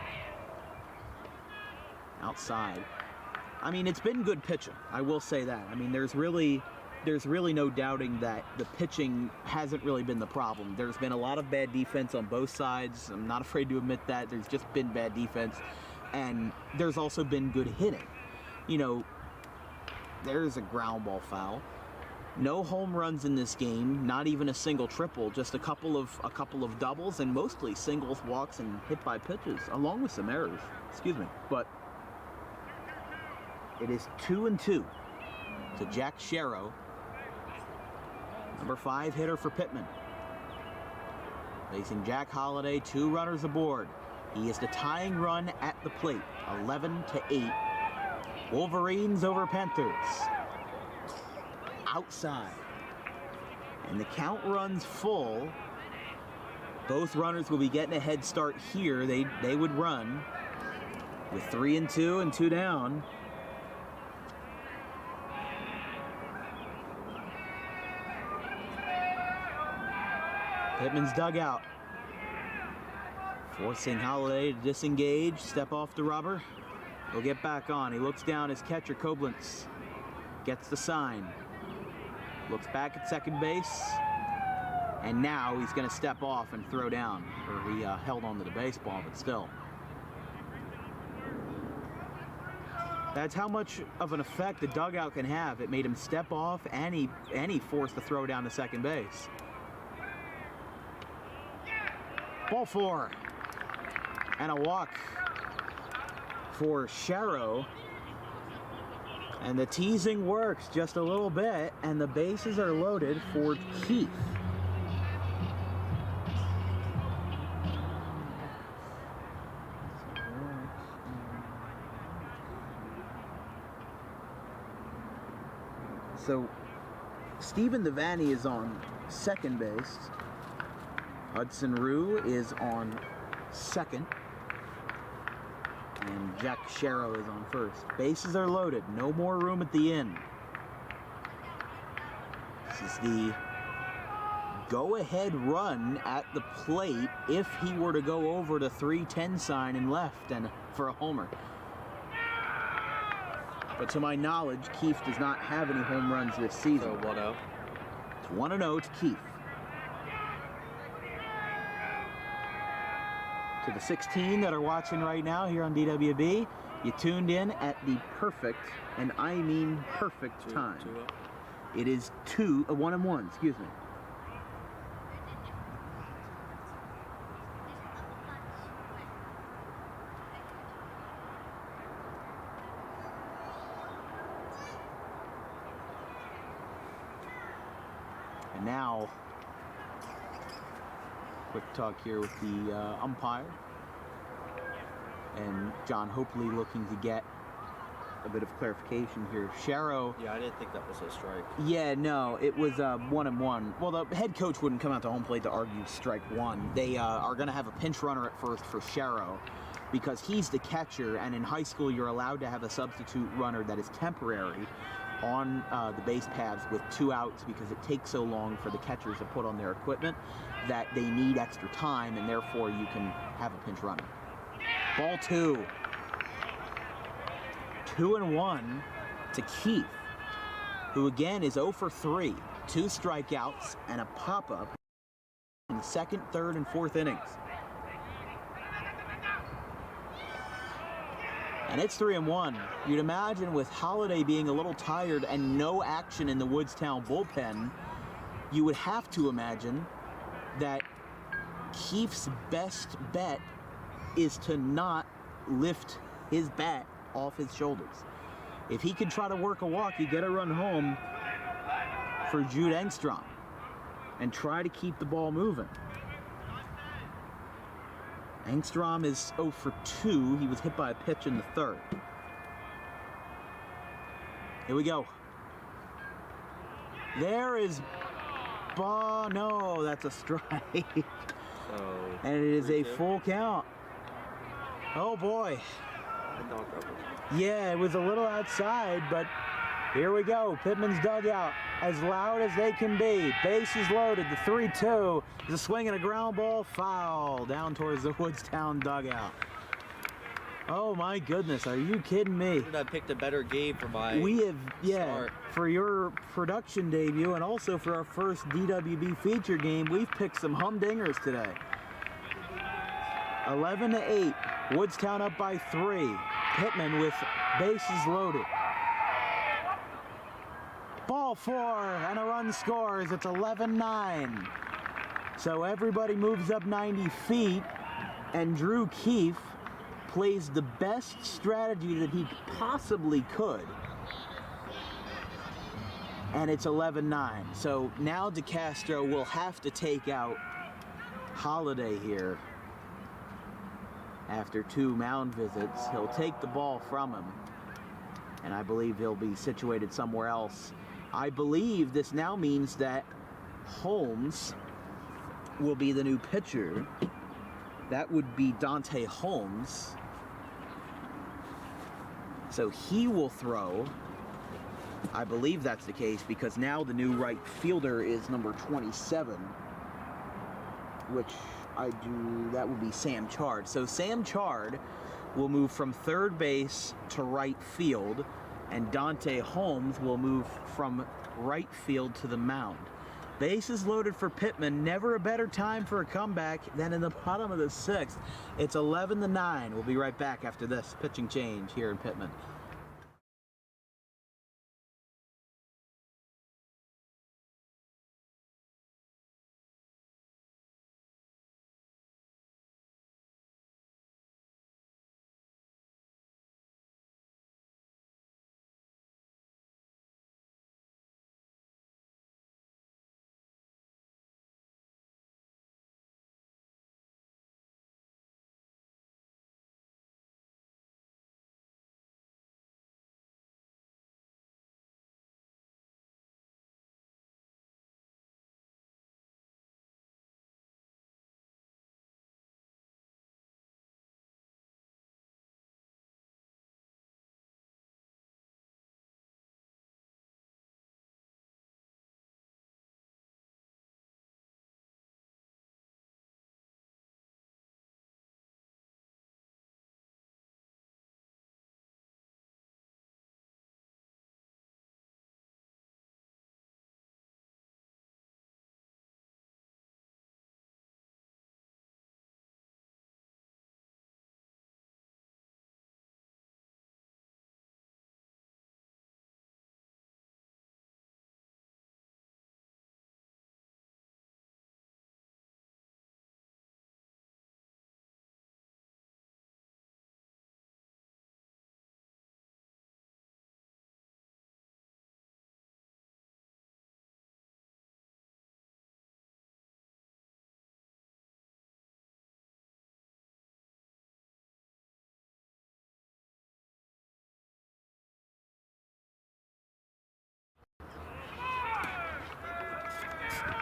Outside. I mean, it's been good pitching. I will say that. I mean, there's really no doubting that the pitching hasn't really been the problem. There's been a lot of bad defense on both sides. I'm not afraid to admit that. There's just been bad defense. And there's also been good hitting. You know, there's a ground ball foul. No home runs in this game, not even a single triple, just a couple of doubles and mostly singles, walks, and hit by pitches, along with some errors. Excuse me. But it is 2-2 to Jack Sherrow, number 5 hitter for Pitman. Facing Jack Holliday, 2 runners aboard. He is the tying run at the plate, 11-8. Wolverines over Panthers. Outside. And the count runs full. Both runners will be getting a head start here. They would run with 3-2 and 2 down. Pitman's dugout. Forcing Holliday to disengage, step off the rubber. He'll get back on. He looks down his catcher, Koblenz. Gets the sign. Looks back at second base. And now he's going to step off and throw down. Or he held onto the baseball, but still. That's how much of an effect the dugout can have. It made him step off, and he forced the throw down to second base. Ball 4. And a walk for Sherrow. And the teasing works just a little bit, and the bases are loaded for Keith. So Stephen Devaney is on second base. Hudson Rue is on second. And Jack Sherrow is on first. Bases are loaded. No more room at the end. This is the go-ahead run at the plate if he were to go over the 3-10 sign and left and for a homer. But to my knowledge, Keith does not have any home runs this season. So 1-0. It's 1-0 to Keith. To the 16 that are watching right now here on DWB, you tuned in at the perfect, and I mean perfect time. 2-0. It is 1-1, excuse me. And now, quick talk here with the umpire. And John Hopely looking to get a bit of clarification here. Sherrow. Yeah, I didn't think that was a strike. Yeah, no, it was 1-1. Well, the head coach wouldn't come out to home plate to argue strike one. They are going to have a pinch runner at first for Sherrow because he's the catcher, and in high school you're allowed to have a substitute runner that is temporary on the base paths with 2 outs because it takes so long for the catchers to put on their equipment that they need extra time, and therefore you can have a pinch runner. Ball 2. 2-1 to Keith, who again is 0 for 3. 2 strikeouts and a pop-up in the second, third, and fourth innings. And it's 3-1. You'd imagine with Holliday being a little tired and no action in the Woodstown bullpen, you would have to imagine that Keefe's best bet is to not lift his bat off his shoulders. If he can try to work a walk, you gotta run home for Jude Engstrom and try to keep the ball moving. Engstrom is 0 for 2. He was hit by a pitch in the third. Here we go. There is ball. No, that's a strike. So, and it is a 3-2. full count. Oh boy. I thought that was. Yeah, it was a little outside, but here we go. Pitman's dugout, as loud as they can be. Bases loaded. The 3-2 is a swing and a ground ball foul down towards the Woodstown dugout. Oh my goodness, are you kidding me? Could I picked a better game for my start. For your production debut and also for our first DWB feature game, we've picked some humdingers today. 11-8, Woodstown up by 3. Pitman with bases loaded. Ball 4 and a run scores. It's 11-9. So everybody moves up 90 feet, and Drew Keefe plays the best strategy that he possibly could. And it's 11-9. So now DeCastro will have to take out Holiday here. After 2 mound visits, he'll take the ball from him. And I believe he'll be situated somewhere else. I believe this now means that Holmes will be the new pitcher. That would be Dante Holmes. So he will throw. I believe that's the case because now the new right fielder is number 27, which that would be Sam Chard. So Sam Chard will move from third base to right field, and Dante Holmes will move from right field to the mound. Bases loaded for Pitman. Never a better time for a comeback than in the bottom of the 6th. It's 11-9. We'll be right back after this pitching change here in Pitman.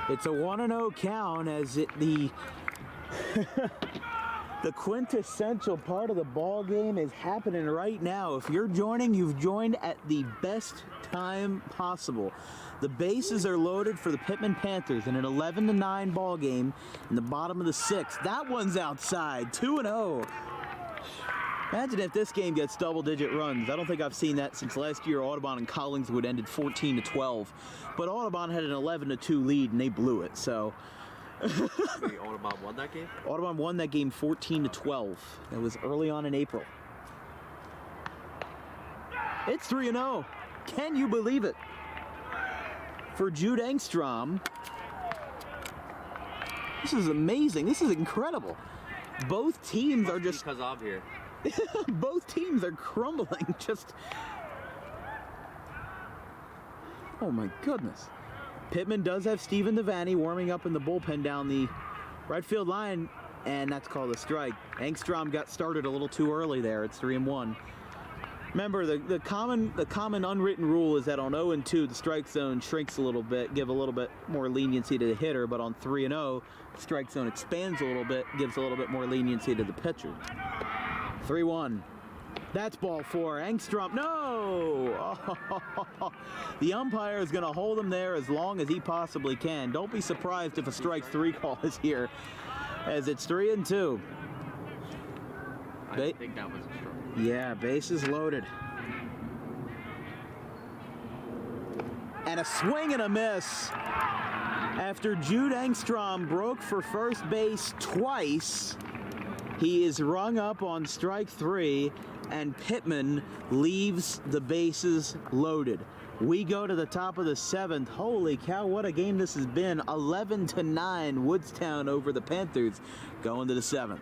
It's a 1-0 count as the quintessential part of the ball game is happening right now. If you're joining, you've joined at the best time possible. The bases are loaded for the Pitman Panthers in an 11-9 ball game in the bottom of the 6th. That one's outside, 2-0. Imagine if this game gets double-digit runs. I don't think I've seen that since last year. Audubon and Collingswood ended 14-12, but Audubon had an 11-2 lead and they blew it. So Wait, Audubon won that game? Audubon won that game 14-12. It was early on in April. It's 3-0. Can you believe it? For Jude Engstrom, This is amazing. This is incredible. Both teams are just... Because I'm here. Both teams are crumbling. Just... Oh my goodness. Pitman does have Steven Devaney warming up in the bullpen down the right field line, and that's called a strike. Engstrom got started a little too early there. It's 3-1. Remember, the common unwritten rule is that on 0-2, the strike zone shrinks a little bit, give a little bit more leniency to the hitter, but on 3-0, the strike zone expands a little bit, gives a little bit more leniency to the pitcher. 3-1. That's ball 4. Engstrom, no! Oh, the umpire is going to hold him there as long as he possibly can. Don't be surprised if a strike 3 call is here, as it's 3-2. I think that was a strike. Yeah, bases loaded. And a swing and a miss. After Jude Engstrom broke for first base twice, he is rung up on strike 3, and Pitman leaves the bases loaded. We go to the top of the 7th. Holy cow, what a game this has been. 11-9, Woodstown over the Panthers, going to the 7th.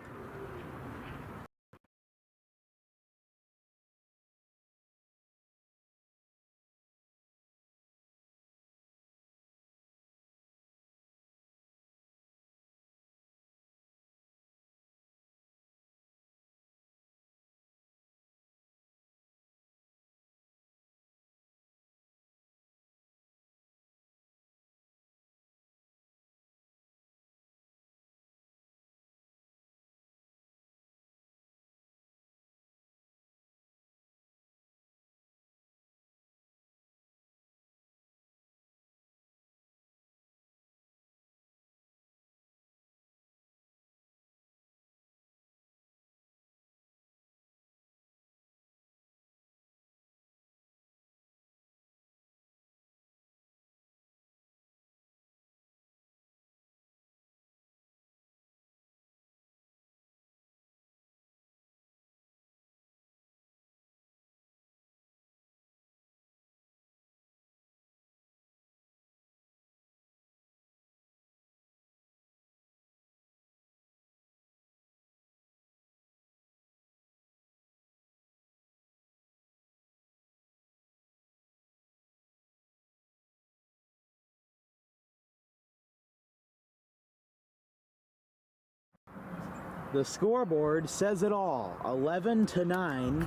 The scoreboard says it all. 11-9.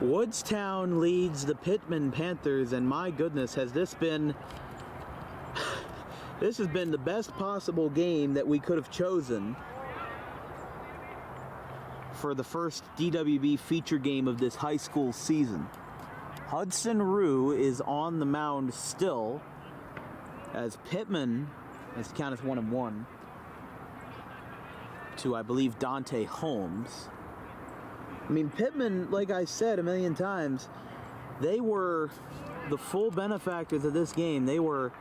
Woodstown leads the Pitman Panthers, and my goodness, has this been... This has been the best possible game that we could have chosen for the first DWB feature game of this high school season. Hudson Rue is on the mound still, as Pitman has counted 1-1. To, I believe, Dante Holmes. I mean, Pitman, like I said a million times, they were the full benefactors of this game. They were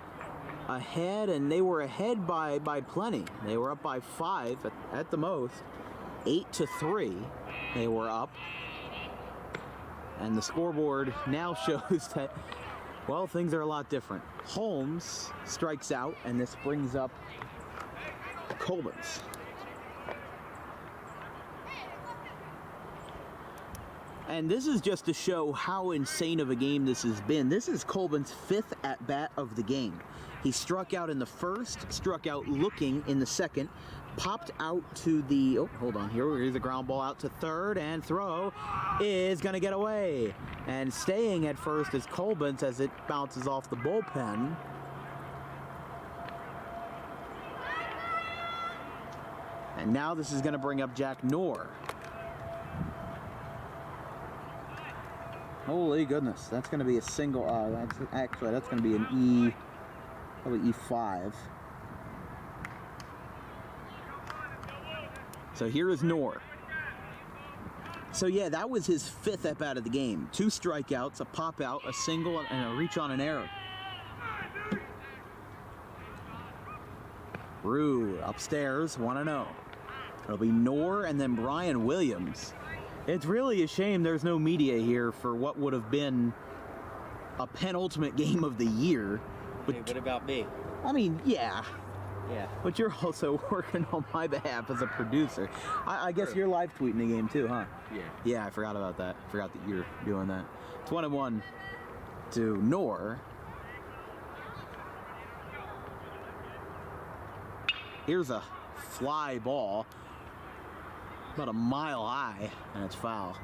ahead, and they were ahead by plenty. They were up by 5 at the most. 8-3 they were up. And the scoreboard now shows that, well, things are a lot different. Holmes strikes out, and this brings up Colbins. And this is just to show how insane of a game this has been. This is Colbin's 5th at-bat of the game. He struck out in the first, struck out looking in the second, popped out to the, oh, hold on, here's a ground ball out to third, and throw is going to get away. And staying at first is Colbin's as it bounces off the bullpen. And now this is going to bring up Jack Knorr. Holy goodness, that's going to be a single, that's going to be an E, probably E5. So here is Knorr. So yeah, that was his 5th at-bat of the game. 2 strikeouts, a pop-out, a single, and a reach on an error. Rue upstairs, 1-0. It'll be Knorr and then Brian Williams. It's really a shame there's no media here for what would have been a penultimate game of the year. But hey, what about me? I mean, yeah. Yeah. But you're also working on my behalf as a producer. I guess you're live tweeting the game too, huh? Yeah. Yeah, I forgot about that. Forgot that you're doing that. 21 to Noor. Here's a fly ball, about a mile high, and it's foul.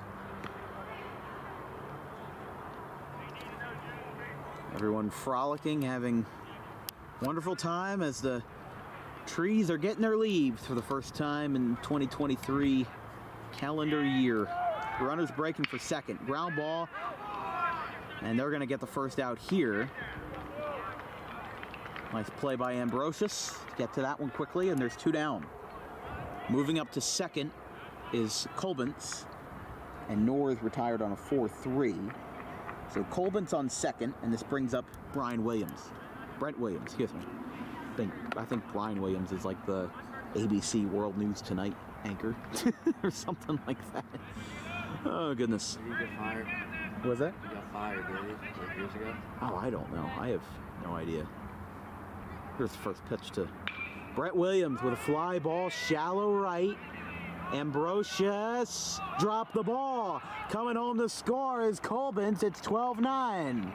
Everyone frolicking, having wonderful time as the trees are getting their leaves for the first time in 2023 calendar year. The runner's breaking for second. Ground ball, and they're going to get the first out here. Nice play by Ambrosius to get to that one quickly, and there's 2 down. Moving up to second is Colbins, and Noor is retired on a 4-3. So Colbins on second, and this brings up Brent Williams, excuse me. I think Brian Williams is like the ABC World News Tonight anchor or something like that. Oh, goodness. Did he get fired? Was that? He got fired, did he? Like years ago? Oh, I don't know. I have no idea. Here's the first pitch to Brent Williams with a fly ball, shallow right. Ambrosius dropped the ball. Coming home to score is Colbins. It's 12-9.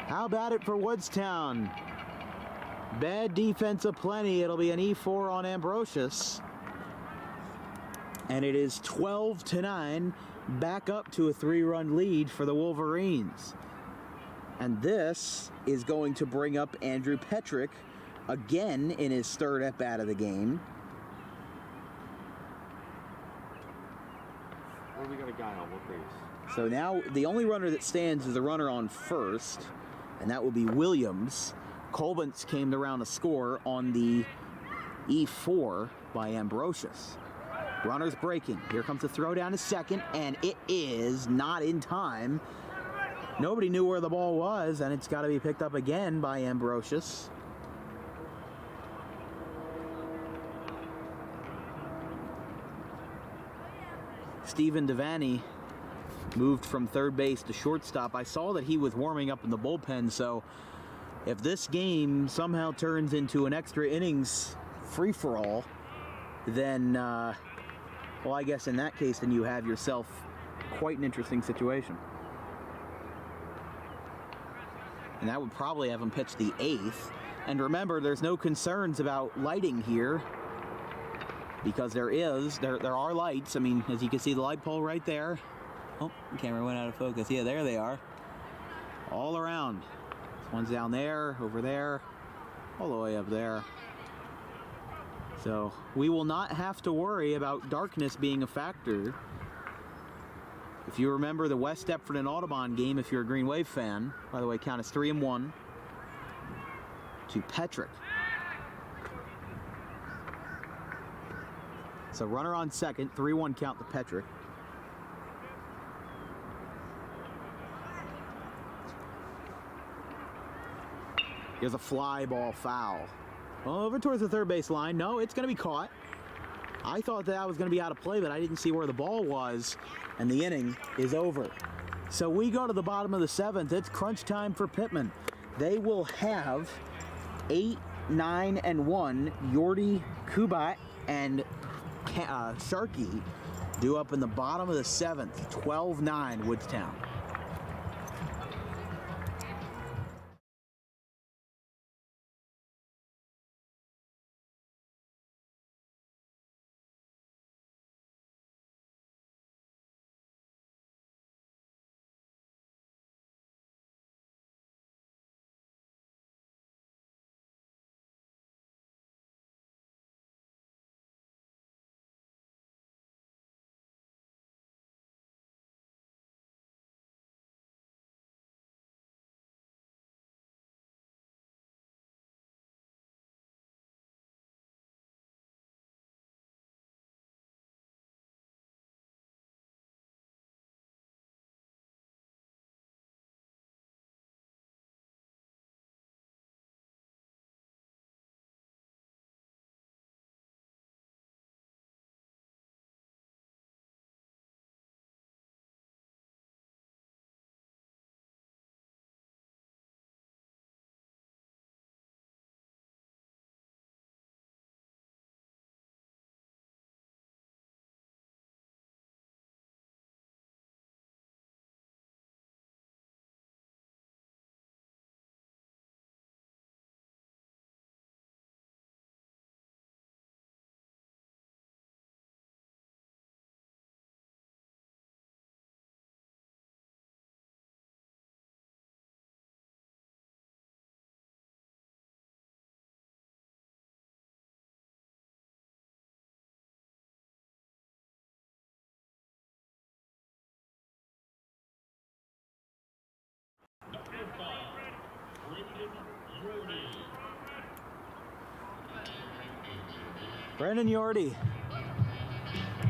How about it for Woodstown? Bad defense aplenty. It'll be an E4 on Ambrosius. And it is 12-9, back up to a 3-run lead for the Wolverines. And this is going to bring up Andrew Petrick again in his third at-bat of the game. Where we got a guy on what base? So now the only runner that stands is the runner on first, and that will be Williams. Colbins came around to score on the E4 by Ambrosius. Runner's breaking. Here comes the throw down to second, and it is not in time. Nobody knew where the ball was, and it's got to be picked up again by Ambrosius. Stephen Devaney moved from third base to shortstop. I saw that he was warming up in the bullpen, so if this game somehow turns into an extra innings free-for-all, then, well, I guess in that case, then you have yourself quite an interesting situation. And that would probably have him pitch the 8th. And remember, there's no concerns about lighting here, because there are lights. I mean, as you can see, the light pole right there. Oh, the camera went out of focus. Yeah, there they are. All around. One's down there, over there, all the way up there. So we will not have to worry about darkness being a factor. If you remember the West Deptford and Audubon game, if you're a Green Wave fan, by the way, count is 3-1 to Petrick. So runner on second, 3-1 count to Petrick. Here's a fly ball foul. Over towards the third base line. No, it's going to be caught. I thought that was going to be out of play, but I didn't see where the ball was, and the inning is over. So we go to the bottom of the 7th. It's crunch time for Pitman. They will have 8, 9, and 1. Yordi, Kubat, and Sharkey due up in the bottom of the 7th. 12-9 Woodstown. Brandon Yorty,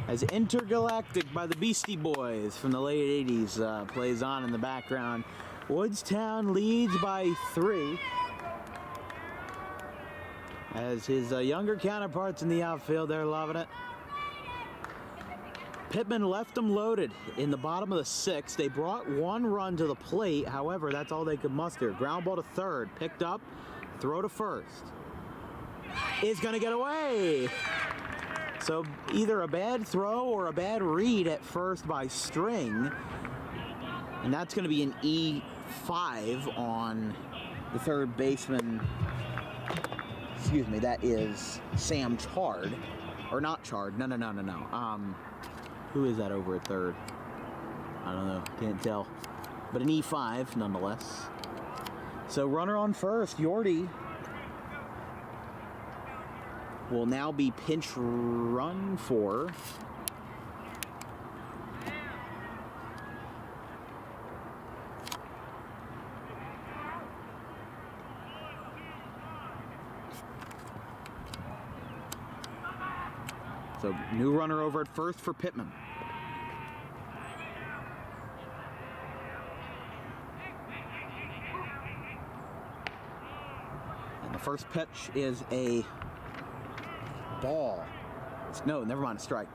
as Intergalactic by the Beastie Boys from the late 80s plays on in the background. Woodstown leads by 3 as his younger counterparts in the outfield, they're loving it. Pitman left them loaded in the bottom of the 6th. They brought 1 run to the plate. However, that's all they could muster. Ground ball to third, picked up, throw to first. Is going to get away. So either a bad throw or a bad read at first by String. And that's going to be an E5 on the third baseman. Excuse me, that is Sam Chard. Or not Chard. No. Who is that over at third? I don't know. Can't tell. But an E5 nonetheless. So runner on first, Yorty will now be pinch run for so new runner over at first for Pitman. And the first pitch is a ball. No, never mind, a strike.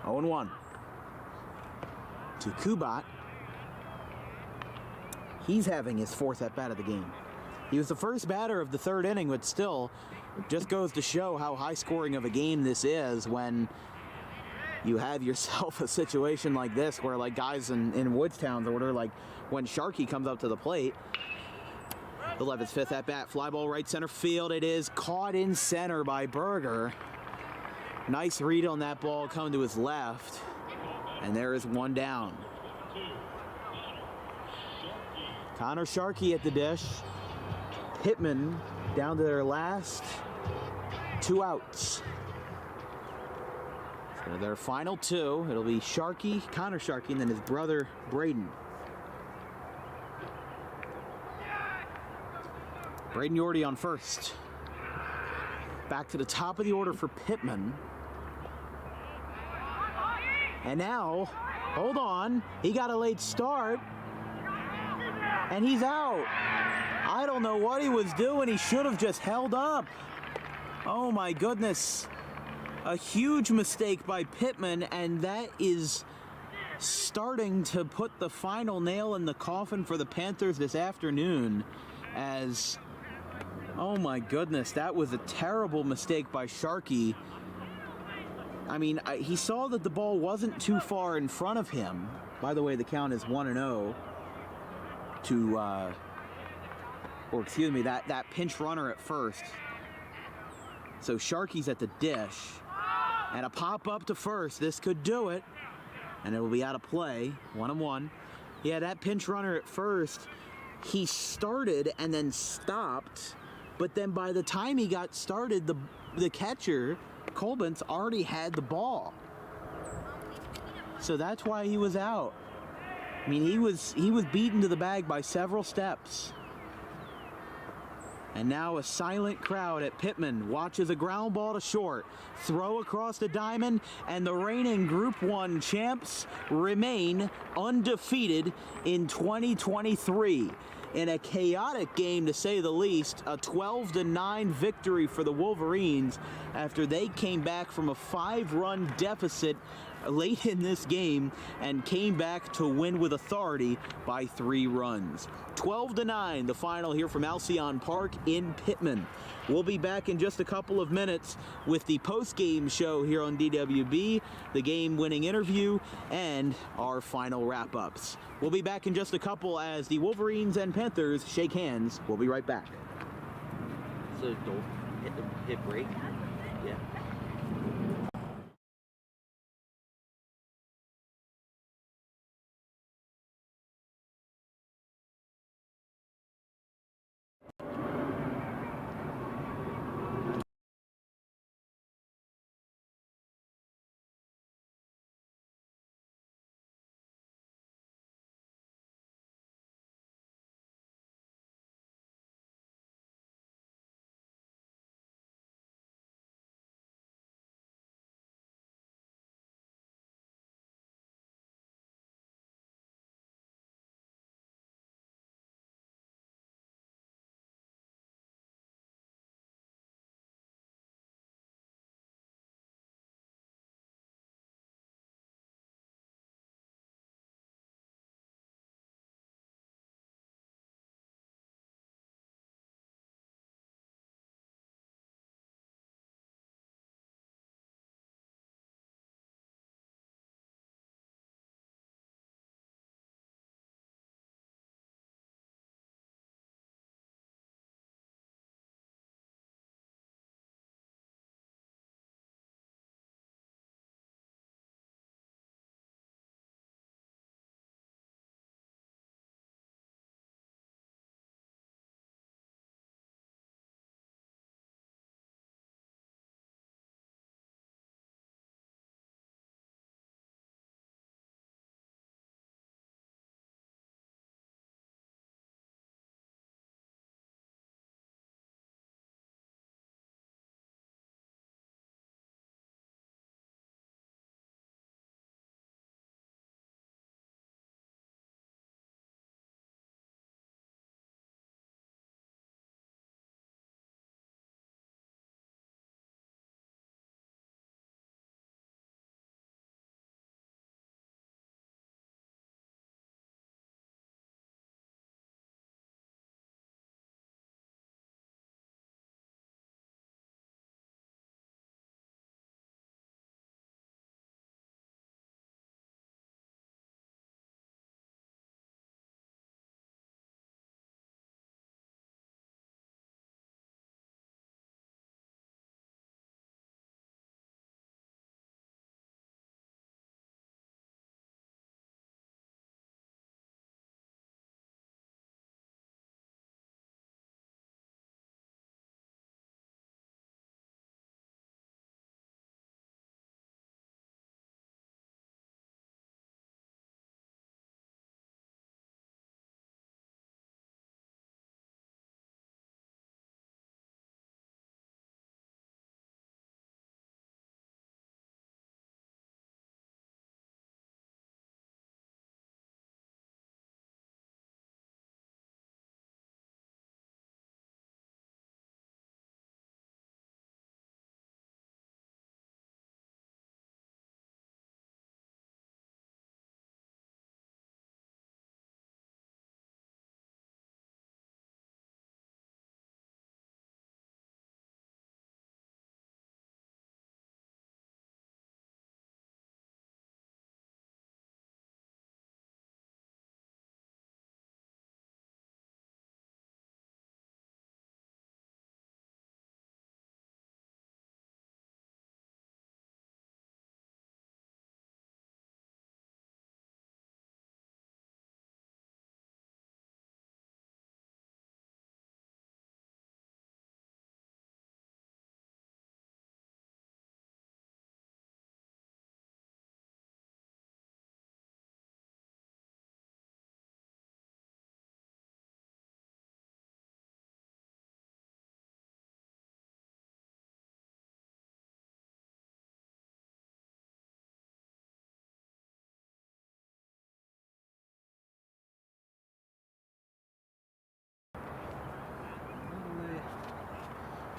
Oh, 0-1 to Kubat. He's having his 4th at-bat of the game. He was the first batter of the 3rd inning, but still, it just goes to show how high-scoring of a game this is when you have yourself a situation like this where, like, guys in Woodstown's order, like when Sharkey comes up to the plate, he'll have his 5th at-bat, fly ball right center field. It is caught in center by Berger. Nice read on that ball coming to his left, and there is 1 down. Connor Sharkey at the dish. Pitman down to their last 2 outs. So their final 2. It'll be Sharkey, Connor Sharkey, and then his brother Braden. Braden Yorty on first. Back to the top of the order for Pitman. And now, hold on, he got a late start. And he's out. I don't know what he was doing. He should have just held up. Oh my goodness. A huge mistake by Pitman, and that is starting to put the final nail in the coffin for the Panthers this afternoon. As, oh my goodness, that was a terrible mistake by Sharkey. I mean, he saw that the ball wasn't too far in front of him. By the way, the count is 1-0 to, or excuse me, that pinch runner at first. So Sharkey's at the dish. And a pop up to first. This could do it. And it will be out of play. 1-1. Yeah, that pinch runner at first, he started and then stopped. But then by the time he got started, the catcher, Colbin's, already had the ball. So that's why he was out. I mean, he was beaten to the bag by several steps. And now a silent crowd at Pitman watches a ground ball to short, throw across the diamond, and the reigning Group 1 champs remain undefeated in 2023. In a chaotic game, to say the least, a 12-9 victory for the Wolverines after they came back from a 5-run deficit late in this game and came back to win with authority by 3 runs. 12-9, the final here from Alcyon Park in Pitman. We'll be back in just a couple of minutes with the post-game show here on DWB, the game-winning interview, and our final wrap-ups. We'll be back in just a couple as the Wolverines and Panthers shake hands. We'll be right back. So don't hit break. Yeah.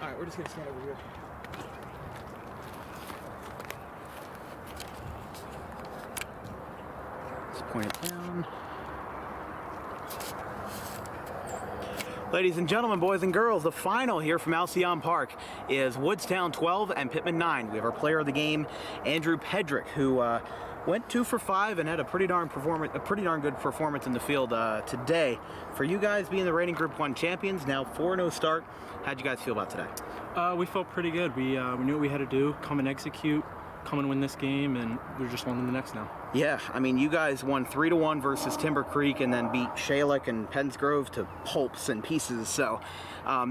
All right, we're just gonna stand over here. Let's point it down. Ladies and gentlemen, boys and girls, the final here from Alcyon Park is Woodstown 12 and Pitman 9. We have our player of the game, Andrew Pedrick, who went 2 for 5 and had a pretty darn good performance in the field today. For you guys being the reigning Group 1 champions, now 4-0 start, how'd you guys feel about today? We felt pretty good. We knew what we had to do, come and execute, come and win this game, and we're just on to the next now. Yeah, I mean, you guys won 3-1 versus Timber Creek and then beat Shalick and Penns Grove to pulps and pieces. So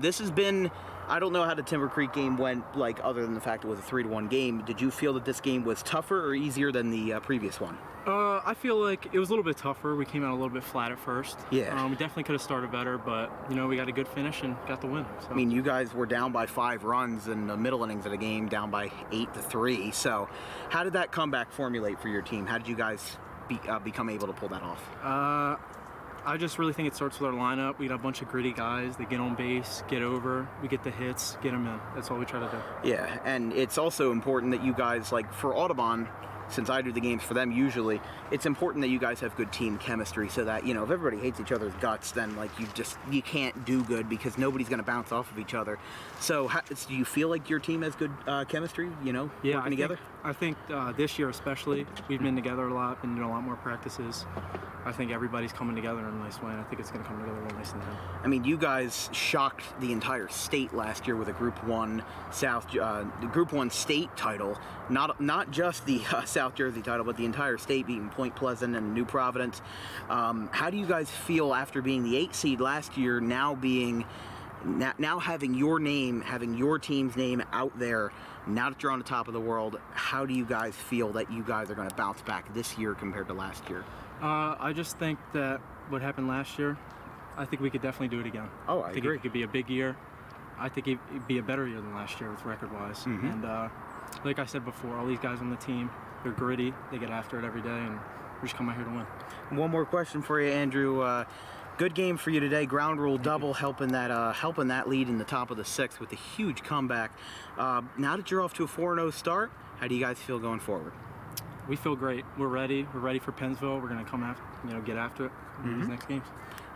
this has been, I don't know how the Timber Creek game went, like, other than the fact it was a 3-1 game. Did you feel that this game was tougher or easier than the previous one? I feel like it was a little bit tougher. We came out a little bit flat at first. Yeah. We definitely could have started better, but, you know, we got a good finish and got the win. So. I mean, you guys were down by 5 runs in the middle innings of the game, down by 8-3. So how did that comeback formulate for your team? How did you guys become able to pull that off? I just really think it starts with our lineup. We got a bunch of gritty guys. They get on base, get over, we get the hits, get them in. That's all we try to do. Yeah, and it's also important that you guys, like for Audubon, since I do the games for them usually, it's important that you guys have good team chemistry so that, you know, if everybody hates each other's guts, then like you can't do good because nobody's going to bounce off of each other. So do you feel like your team has good chemistry, you know, working together? I think this year especially, we've been together a lot, been doing a lot more practices. I think everybody's coming together in a nice way, and I think it's going to come together real nice in the end. I mean, you guys shocked the entire state last year with a Group 1 Group 1 state title, not just the South Jersey title, but the entire state, beating Point Pleasant and New Providence. How do you guys feel after being the 8 seed last year, now having your name, having your team's name out there, now that you're on the top of the world? How do you guys feel that you guys are going to bounce back this year compared to last year? I just think that what happened last year, I think we could definitely do it again. Oh, I think agree. It could be a big year. I think it'd be a better year than last year with record-wise. Mm-hmm. And like I said before, all these guys on the team, they're gritty. They get after it every day, and we just come out here to win. One more question for you, Andrew. Good game for you today. Ground rule double, helping that lead in the top of the 6th with a huge comeback. Now that you're off to a 4-0 start, how do you guys feel going forward? We feel great. We're ready. We're ready for Pennsville. We're going to come after, get after it in these next games.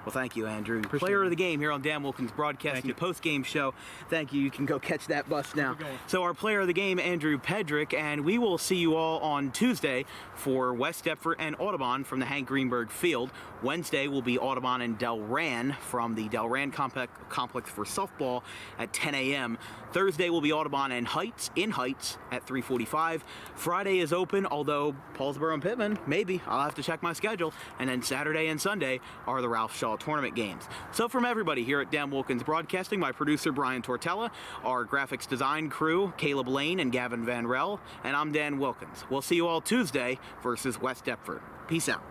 Well, thank you, Andrew. Appreciate Player it. of the game here on Dan Wilkins Broadcasting, the post-game show. Thank you. You can go catch that bus now. So our player of the game, Andrew Pedrick, and we will see you all on Tuesday for West Deptford and Audubon from the Hank Greenberg Field. Wednesday will be Audubon and Delran from the Delran Complex for softball at 10 a.m. Thursday will be Audubon and Heights at 3:45. Friday is open, although Paulsboro and Pitman, maybe. I'll have to check my schedule. And then Saturday and Sunday are the Ralph Shaw tournament games. So from everybody here at Dan Wilkins Broadcasting, my producer Brian Tortella, our graphics design crew, Caleb Lane and Gavin Van Rell, and I'm Dan Wilkins. We'll see you all Tuesday versus West Deptford. Peace out.